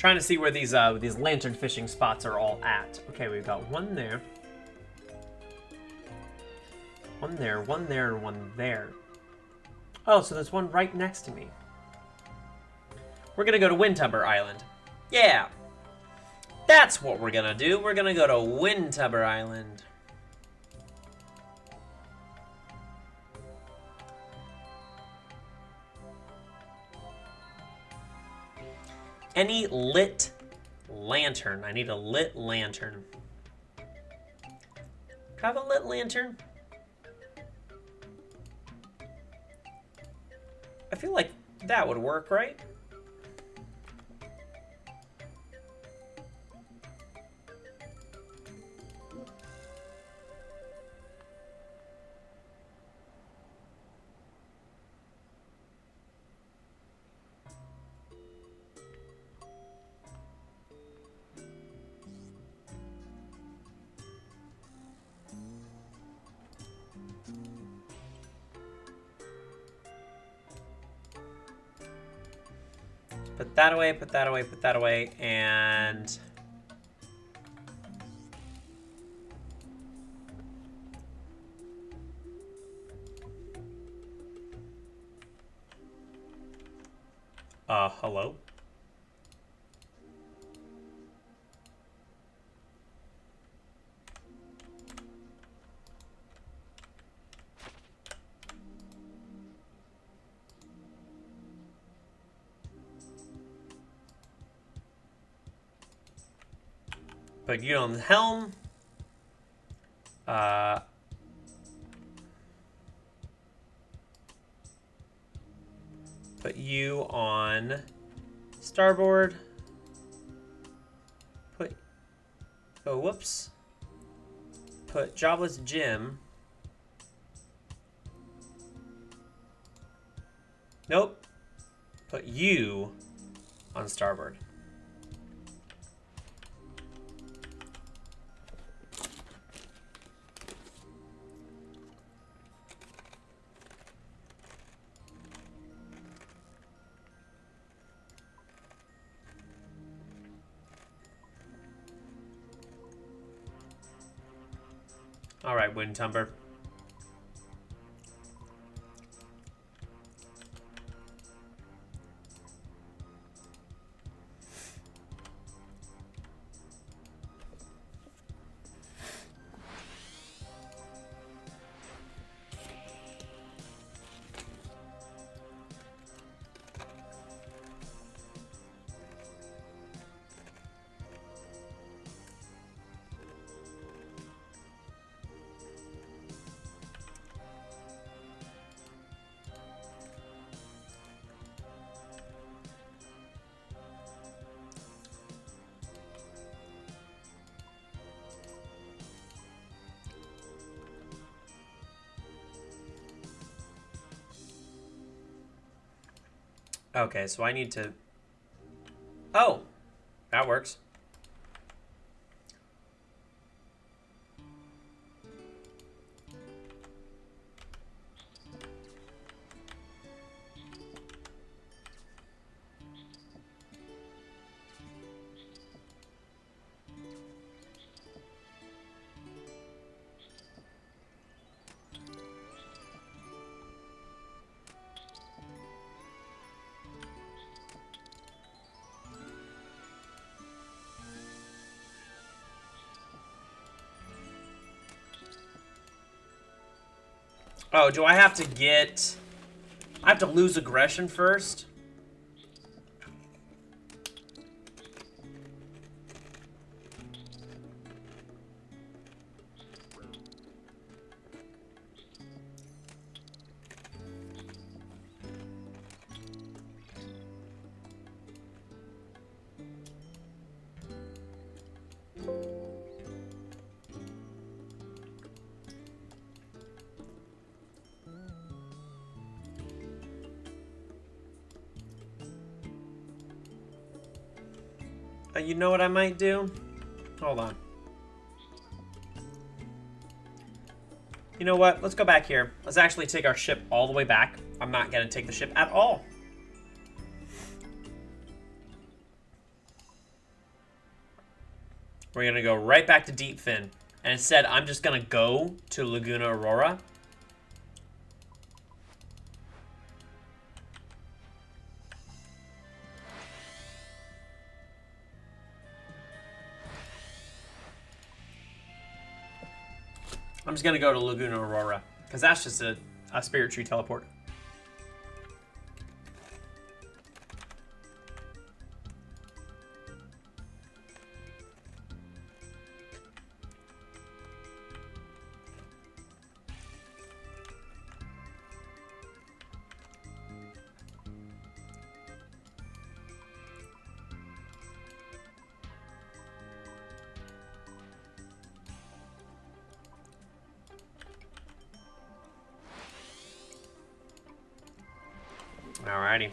Trying to see where these lantern fishing spots are all at. Okay, we've got one there. One there, and one there. Oh, so there's one right next to me. We're gonna go to Windtubber Island. Yeah! That's what we're gonna do. We're gonna go to Windtubber Island. Any lit lantern. I need a lit lantern. Do I have a lit lantern? I feel like that would work, right? Put that away, put that away, put that away, and... hello? Put you on the helm. Put you on starboard. Put... Oh, whoops. Put Jobless Jim. Nope. Put you on starboard. All right, Windtumber. Okay, so I need to... Oh! That works. Oh, do I have to get... I have to lose aggression first? You know what I might do? Hold on. You know what? Let's go back here. Let's actually take our ship all the way back. I'm not going to take the ship at all. We're going to go right back to Deep Fin. And instead, I'm just going to go to Laguna Aurora. I'm just going to go to Laguna Aurora, because that's just a Spirit Tree teleport. Alrighty.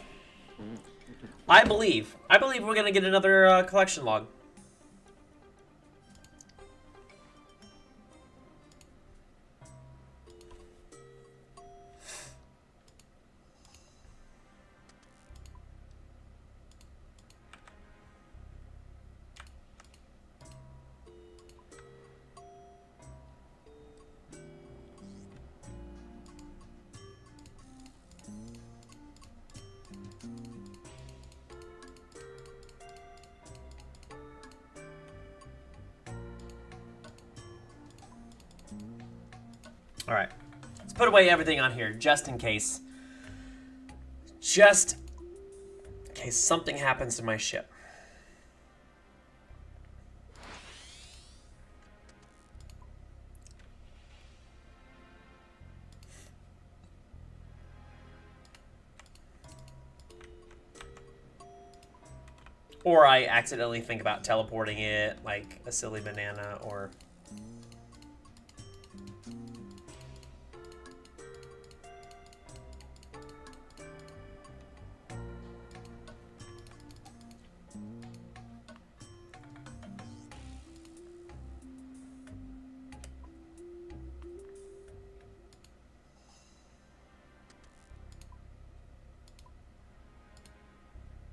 I believe we're gonna get another collection log. All right, let's put away everything on here just in case. Just in case something happens to my ship. Or I accidentally think about teleporting it like a silly banana, or...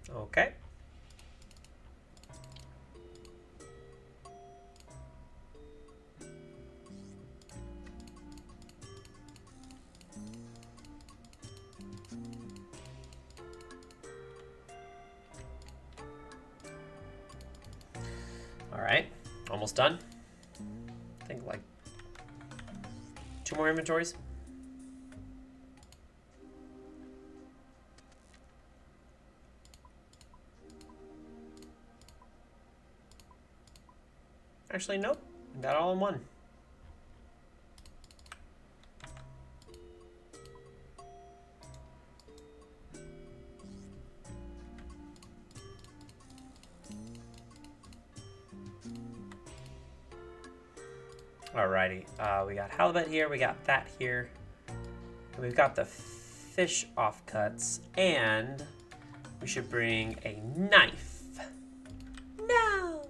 Okay. All right, almost done. I think like 2 more inventories. Actually, nope. Got it all in one. Alrighty. We got halibut here. We got that here. And we've got the fish offcuts. And we should bring a knife. No!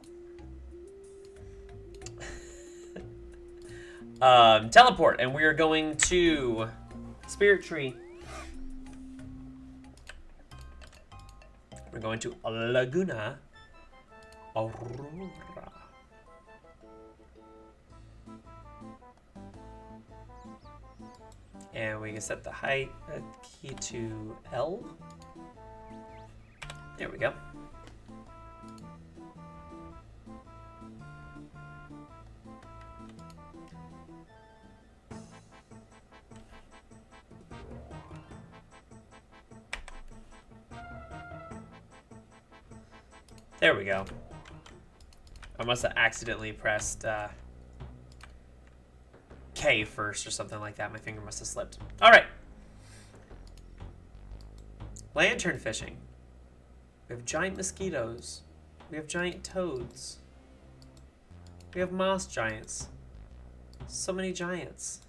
Teleport, and we are going to Spirit Tree. We're going to Laguna Aurora. And we can set the height key to L. There we go. There we go. I must have accidentally pressed K first or something like that. My finger must have slipped. All right. Lantern fishing. We have giant mosquitoes. We have giant toads. We have moss giants. So many giants.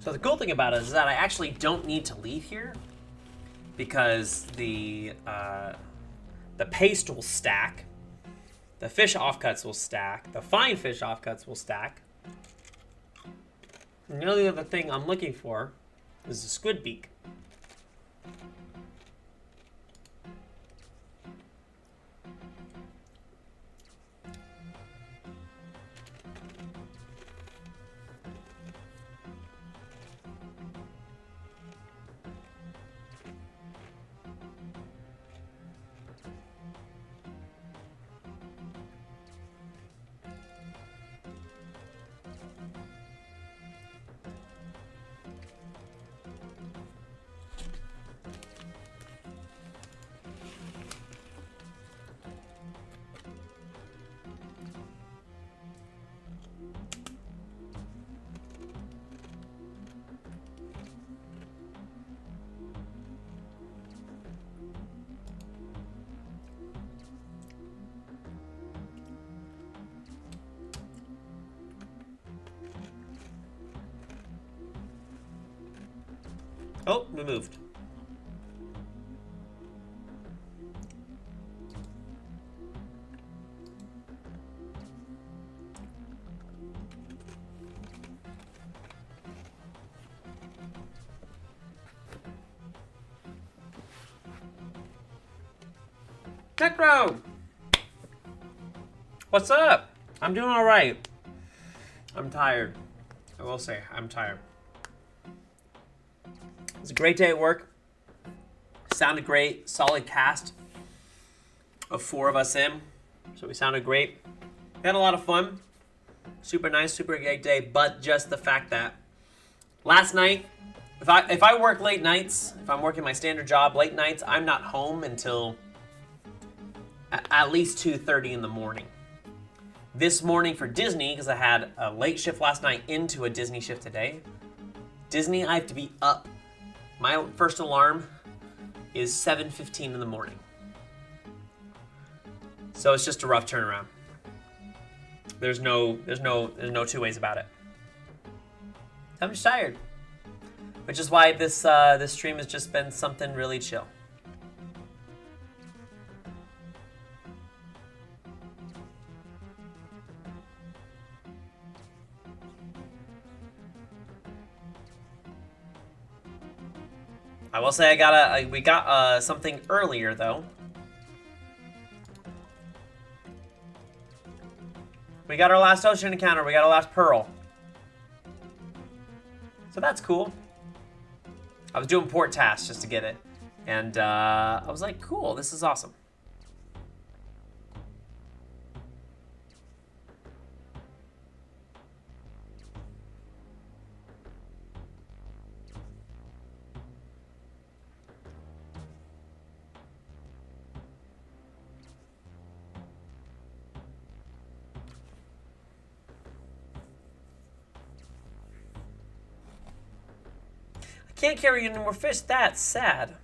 So the cool thing about it is that I actually don't need to leave here because the paste will stack, the fish offcuts will stack, the fine fish offcuts will stack. And the only other thing I'm looking for is the squid beak. Oh, we moved. Necro! What's up? I'm doing all right. I'm tired. I will say, I'm tired. It was a great day at work. Sounded great. Solid cast of 4 of us in. So we sounded great. We had a lot of fun. Super nice, super great day. But just the fact that last night, if I work late nights, if I'm working my standard job late nights, I'm not home until at least 2:30 in the morning. This morning for Disney, because I had a late shift last night into a Disney shift today, Disney, I have to be up. My first alarm is 7:15 in the morning. So it's just a rough turnaround. There's no two ways about it. I'm just tired. Which is why this stream has just been something really chill. I will say we got something earlier though. We got our last ocean encounter. We got our last pearl. So that's cool. I was doing port tasks just to get it. And I was like, cool, this is awesome. Can't carry any more fish. That's sad.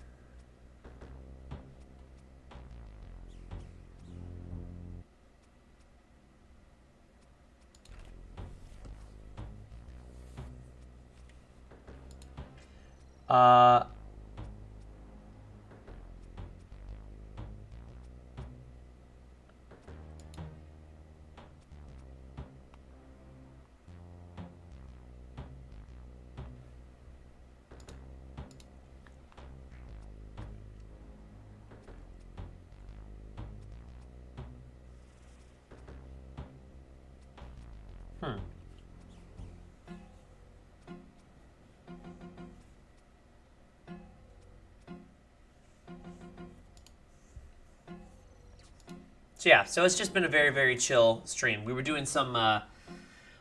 So yeah, so it's just been a very, very chill stream. We were doing some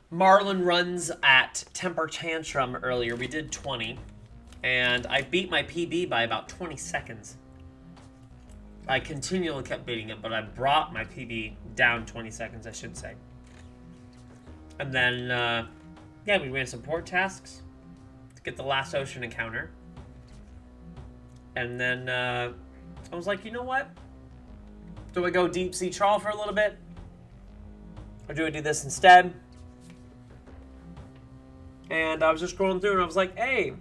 Marlin runs at Tempor Tantrum earlier. We did 20, and I beat my PB by about 20 seconds. I continually kept beating it, but I brought my PB down 20 seconds, I should say. And then, yeah, we ran some port tasks to get the last ocean encounter. And then I was like, you know what? Do I go deep sea trawl for a little bit? Or do I do this instead? And I was just scrolling through and I was like, hey,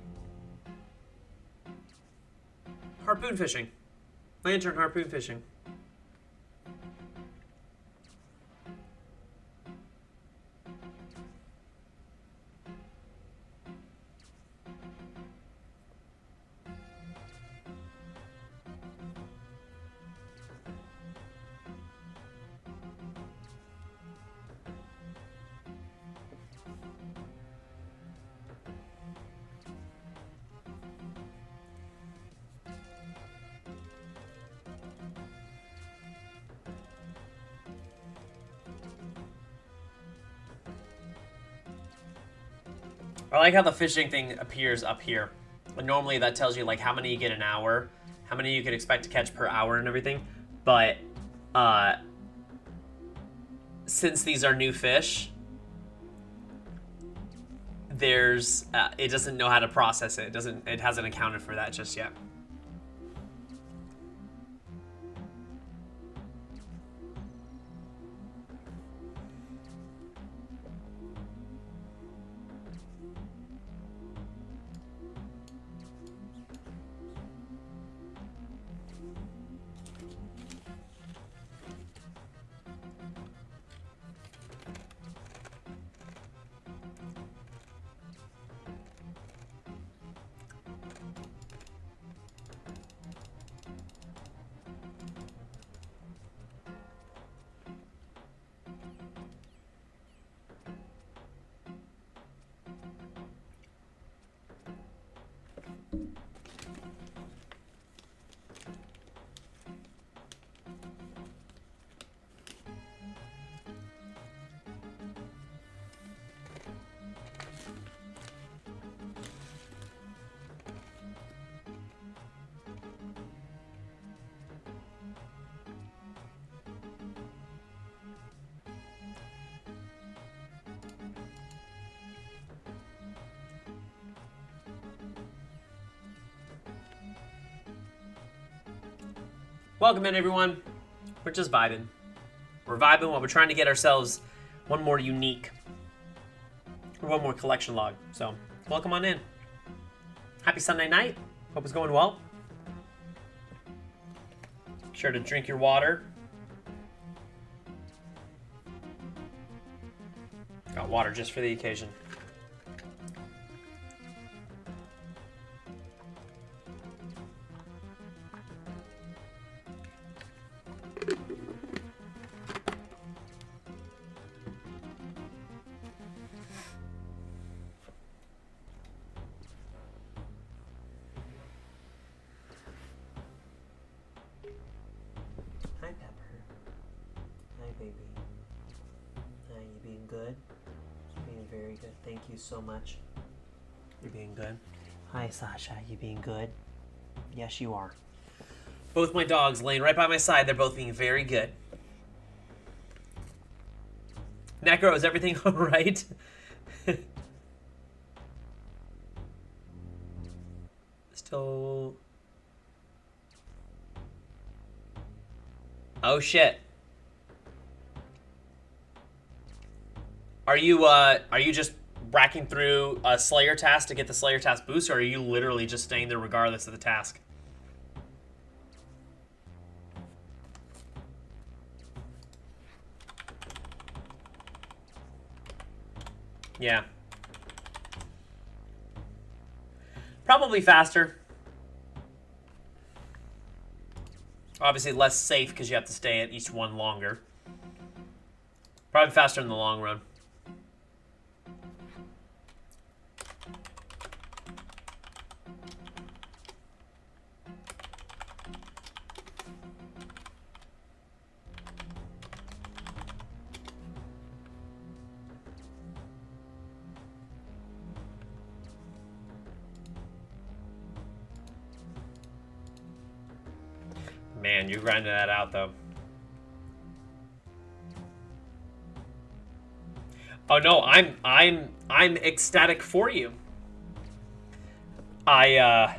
harpoon fishing. Lantern harpoon fishing. I like how the fishing thing appears up here. But normally that tells you like how many you get an hour, how many you could expect to catch per hour and everything. But since these are new fish, there's it doesn't know how to process it. It hasn't accounted for that just yet. Welcome in, everyone. We're just vibing. We're vibing while we're trying to get ourselves one more unique, or one more collection log. So, welcome on in. Happy Sunday night. Hope it's going well. Be sure to drink your water. Got water just for the occasion. Hi, Pepper. Hi, baby. Hi, you being good? Being very good. Thank you so much. You're being good. Hi, Sasha. You being good? Yes, you are. Both my dogs laying right by my side. They're both being very good. Necro, is everything all right? Still... Oh, shit. Are you just racking through a Slayer task to get the Slayer task boost, or are you literally just staying there regardless of the task? Yeah. Probably faster. Obviously less safe because you have to stay at each one longer. Probably faster in the long run. Man, you're grinding that out though. Oh no, I'm ecstatic for you. I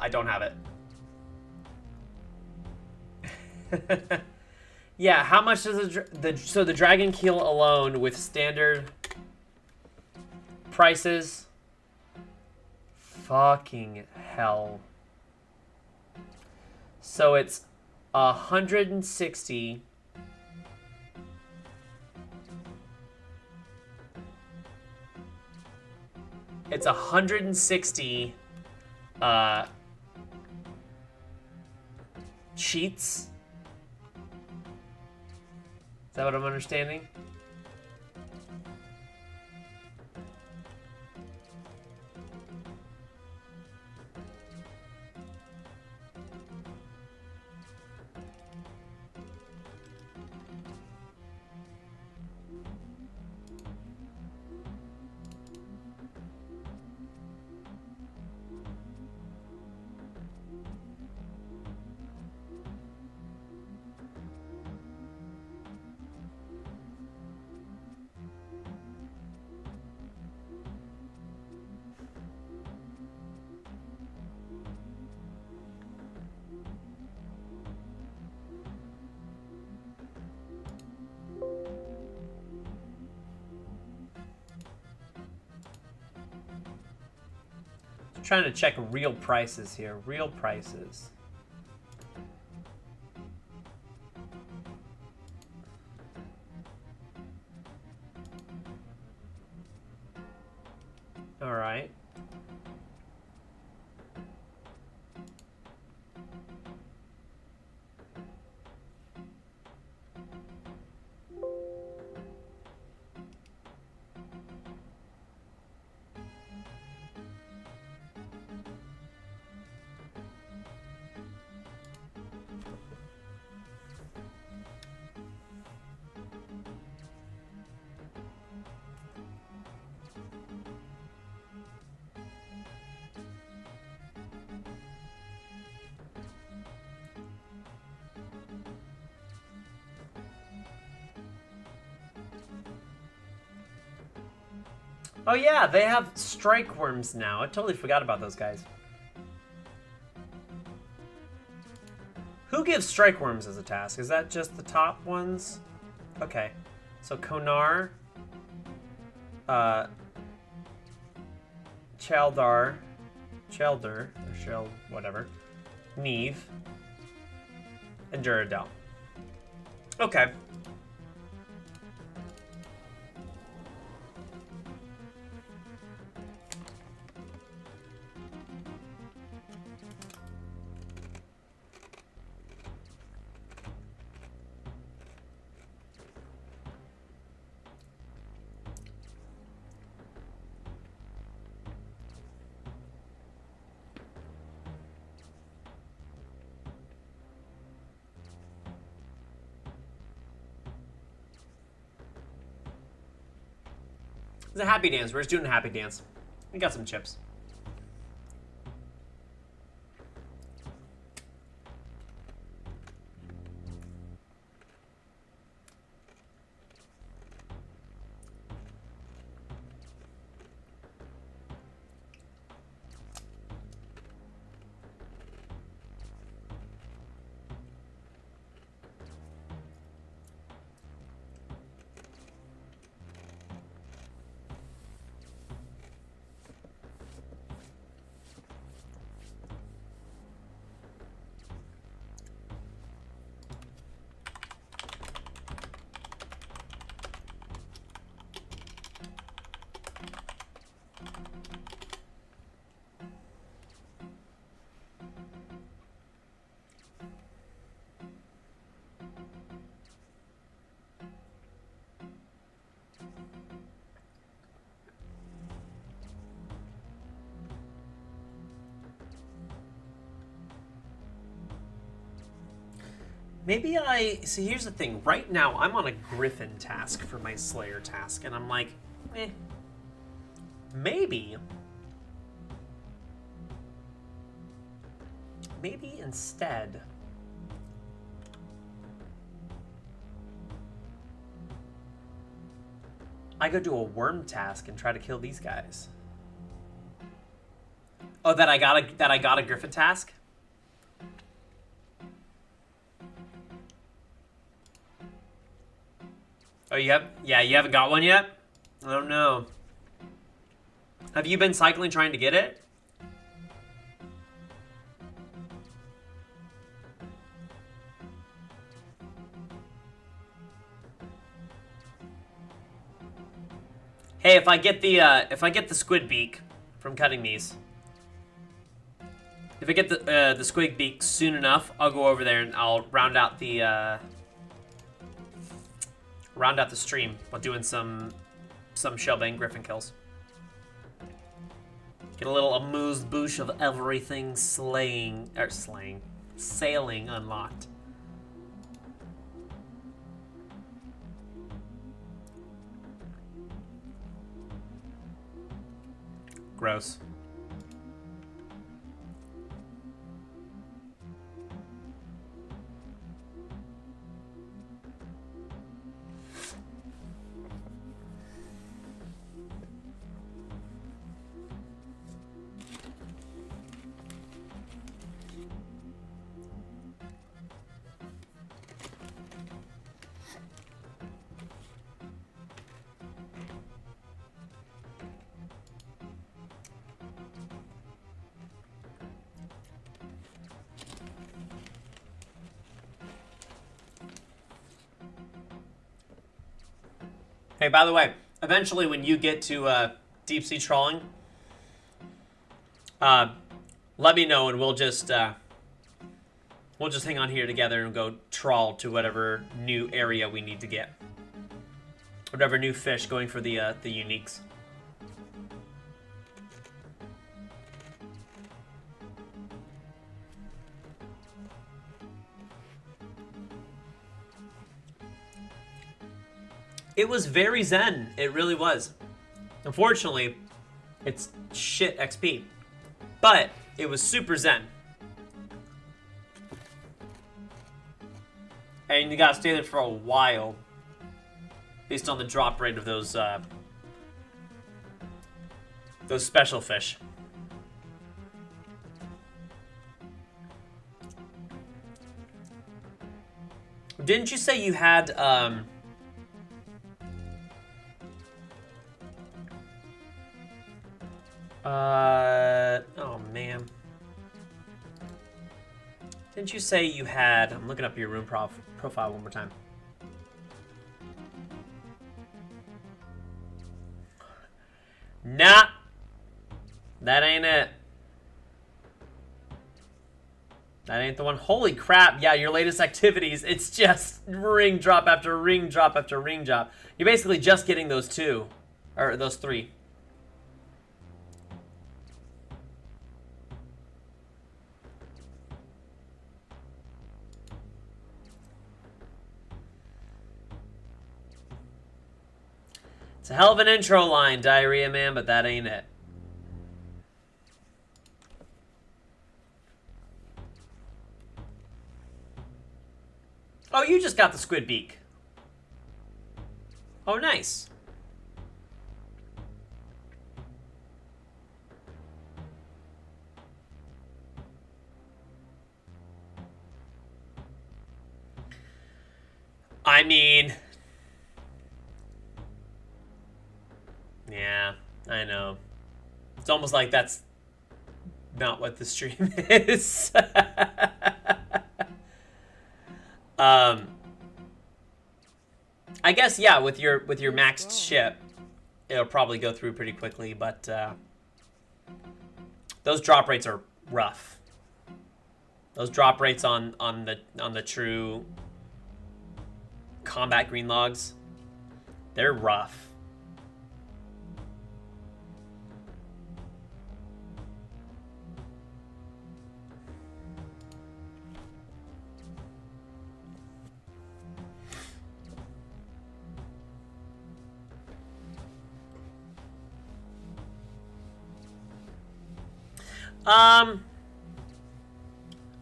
don't have it. Yeah, how much does so the dragon keel alone with standard prices? Fucking hell. So it's 160. It's 160 sheets. Is that what I'm understanding? Trying to check real prices here. Real prices. All right. Oh yeah, they have strike worms now. I totally forgot about those guys. Who gives strike worms as a task? Is that just the top ones? Okay. So Konar, Chaldar, or Shell, whatever, Neve, and Duradel. Okay. It's a happy dance. We're just doing a happy dance. We got some chips. Maybe see, here's the thing. Right now, I'm on a Griffin task for my Slayer task, and I'm like, maybe instead I go do a worm task and try to kill these guys. Oh, that I got a Griffin task? Oh, you have? Yeah, you haven't got one yet? I don't know. Have you been cycling trying to get it? Hey, if I get the squid beak from cutting these, if I get the squid beak soon enough, I'll go over there and I'll round out the stream while doing some shellbang griffin kills. Get a little amuse bouche of everything sailing unlocked. Gross. Hey, by the way, eventually when you get to deep sea trawling, let me know and we'll just hang on here together and go trawl to whatever new area we need to get, whatever new fish going for the uniques. It was very zen. It really was. Unfortunately, it's shit XP. But it was super zen. And you gotta stay there for a while. Based on the drop rate of those special fish. Didn't you say you had oh man. Didn't you say you had, I'm looking up your room profile one more time. Nah. That ain't it. That ain't the one. Holy crap. Yeah, your latest activities, it's just ring drop after ring drop after ring drop. You're basically just getting those two. Or those three. It's a hell of an intro line, Diarrhea Man, but that ain't it. Oh, you just got the squid beak. Oh, nice. I mean... Yeah, I know. It's almost like that's not what the stream is. I guess yeah, with your maxed ship, it'll probably go through pretty quickly, but those drop rates are rough. Those drop rates on the true combat green logs, they're rough.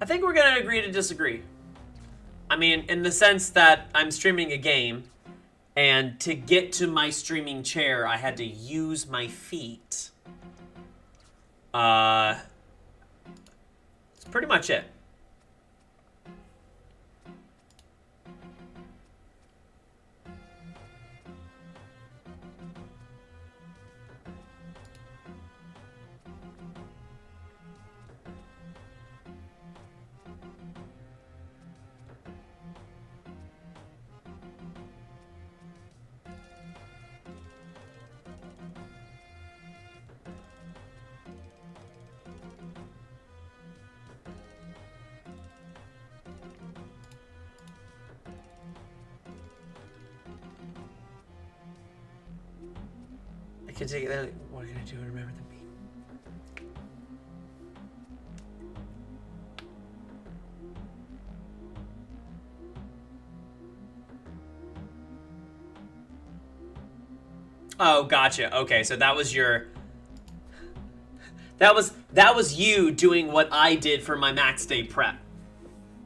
I think we're gonna agree to disagree. I mean, in the sense that I'm streaming a game, and to get to my streaming chair, I had to use my feet. That's pretty much it. Continue. What are you gonna do? Remember the beat. Oh, gotcha. Okay, so that was your. That was you doing what I did for my max day prep.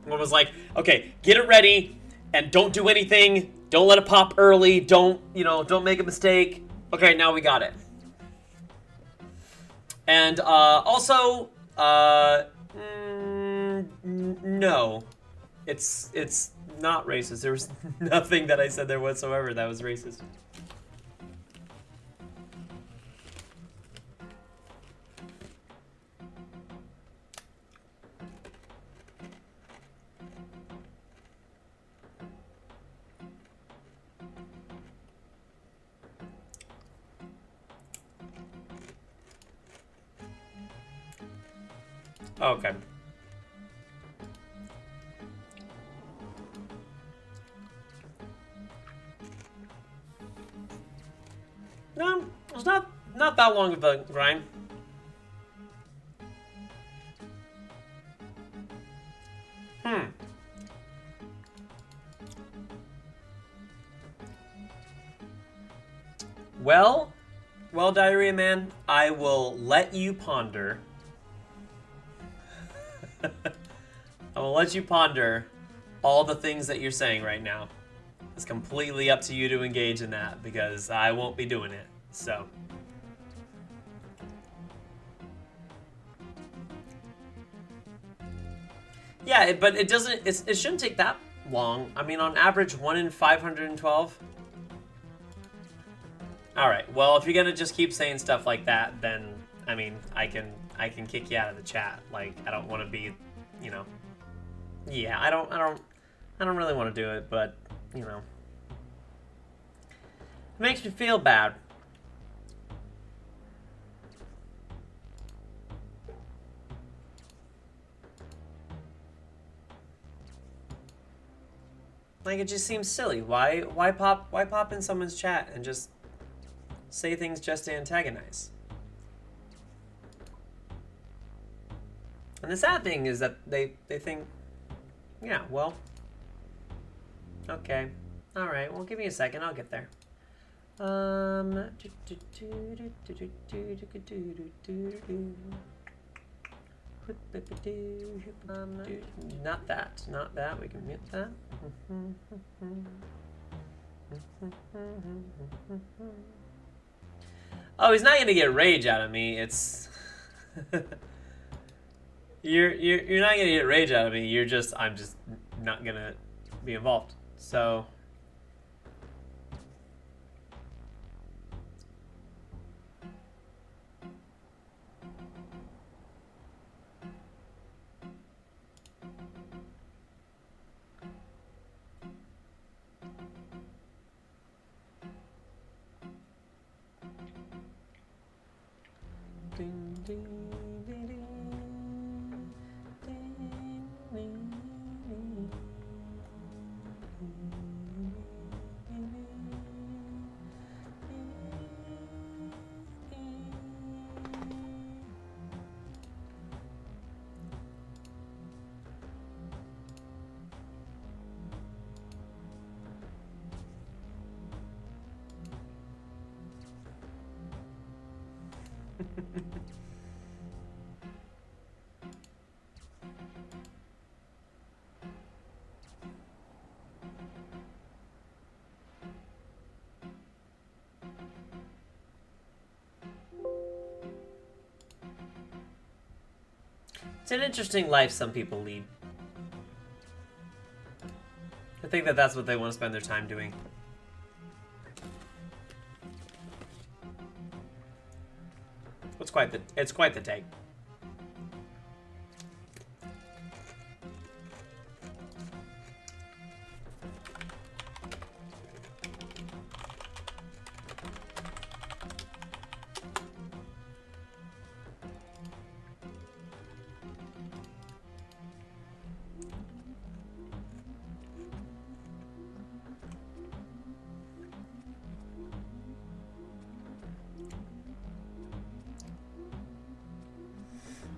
It was like, okay, get it ready, and don't do anything. Don't let it pop early. Don't make a mistake. Okay, now we got it. And also, no, it's not racist. There was nothing that I said there whatsoever that was racist. Okay. No, it's not that long of a grind. Well, Diarrhea Man, I will let you ponder. I will let you ponder all the things that you're saying right now. It's completely up to you to engage in that because I won't be doing it. So. Yeah, but it doesn't. It shouldn't take that long. I mean, on average, 1 in 512. All right. Well, if you're gonna just keep saying stuff like that, then I mean, I can kick you out of the chat. Like, I don't want to be, you know. Yeah, I don't really want to do it, but you know, it makes me feel bad. Like, it just seems silly. Why pop in someone's chat and just say things just to antagonize? And the sad thing is that they think, yeah, well, okay, all right, well, give me a second, I'll get there. Not that, we can mute that. Oh, he's not gonna get rage out of me. It's you're not gonna get rage out of me. I'm just not gonna be involved. So it's an interesting life some people lead. I think that that's what they want to spend their time doing. It's quite the take.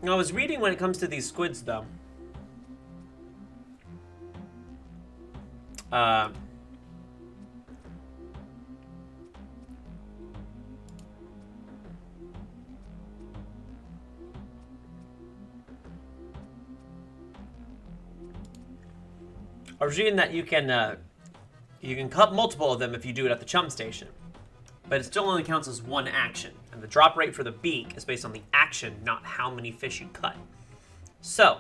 I was reading when it comes to these squids, though. I was reading that you can cut multiple of them if you do it at the chum station, but it still only counts as one action, and the drop rate for the beak is based on the action, not how many fish you cut. So,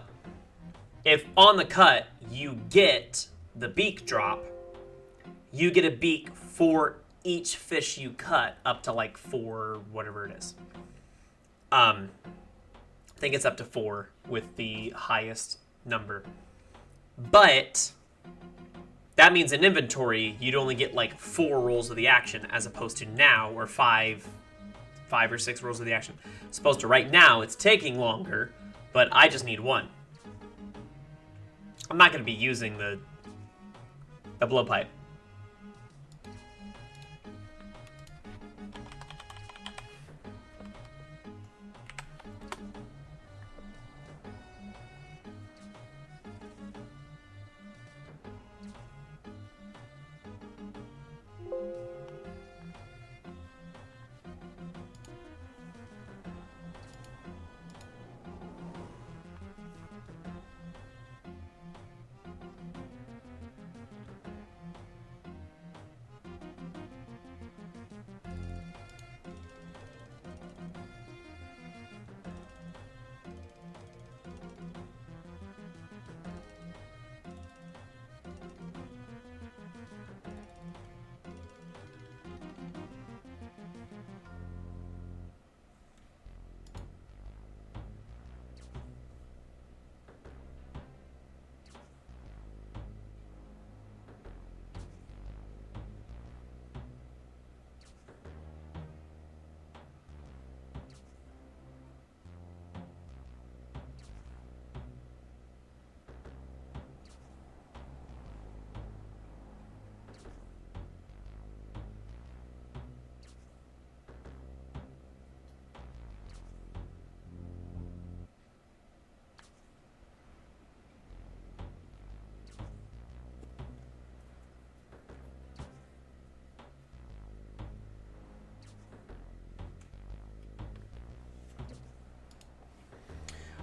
if on the cut you get the beak drop, you get a beak for each fish you cut, up to like 4, whatever it is. I think it's up to 4 with the highest number. But that means in inventory, you'd only get like 4 rolls of the action, as opposed to now, or 5 or 6 rolls of the action. As opposed to right now, it's taking longer, but I just need 1. I'm not going to be using the blowpipe.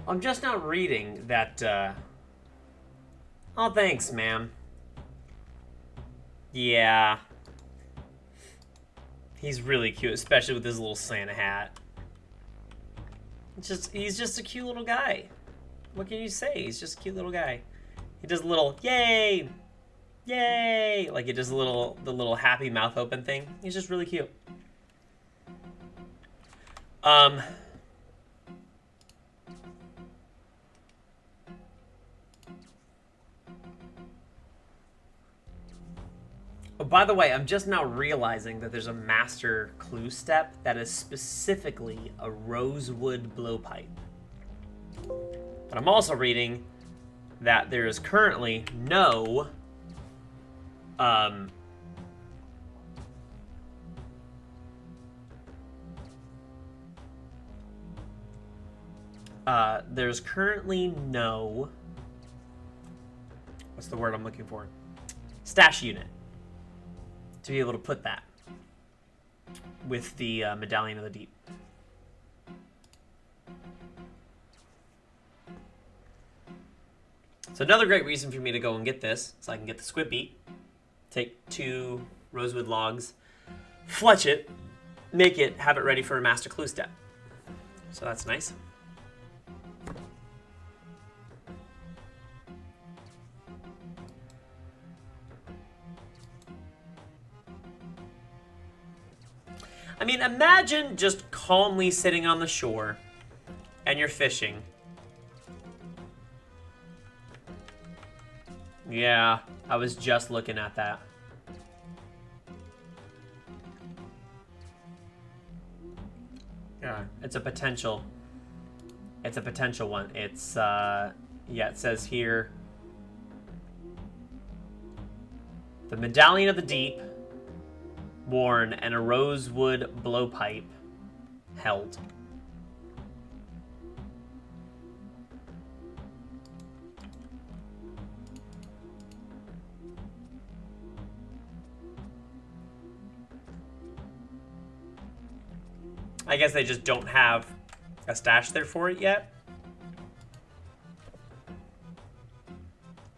I'm just not reading that, Oh, thanks, ma'am. Yeah. He's really cute, especially with his little Santa hat. He's just a cute little guy. What can you say? He's just a cute little guy. He does a little, yay! Yay! Like, he does the little happy mouth open thing. He's just really cute. Oh, by the way, I'm just now realizing that there's a master clue step that is specifically a rosewood blowpipe. But I'm also reading that there is currently no there's currently no, what's the word I'm looking for? Stash unit to be able to put that with the Medallion of the Deep. So another great reason for me to go and get this, so I can get the squid beak, take 2 rosewood logs, fletch it, make it, have it ready for a master clue step. So that's nice. I mean, imagine just calmly sitting on the shore and you're fishing. Yeah, I was just looking at that. Yeah, it's a potential. It's a potential one. It's, yeah, it says here, the Medallion of the Deep worn and a rosewood blowpipe held. I guess they just don't have a stash there for it yet.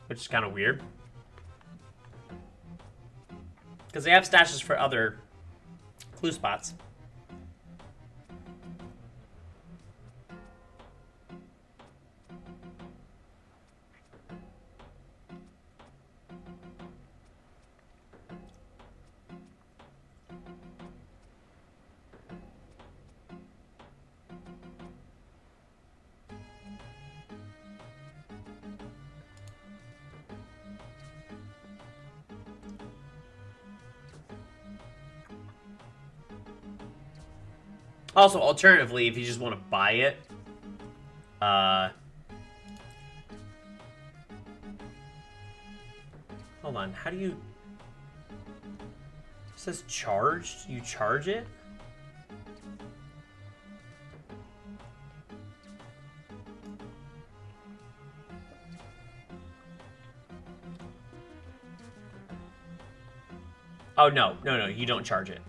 Which is kind of weird. Because they have stashes for other clue spots. Also, alternatively, if you just want to buy it, hold on, how do you... It says charged? You charge it? Oh, no, you don't charge it.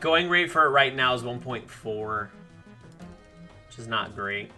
Going rate for it right now is 1.4, which is not great.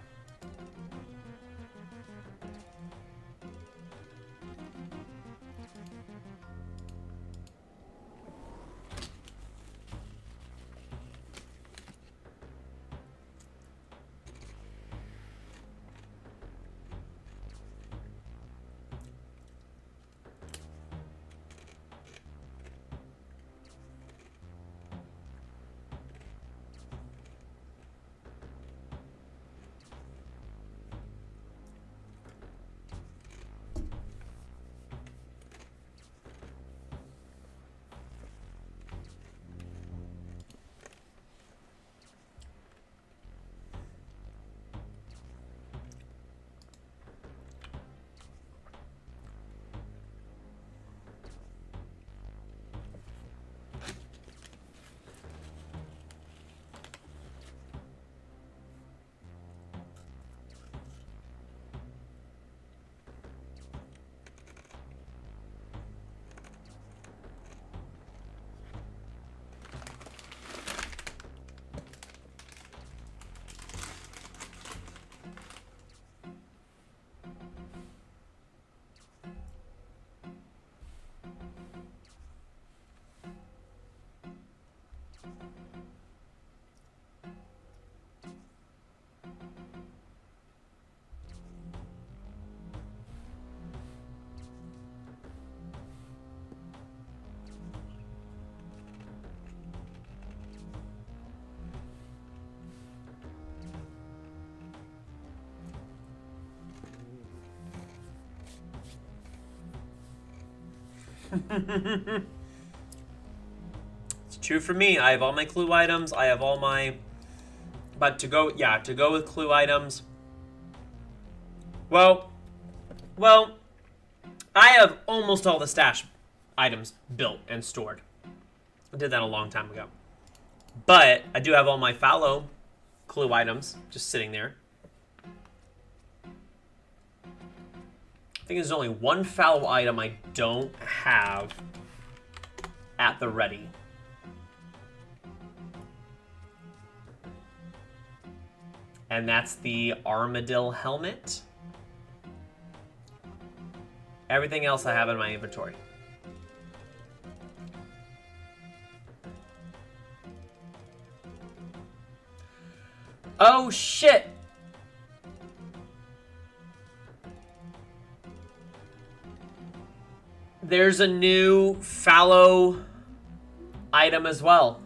It's true for me. I have all my clue items. I have all my... But to go with clue items... Well, I have almost all the stash items built and stored. I did that a long time ago. But I do have all my fallow clue items just sitting there. I think there's only one fallow item I don't have at the ready. And that's the Armadillo helmet. Everything else I have in my inventory. Oh shit! There's a new fallow item as well.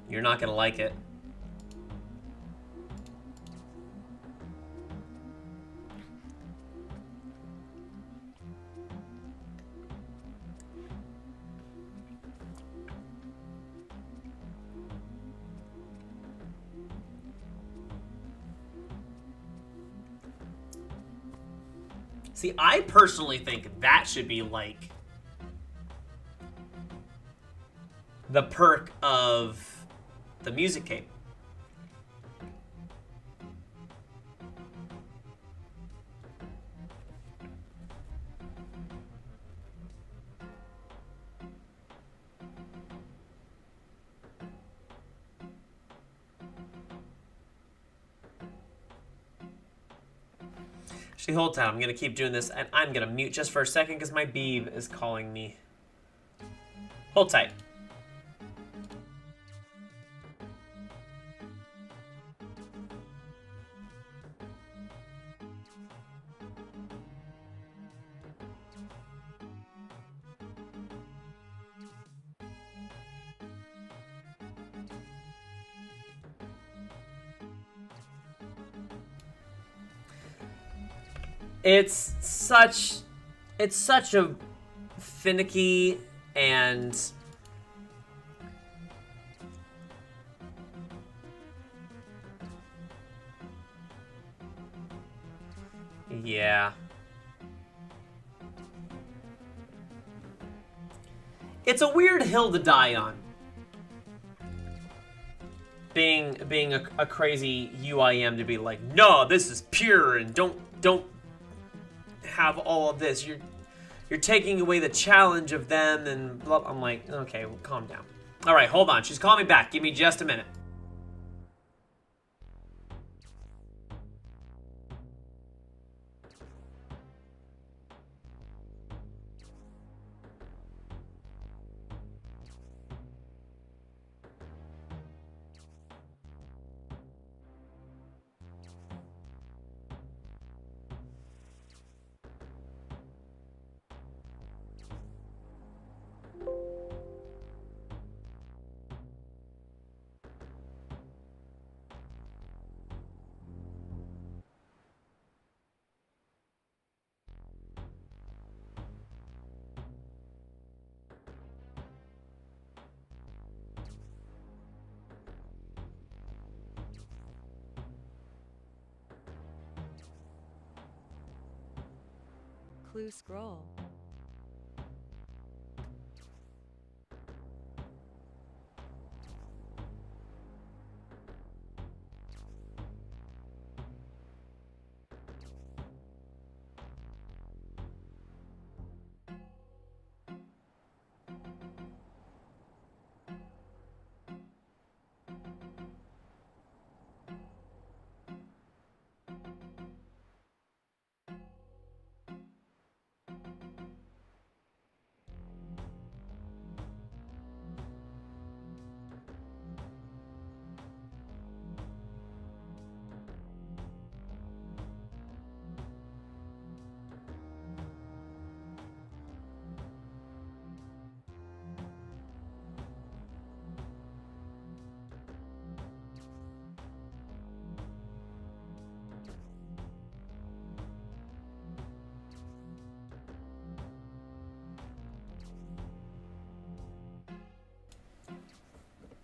You're not gonna like it. See, I personally think that should be like the perk of the music cape. Actually, hold tight. I'm going to keep doing this, and I'm going to mute just for a second because my beeb is calling me. Hold tight. It's such a finicky and yeah. It's a weird hill to die on. Being a crazy UIM to be like, no, this is pure and don't have all of this. You're taking away the challenge of them and blah. I'm like, okay, well, calm down. All right, hold on. She's calling me back. Give me just a minute. Clue scroll.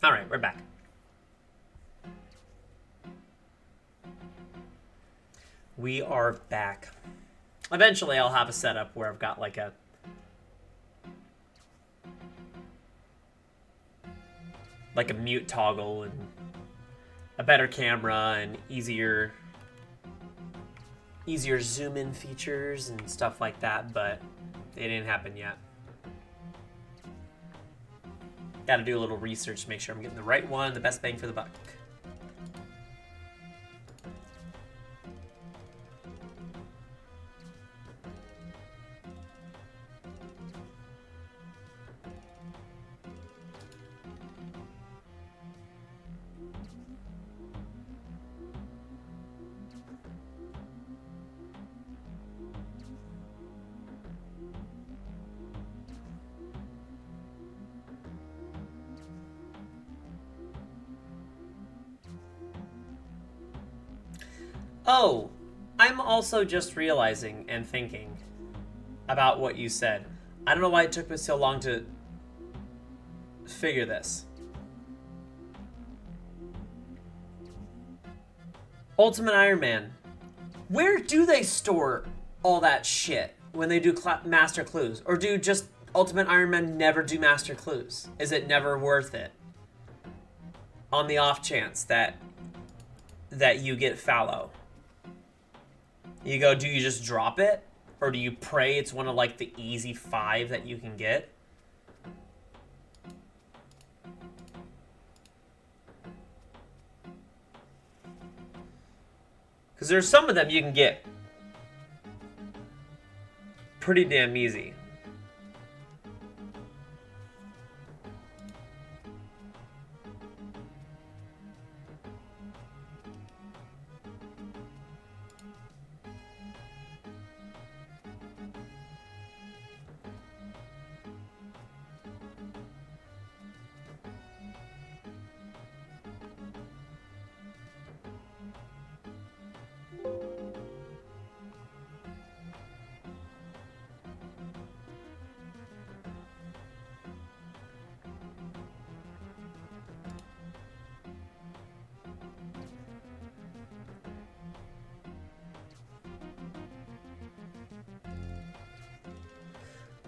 All right, we're back. We are back. Eventually, I'll have a setup where I've got like a mute toggle and a better camera and easier zoom in features and stuff like that, but it didn't happen yet. Got to do a little research to make sure I'm getting the right one, the best bang for the buck. Oh, I'm also just realizing and thinking about what you said. I don't know why it took me so long to figure this. Ultimate Iron Man. Where do they store all that shit when they do Master Clues? Or do just Ultimate Iron Man never do Master Clues? Is it never worth it? on the off chance that you get fallow. You go, do you just drop it? Or do you pray it's one of like the easy 5 that you can get? Because there's some of them you can get pretty damn easy.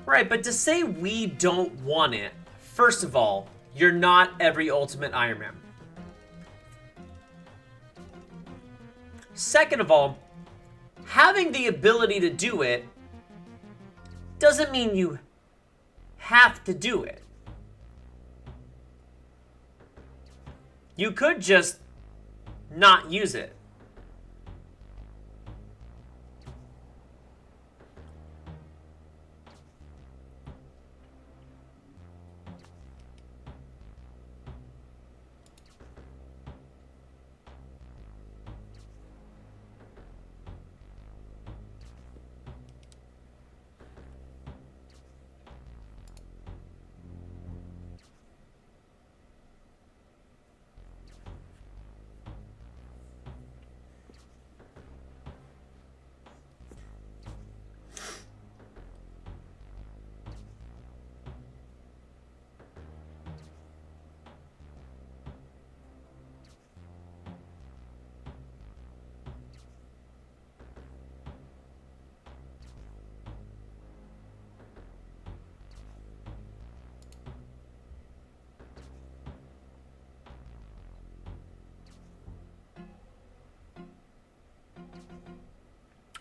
Right, but to say we don't want it, first of all, you're not every Ultimate Iron Man. Second of all, having the ability to do it doesn't mean you have to do it. You could just not use it.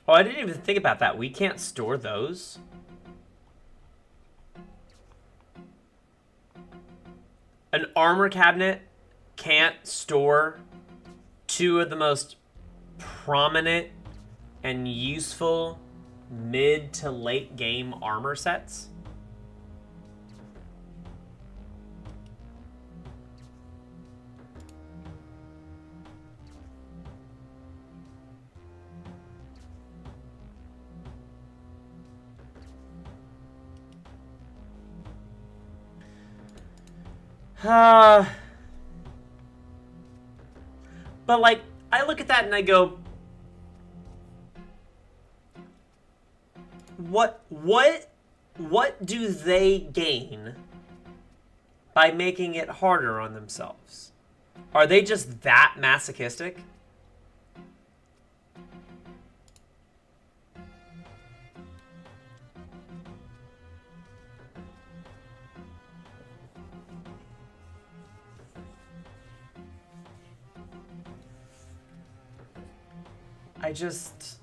Oh, I didn't even think about that. We can't store those. An armor cabinet can't store 2 of the most prominent and useful mid to late game armor sets. But like, I look at that and I go, what do they gain by making it harder on themselves? Are they just that masochistic? I just...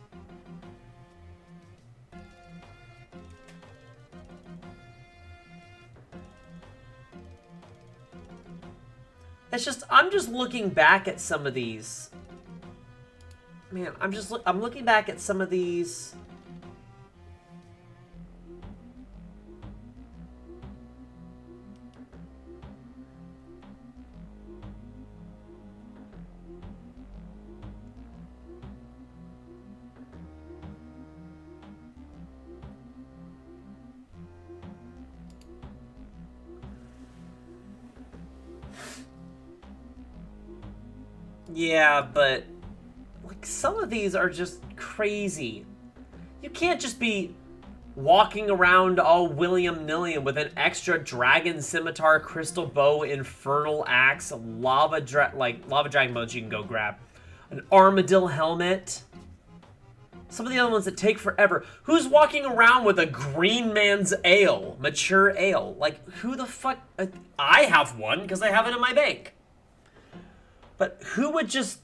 It's just, I'm just looking back at some of these. Man, I'm looking back at some of these. Yeah, but like some of these are just crazy. You can't just be walking around all william-nilly with an extra dragon scimitar, crystal bow, infernal axe, lava dragon bones you can go grab, an armadillo helmet. Some of the other ones that take forever. Who's walking around with a green man's ale, mature ale? Like, who the fuck? I have one because I have it in my bank. But who's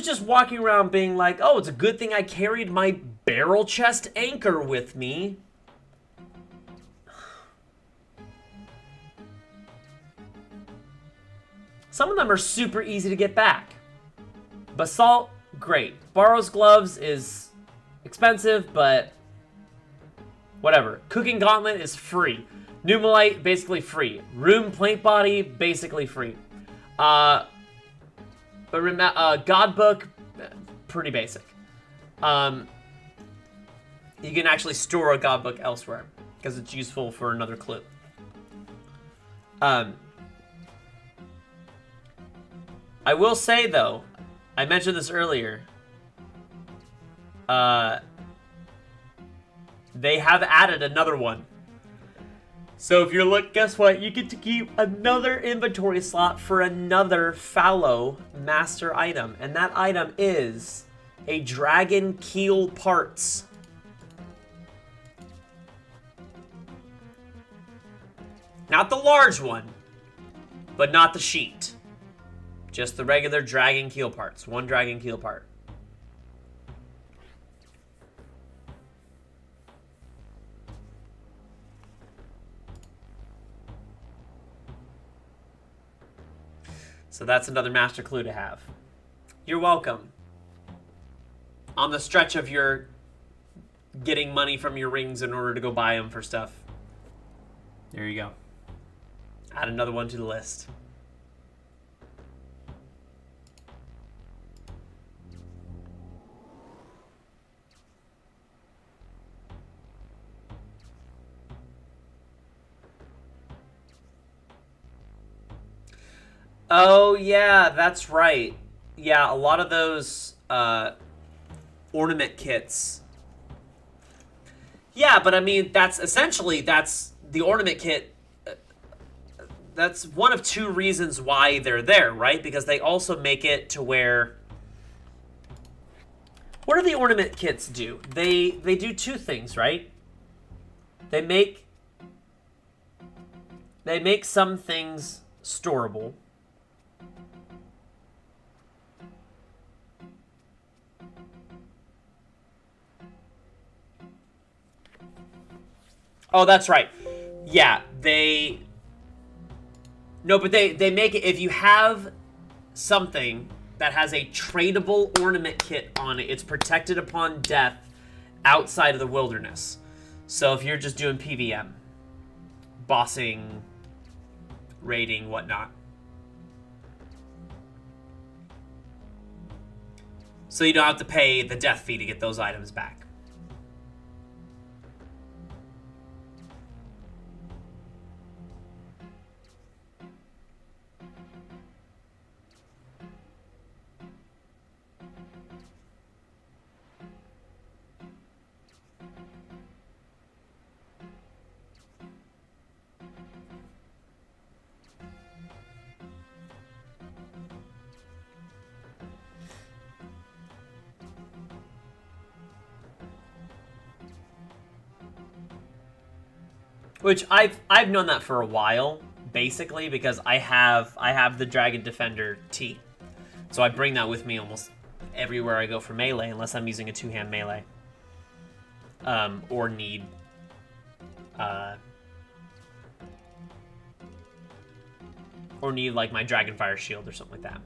just walking around being like, oh, it's a good thing I carried my barrel chest anchor with me? Some of them are super easy to get back. Basalt, great. Borrow's gloves is expensive, but whatever. Cooking gauntlet is free. Numalite, basically free. Room plate body, basically free. But God book, pretty basic. You can actually store a God book elsewhere because it's useful for another clue. I will say though, I mentioned this earlier. They have added another one. So if you're guess what? You get to keep another inventory slot for another fallow master item. And that item is a dragon keel parts. Not the large one, but not the sheet. Just the regular dragon keel parts. One dragon keel part. So that's another master clue to have. You're welcome. On the stretch of your getting money from your rings in order to go buy them for stuff. There you go. Add another one to the list. Oh, yeah, that's right. Yeah, a lot of those ornament kits. Yeah, but I mean, that's the ornament kit. That's one of two reasons why they're there, right? Because they also make it to where... What do the ornament kits do? They do two things, right? They make some things storable. Oh, that's right. Yeah, No, but they make it... If you have something that has a tradable ornament kit on it, it's protected upon death outside of the wilderness. So if you're just doing PVM, bossing, raiding, whatnot. So you don't have to pay the death fee to get those items back. Which I've known that for a while, basically, because I have the Dragon Defender T. So I bring that with me almost everywhere I go for melee, unless I'm using a two-hand melee. Or need like my Dragonfire shield or something like that.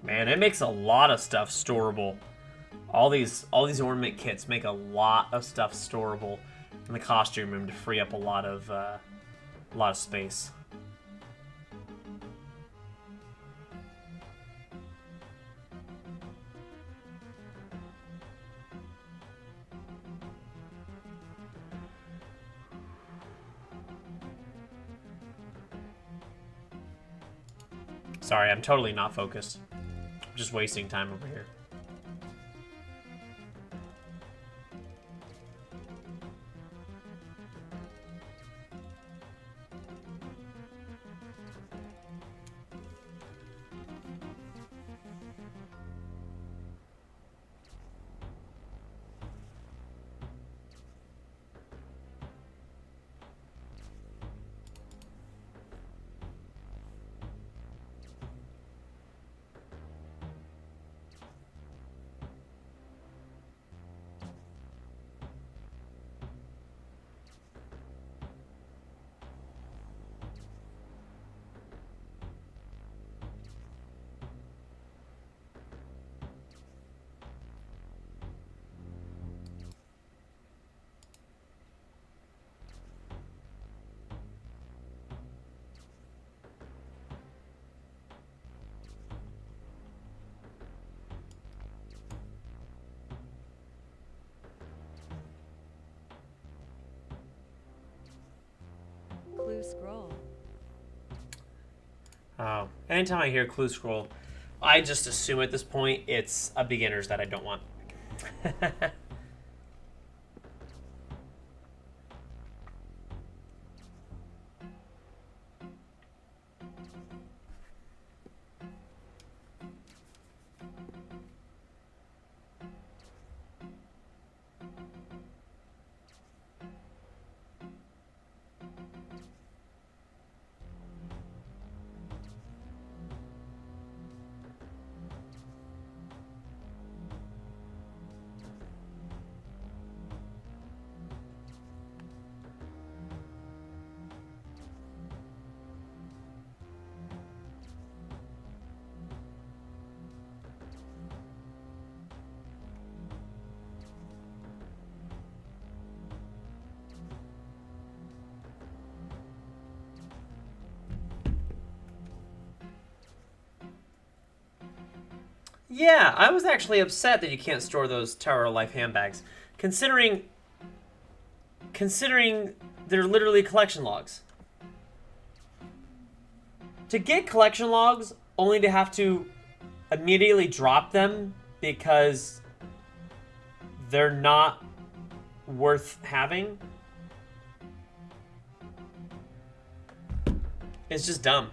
Man, it makes a lot of stuff storable. All these ornament kits make a lot of stuff storable in the costume room to free up a lot of space. Sorry, I'm totally not focused. I'm just wasting time over here. Clue scroll. Oh, anytime I hear clue scroll, I just assume at this point it's a beginner's that I don't want. Yeah, I was actually upset that you can't store those Tower of Life handbags, considering they're literally collection logs. To get collection logs, only to have to immediately drop them because they're not worth having, it's just dumb.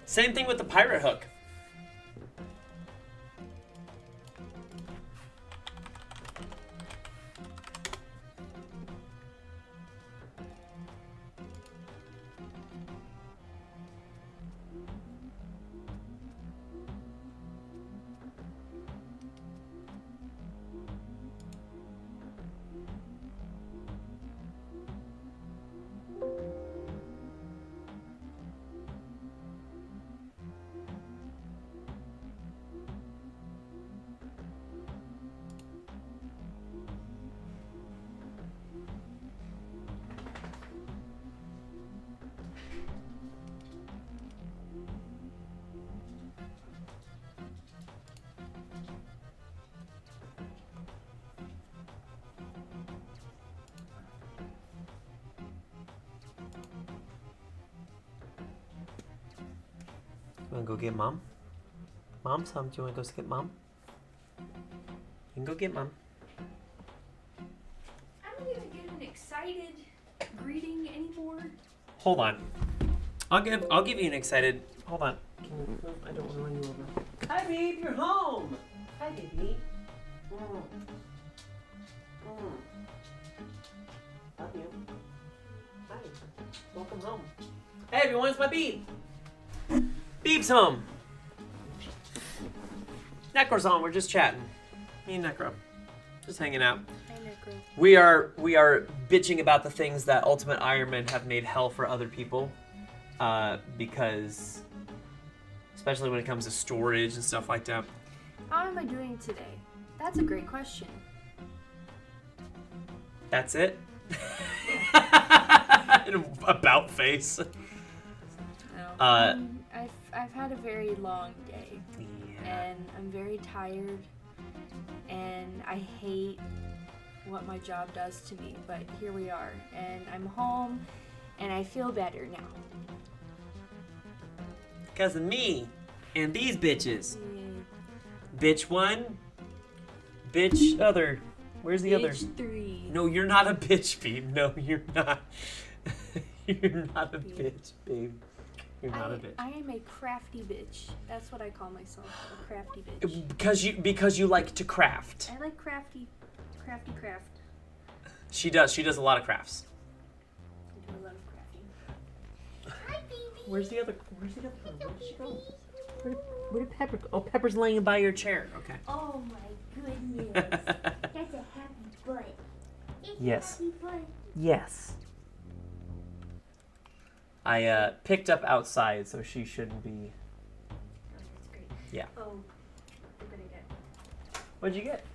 Same thing with the pirate hook. Wanna go get mom? Mom, do you wanna go get mom? You can go get mom. I don't even get an excited greeting anymore. Hold on. I'll give you an excited. Hold on. I don't want to run you over. Hi, babe. You're home. Hi, baby. Love you. Hi. Welcome home. Hey, everyone. It's my Beeb. Beeb's home. Necro's on. We're just chatting. Me and Necro. Just hanging out. Hi, Necro. We are bitching about the things that Ultimate Iron Men have made hell for other people. because especially when it comes to storage and stuff like that. How am I doing today? That's a great question. That's it. An about face. No. I've had a very long day, and I'm very tired, and I hate what my job does to me, but here we are, and I'm home, and I feel better now. Because of me and these bitches. Mm, Bitch one, bitch other. Where's the other? Bitch 3. No, you're not a bitch, babe. No, you're not. You're not a bitch, babe. You're not a bitch. I am a crafty bitch. That's what I call myself, a crafty bitch. Because you like to craft. I like crafty craft. She does. She does a lot of crafts. I do a lot of crafting. Hi, baby. Where's the other? Where did she go? Where did Pepper go? Oh, Pepper's laying by your chair. Okay. Oh my goodness. That's a happy butt. It's Yes. a happy butt. Yes. I picked up outside, so she shouldn't be. Oh, that's great. Yeah. Oh, I'm gonna get. What'd you get?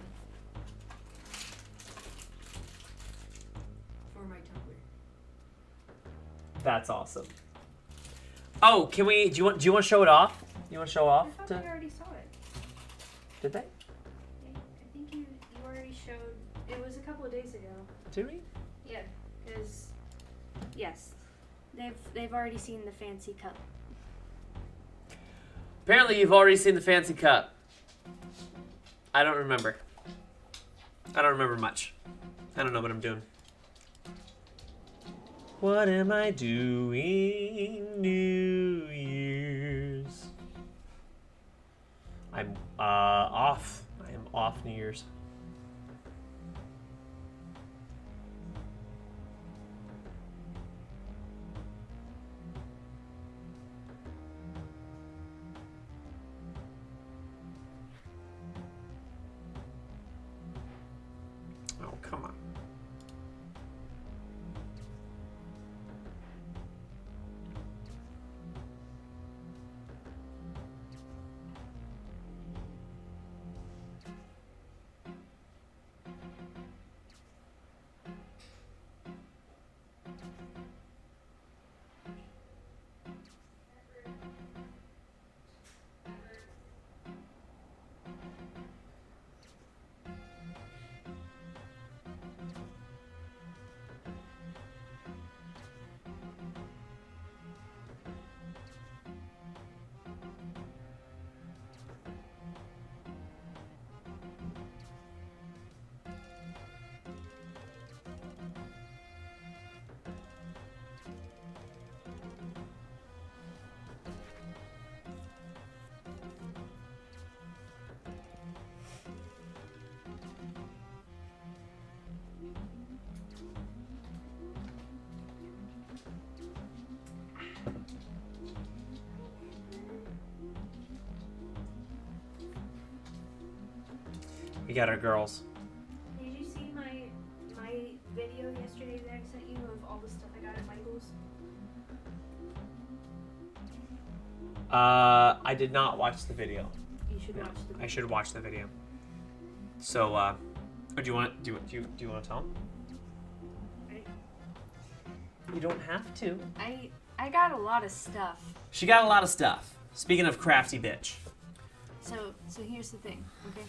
For my Tumblr. That's awesome. Oh, can we? Do you want to show it off? You want to show off? I thought I already saw it. Did they? I think you already showed. It was a couple of days ago. Did we? Yeah, because yes, they've already seen the fancy cup. Apparently, you've already seen the fancy cup. I don't remember. I don't remember much. I don't know what I'm doing. What am I doing New Year's? I'm off. I am off New Year's. Oh, come on. We got our girls. Did you see my video yesterday that I sent you of all the stuff I got at Michael's? I did not watch the video. You should watch the video. I should watch the video. So, oh, do you want to tell them? You don't have to. I got a lot of stuff. She got a lot of stuff. Speaking of crafty bitch. So here's the thing, okay?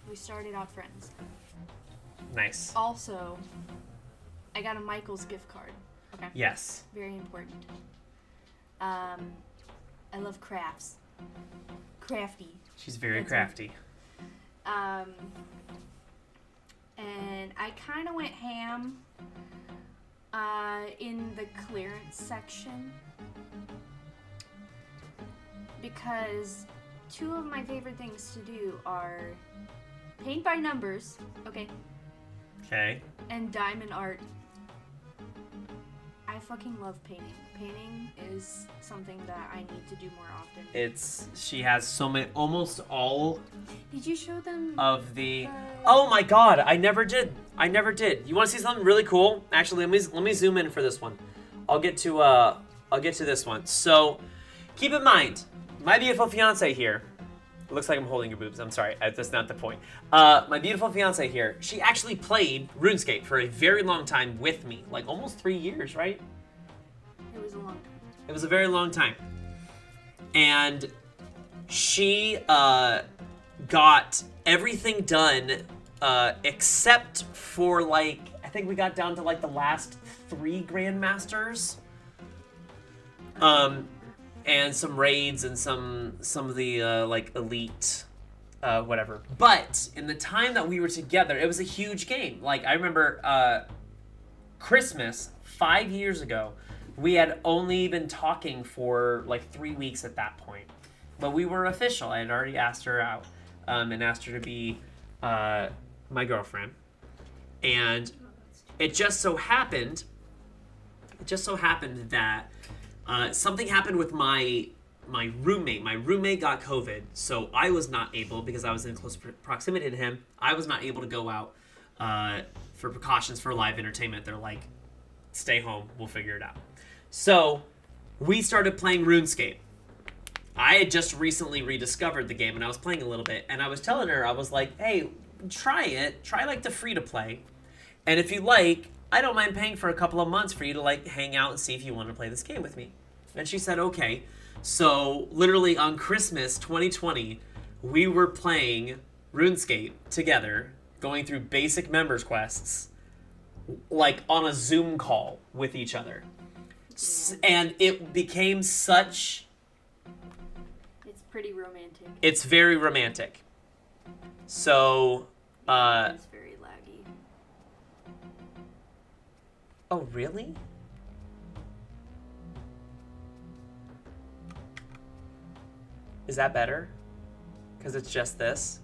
We started out friends. Nice. Also, I got a Michael's gift card. Okay. Yes. Very important. I love crafts. Crafty. She's very That's crafty. And I kind of went ham in the clearance section because two of my favorite things to do are paint by numbers, okay, Okay. and diamond art. I fucking love painting. Painting is something that I need to do more often. She has so many, almost all Did you show them? of the. Oh my god! I never did. You want to see something really cool? Actually, let me zoom in for this one. I'll get to I'll get to this one. So, keep in mind, my beautiful fiance here. It looks like I'm holding your boobs. I'm sorry. That's not the point. My beautiful fiance here, she actually played RuneScape for a very long time with me. Like, almost 3 years, right? It was a long time. It was a very long time. And she got everything done except for, like, I think we got down to, like, the last 3 Grandmasters. And some raids and some of the, like, elite, whatever. But in the time that we were together, it was a huge game. Like, I remember Christmas 5 years ago, we had only been talking for, like, 3 weeks at that point. But we were official. I had already asked her out and asked her to be my girlfriend. And it just so happened that something happened with my roommate. My roommate got COVID, so I was not able, because I was in close proximity to him, I was not able to go out for precautions for live entertainment. They're like, stay home, we'll figure it out. So we started playing RuneScape. I had just recently rediscovered the game, and I was playing a little bit, and I was telling her, I was like, hey, try it. Try, like, the free-to-play. And if you like, I don't mind paying for a couple of months for you to, like, hang out and see if you want to play this game with me. And she said, okay. So, literally on Christmas 2020, we were playing RuneScape together, going through basic members quests, like, on a Zoom call with each other. And it became such... It's pretty romantic. It's very romantic. So, It's very laggy. Oh, really? Is that better? Because it's just this?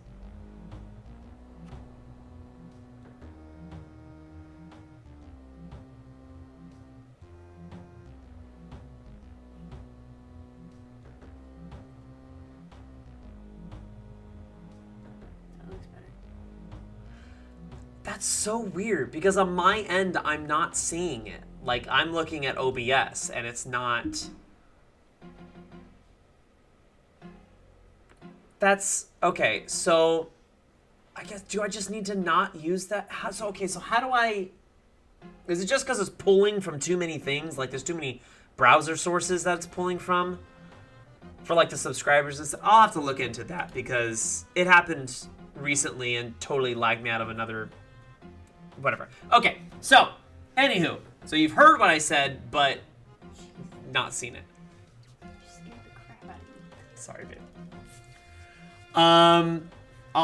That looks better. That's so weird, because on my end, I'm not seeing it. Like, I'm looking at OBS, and it's not... That's... Okay, so... I guess, do I just need to not use that? So how do I... Is it just because it's pulling from too many things? Like, there's too many browser sources that it's pulling from? For, like, the subscribers and stuff? I'll have to look into that, because it happened recently and totally lagged me out of another... Whatever. Okay, so, anywho. So you've heard what I said, but not seen it. You scared the crap out of me. Sorry, babe. I'll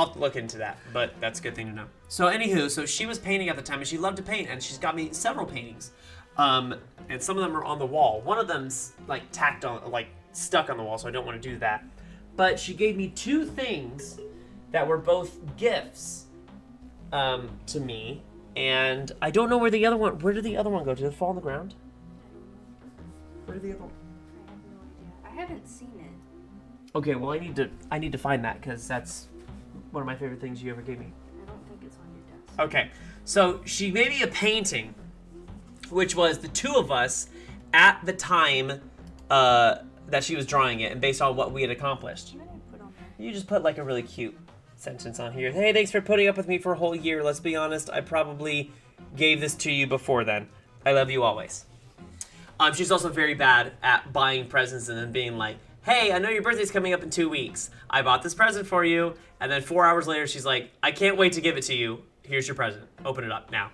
have to look into that, but that's a good thing to know. So anywho, so she was painting at the time, and she loved to paint, and she's got me several paintings. And some of them are on the wall. One of them's, like, tacked on, like, stuck on the wall, so I don't want to do that. But she gave me 2 things that were both gifts to me. And I don't know where the other one... Where did the other one go? Did it fall on the ground? Where did the other one... I have no idea. I haven't seen it. Okay, well, I need to find that, because that's one of my favorite things you ever gave me. I don't think it's on your desk. Okay, so she made me a painting, which was the 2 of us at the time that she was drawing it, and based on what we had accomplished. What did I put on there? You just put, like, a really cute sentence on here. Hey, thanks for putting up with me for a whole year. Let's be honest, I probably gave this to you before then. I love you always. She's also very bad at buying presents and then being like, hey, I know your birthday's coming up in 2 weeks. I bought this present for you. And then 4 hours later, she's like, I can't wait to give it to you. Here's your present. Open it up now.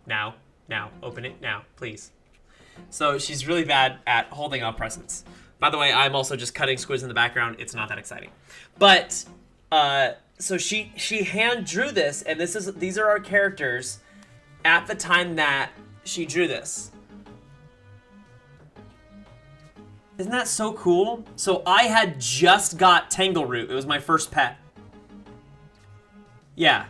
Now. Now. Open it now, please. So she's really bad at holding up presents. By the way, I'm also just cutting squids in the background. It's not that exciting. But, so she hand drew this, and these are our characters at the time that she drew this. Isn't that so cool? So I had just got Tangleroot. It was my first pet. Yeah,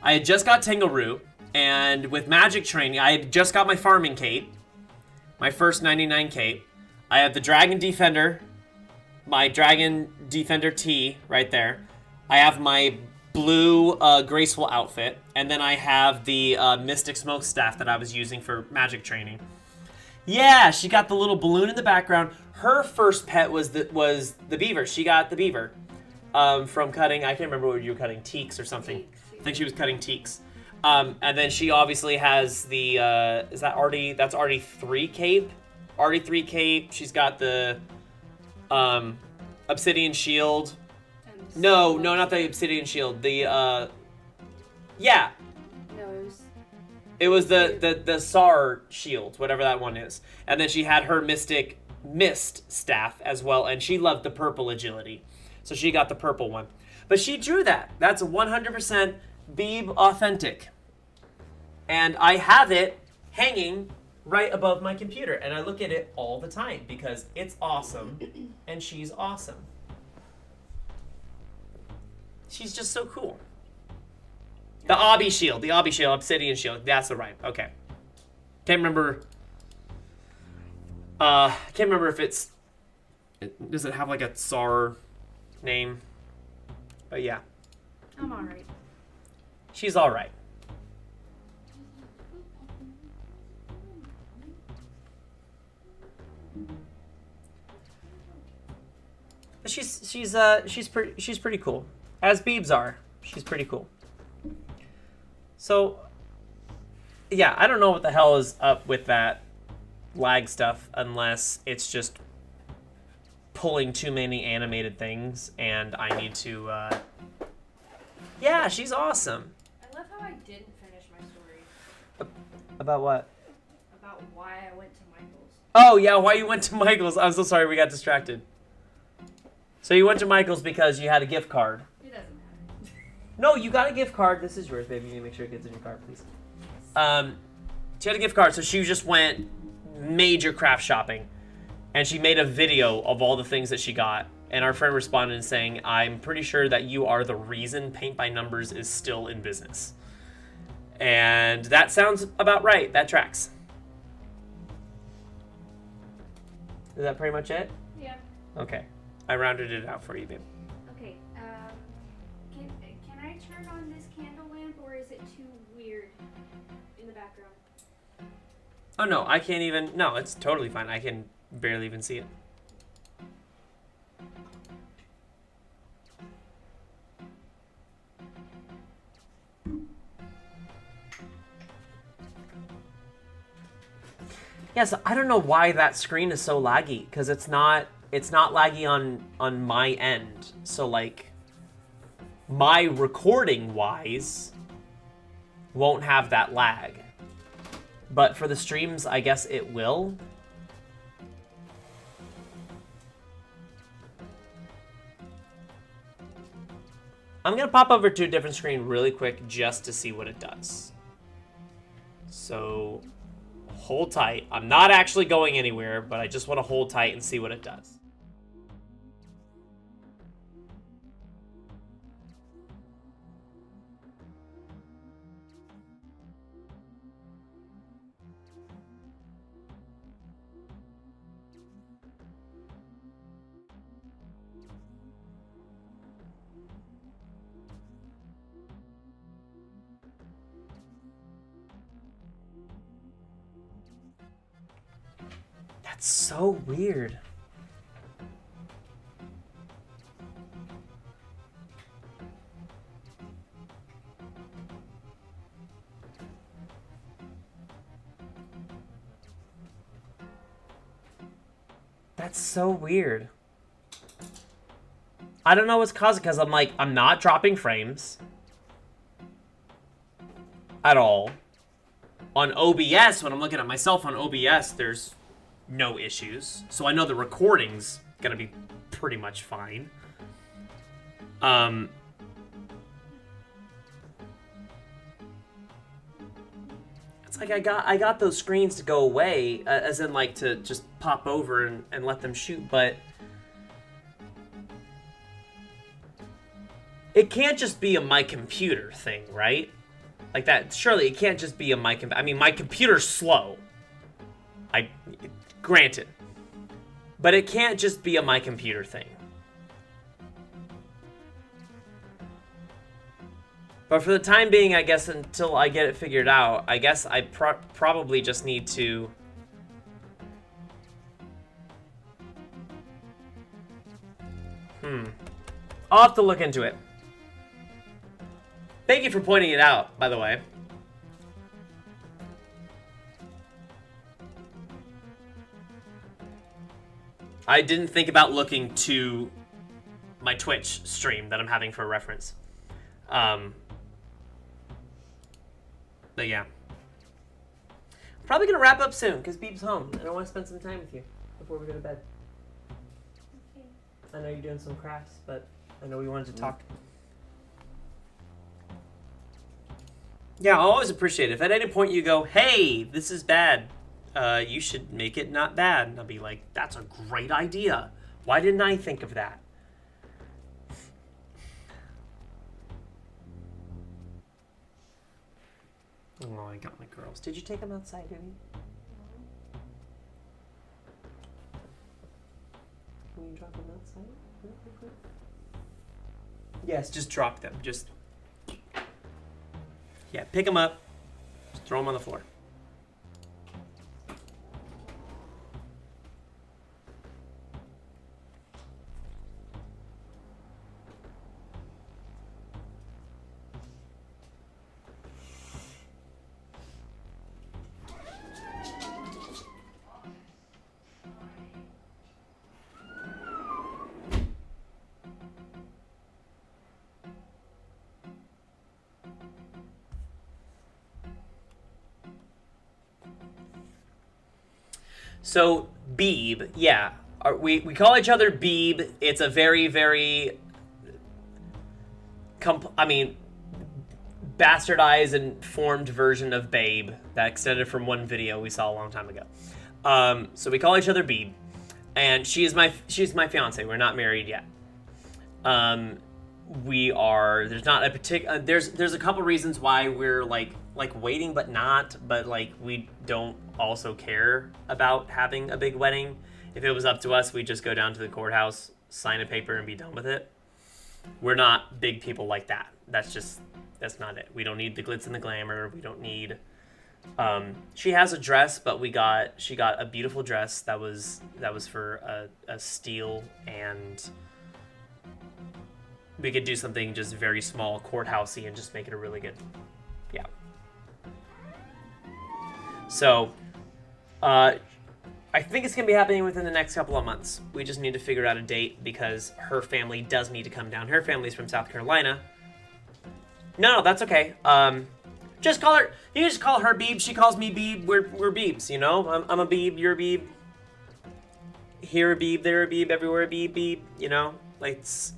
I had just got Tangleroot, and with magic training, I had just got my farming cape, my first 99 cape. I have the Dragon Defender, my Dragon Defender T right there. I have my blue graceful outfit, and then I have the Mystic Smokestaff that I was using for magic training. Yeah, she got the little balloon in the background. Her first pet was the beaver. She got the beaver from cutting. I can't remember what you were cutting, teaks or something. I think she was cutting teaks. And then she obviously has the is that Artie? That's Artie 3 cape. Artie 3 cape. She's got the obsidian shield. No, not the obsidian shield. The yeah. No, It was the SAR shield, whatever that one is. And then she had her mystic mist staff as well, and she loved the purple agility. So she got the purple one. But she drew that. That's 100% Beeb authentic. And I have it hanging right above my computer, and I look at it all the time because it's awesome and she's awesome. She's just so cool. The obby shield, obsidian shield. That's the right. Okay. Can't remember. Can't remember if it's. Does it have like a SAR name? But yeah. I'm alright. She's all right. But she's pretty cool. As Beebs are, she's pretty cool. So, yeah, I don't know what the hell is up with that lag stuff unless it's just pulling too many animated things and I need to, yeah, she's awesome. I love how I didn't finish my story. About what? About why I went to Michael's. Oh, yeah, why you went to Michael's. I'm so sorry we got distracted. So you went to Michael's because you had a gift card. It doesn't matter. No, you got a gift card. This is yours, baby. You need to make sure it gets in your card, please. She had a gift card, so she just went major craft shopping. And she made a video of all the things that she got. And our friend responded saying, I'm pretty sure that you are the reason Paint by Numbers is still in business. And that sounds about right. That tracks. Is that pretty much it? Yeah. Okay. I rounded it out for you, babe. Okay, can I turn on this candle lamp, or is it too weird in the background? Oh, no, I can't even... No, it's totally fine. I can barely even see it. Yeah, so I don't know why that screen is so laggy, because it's not laggy on my end. So, like, my recording-wise won't have that lag. But for the streams, I guess it will. I'm going to pop over to a different screen really quick just to see what it does. So, hold tight. I'm not actually going anywhere, but I just want to hold tight and see what it does. That's so weird. That's so weird. I don't know what's causing, because I'm not dropping frames at all. On OBS, when I'm looking at myself on OBS, there's no issues. So I know the recording's gonna be pretty much fine. It's like I got those screens to go away, as in like to just pop over and let them shoot, but it can't just be a my computer thing, right? Like that, surely it can't just be a my computer. I mean, my computer's slow. Granted. But it can't just be a my computer thing. But for the time being, I guess until I get it figured out, I guess I probably just need to I'll have to look into it. Thank you for pointing it out, by the way. I didn't think about looking to my Twitch stream that I'm having for reference. But yeah. Probably gonna wrap up soon, because Beeb's home, and I want to spend some time with you before we go to bed. Okay. I know you're doing some crafts, but I know we wanted to talk. Yeah, I'll always appreciate it. If at any point you go, hey, this is bad, you should make it not bad. And I'll be like, that's a great idea. Why didn't I think of that? Oh, I got my girls. Did you take them outside, Amy? Can you drop them outside? Yes, just drop them. Just, yeah, pick them up. Just throw them on the floor. So, Beeb, yeah. We call each other Beeb. It's a very, very, bastardized and formed version of Babe that extended from one video we saw a long time ago. So we call each other Beeb, and she's my fiance. We're not married yet. There's not a particular, there's a couple reasons why we're like waiting but not, but like we don't also care about having a big wedding. If it was up to us, we'd just go down to the courthouse, sign a paper, and be done with it. We're not big people like that. That's not it. We don't need the glitz and the glamour. We don't need, she has a dress, but she got a beautiful dress that was for a steal, and we could do something just very small, courthousey, and just make it a really good, yeah. So, I think it's going to be happening within the next couple of months. We just need to figure out a date because her family does need to come down. Her family's from South Carolina. No, that's okay. Just call her, you just call her Beeb. She calls me Beeb. We're Beebs, you know? I'm a Beeb, you're a Beeb. Here a Beeb, there a Beeb, everywhere a Beeb, you know? Like, it's...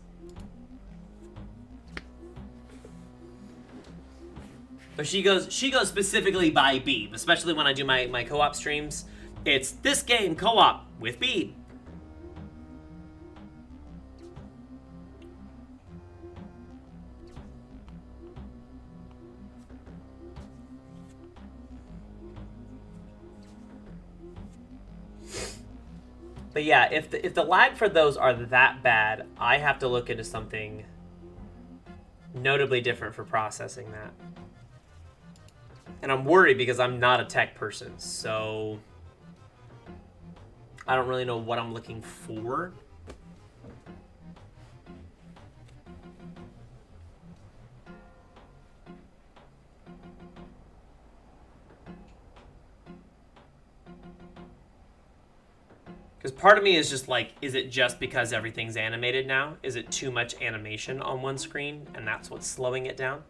But she goes specifically by Beeb, especially when I do my co-op streams. It's this game co-op with Beeb. But yeah, if the lag for those are that bad, I have to look into something notably different for processing that. And I'm worried because I'm not a tech person, so I don't really know what I'm looking for. Because part of me is just like, is it just because everything's animated now? Is it too much animation on one screen, and that's what's slowing it down?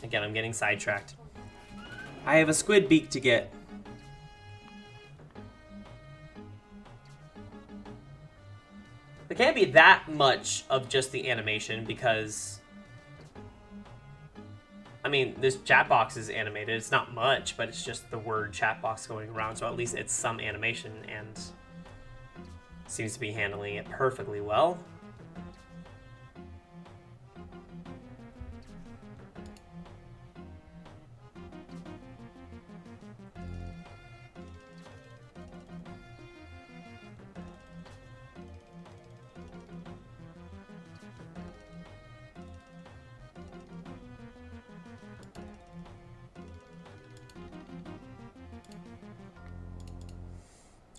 Again, I'm getting sidetracked. I have a squid beak to get. There can't be that much of just the animation because, I mean, this chat box is animated. It's not much, but it's just the word chat box going around, so at least it's some animation and seems to be handling it perfectly well.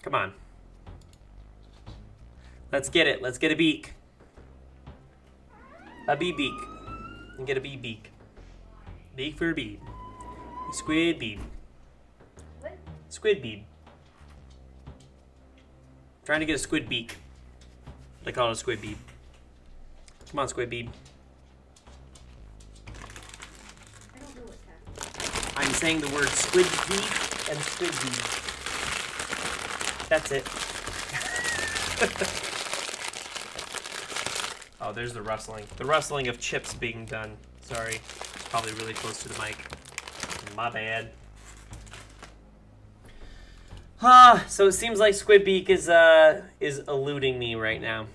Come on. Let's get it. Let's get a beak. A bee beak. And get a bee beak. Beak for a bee. Squid bead. What? Squid bead. Trying to get a squid beak. They call it a squid bead. Come on, squid bead. I don't know what's happening. I'm saying the word squid beak and squid bead. That's it. Oh, there's the rustling. The rustling of chips being done. Sorry. It's probably really close to the mic. My bad. So it seems like Squid Beak is eluding me right now.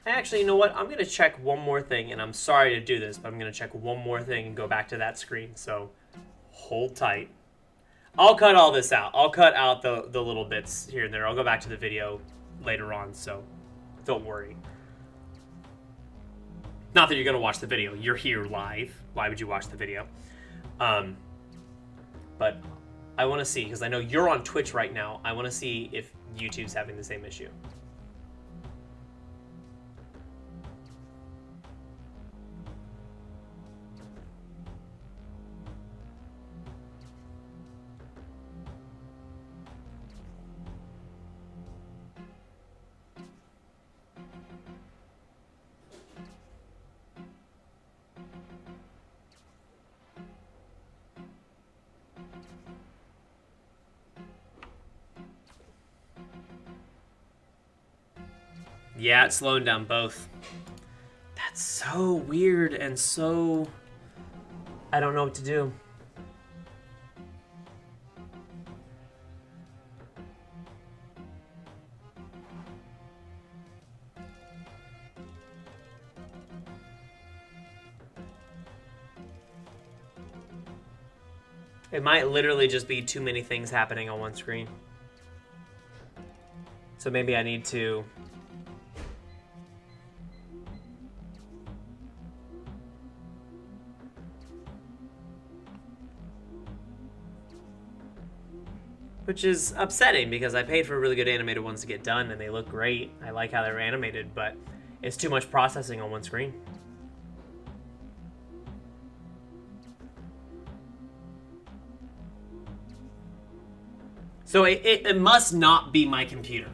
Actually, you know what? I'm going to check one more thing, and I'm sorry to do this, but I'm going to check one more thing and go back to that screen, so hold tight. I'll cut all this out. I'll cut out the little bits here and there. I'll go back to the video later on, so don't worry. Not that you're going to watch the video. You're here live. Why would you watch the video? But I want to see, because I know you're on Twitch right now, I want to see if YouTube's having the same issue. Yeah, it's slowing down both. That's so weird and so... I don't know what to do. It might literally just be too many things happening on one screen. So maybe I need to... Which is upsetting because I paid for really good animated ones to get done and they look great. I like how they're animated, but it's too much processing on one screen. So it must not be my computer.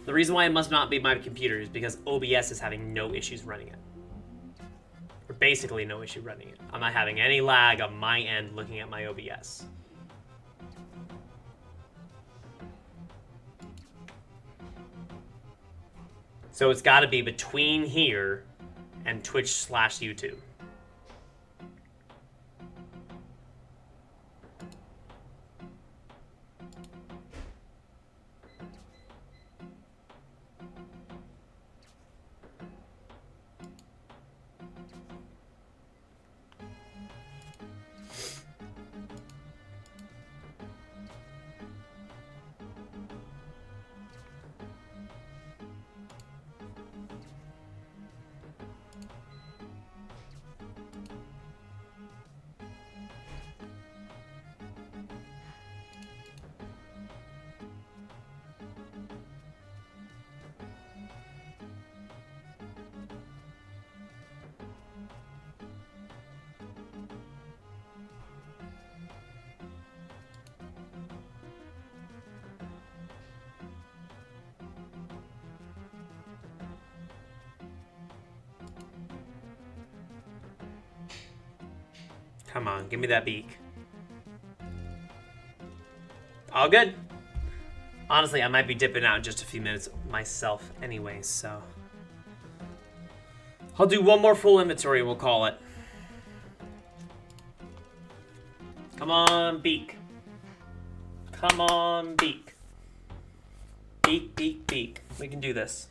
The reason why it must not be my computer is because OBS is having no issues running it. Or basically no issue running it. I'm not having any lag on my end looking at my OBS. So it's got to be between here and Twitch/YouTube. Come on, give me that beak. All good. Honestly, I might be dipping out in just a few minutes myself anyway, so... I'll do one more full inventory and we'll call it. Come on, beak. Come on, beak. Beak, beak, beak. We can do this.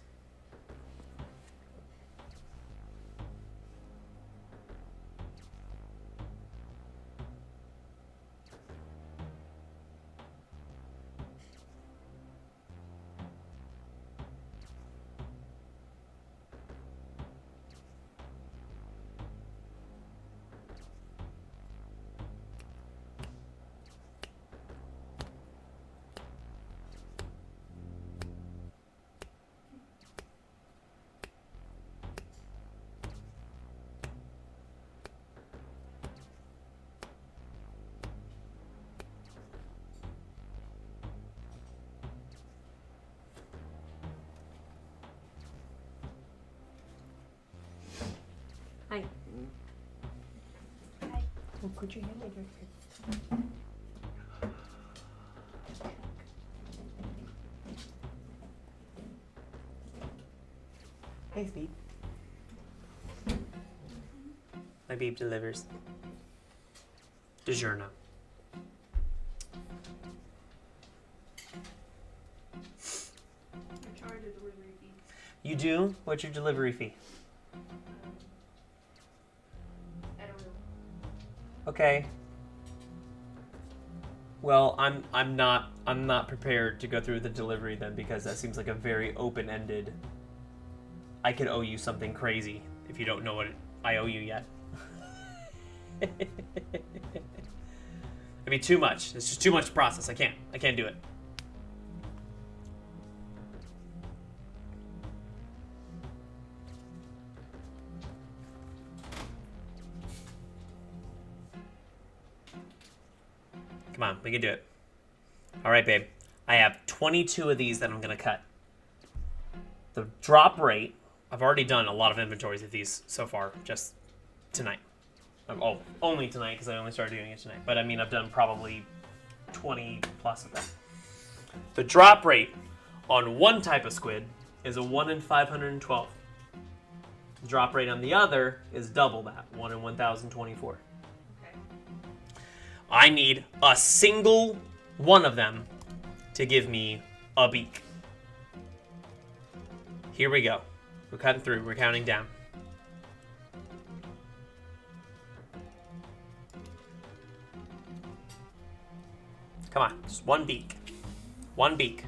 Put your hand right here. Hey, Speed. My beep delivers. DiGiorno. I charge a delivery fee. You do? What's your delivery fee? I don't know. Okay. Well, I'm not prepared to go through the delivery then, because that seems like a very open-ended. I could owe you something crazy if you don't know what I owe you yet. It'd be too much. It's just too much to process. I can't do it. Come on, we can do it. All right, babe. I have 22 of these that I'm going to cut. The drop rate, I've already done a lot of inventories of these so far, just tonight. Oh, only tonight, because I only started doing it tonight. But I mean, I've done probably 20 plus of them. The drop rate on one type of squid is a 1 in 512. The drop rate on the other is double that, 1 in 1024. Okay. I need a single one of them to give me a beak. Here we go. We're cutting through. We're counting down. Come on, just one beak. One beak.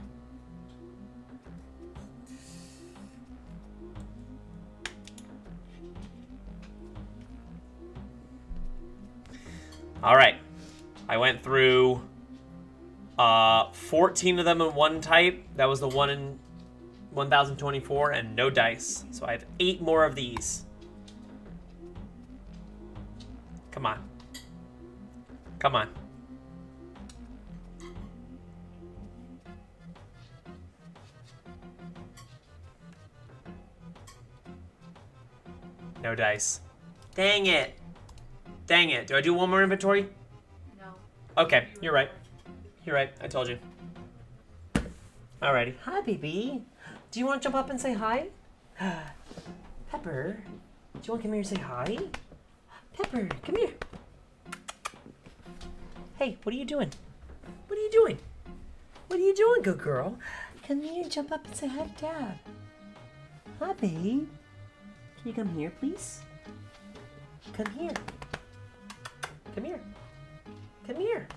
All right. I went through 14 of them in one type. That was the 1 in 1024 and no dice. So I have 8 more of these. Come on. Come on. No dice. Dang it. Dang it. Do I do one more inventory? No. Okay, you're right. You're right. I told you. Alrighty. Hi, baby. Do you want to jump up and say hi? Pepper, do you want to come here and say hi? Pepper, come here. Hey, what are you doing? What are you doing? What are you doing, good girl? Come here, jump up and say hi to Dad. Hi, babe. Can you come here, please? Come here. Come here. Come here.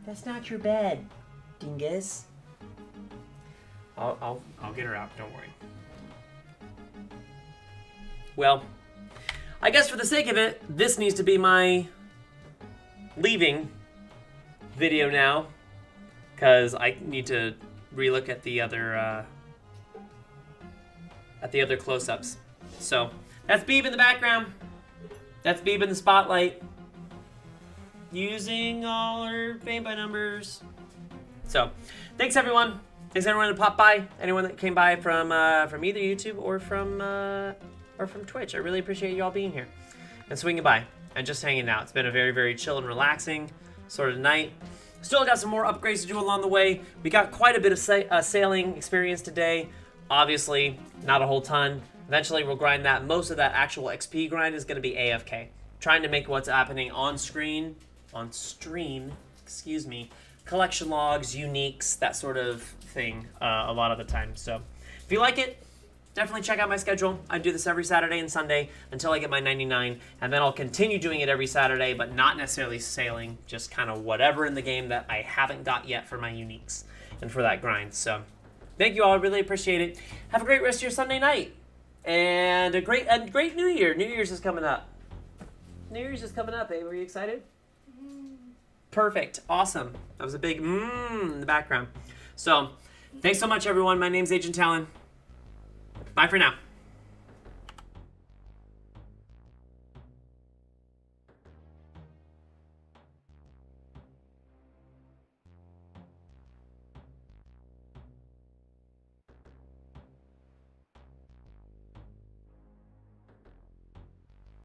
That's not your bed, dingus. I'll get her out, don't worry. Well, I guess for the sake of it, this needs to be my leaving video now, because I need to relook at the other close-ups. So that's Beeb in the background. That's Beeb in the spotlight. Using all her fame by numbers. So, thanks everyone. Thanks everyone that popped by. Anyone that came by from either YouTube or from Twitch. I really appreciate you all being here and swinging by and just hanging out. It's been a very, very chill and relaxing sort of night. Still got some more upgrades to do along the way. We got quite a bit of sailing experience today. Obviously, not a whole ton. Eventually, we'll grind that. Most of that actual XP grind is going to be AFK. Trying to make what's happening on stream, excuse me, collection logs, uniques, that sort of thing a lot of the time. So if you like it, definitely check out my schedule. I do this every Saturday and Sunday until I get my 99, and then I'll continue doing it every Saturday, but not necessarily sailing, just kind of whatever in the game that I haven't got yet for my uniques and for that grind. So thank you all. I really appreciate it. Have a great rest of your Sunday night. And a great New Year. New Year's is coming up. New Year's is coming up, babe. Are you excited? Perfect. Awesome. That was a big in the background. So, thanks so much, everyone. My name's Agent Talon. Bye for now.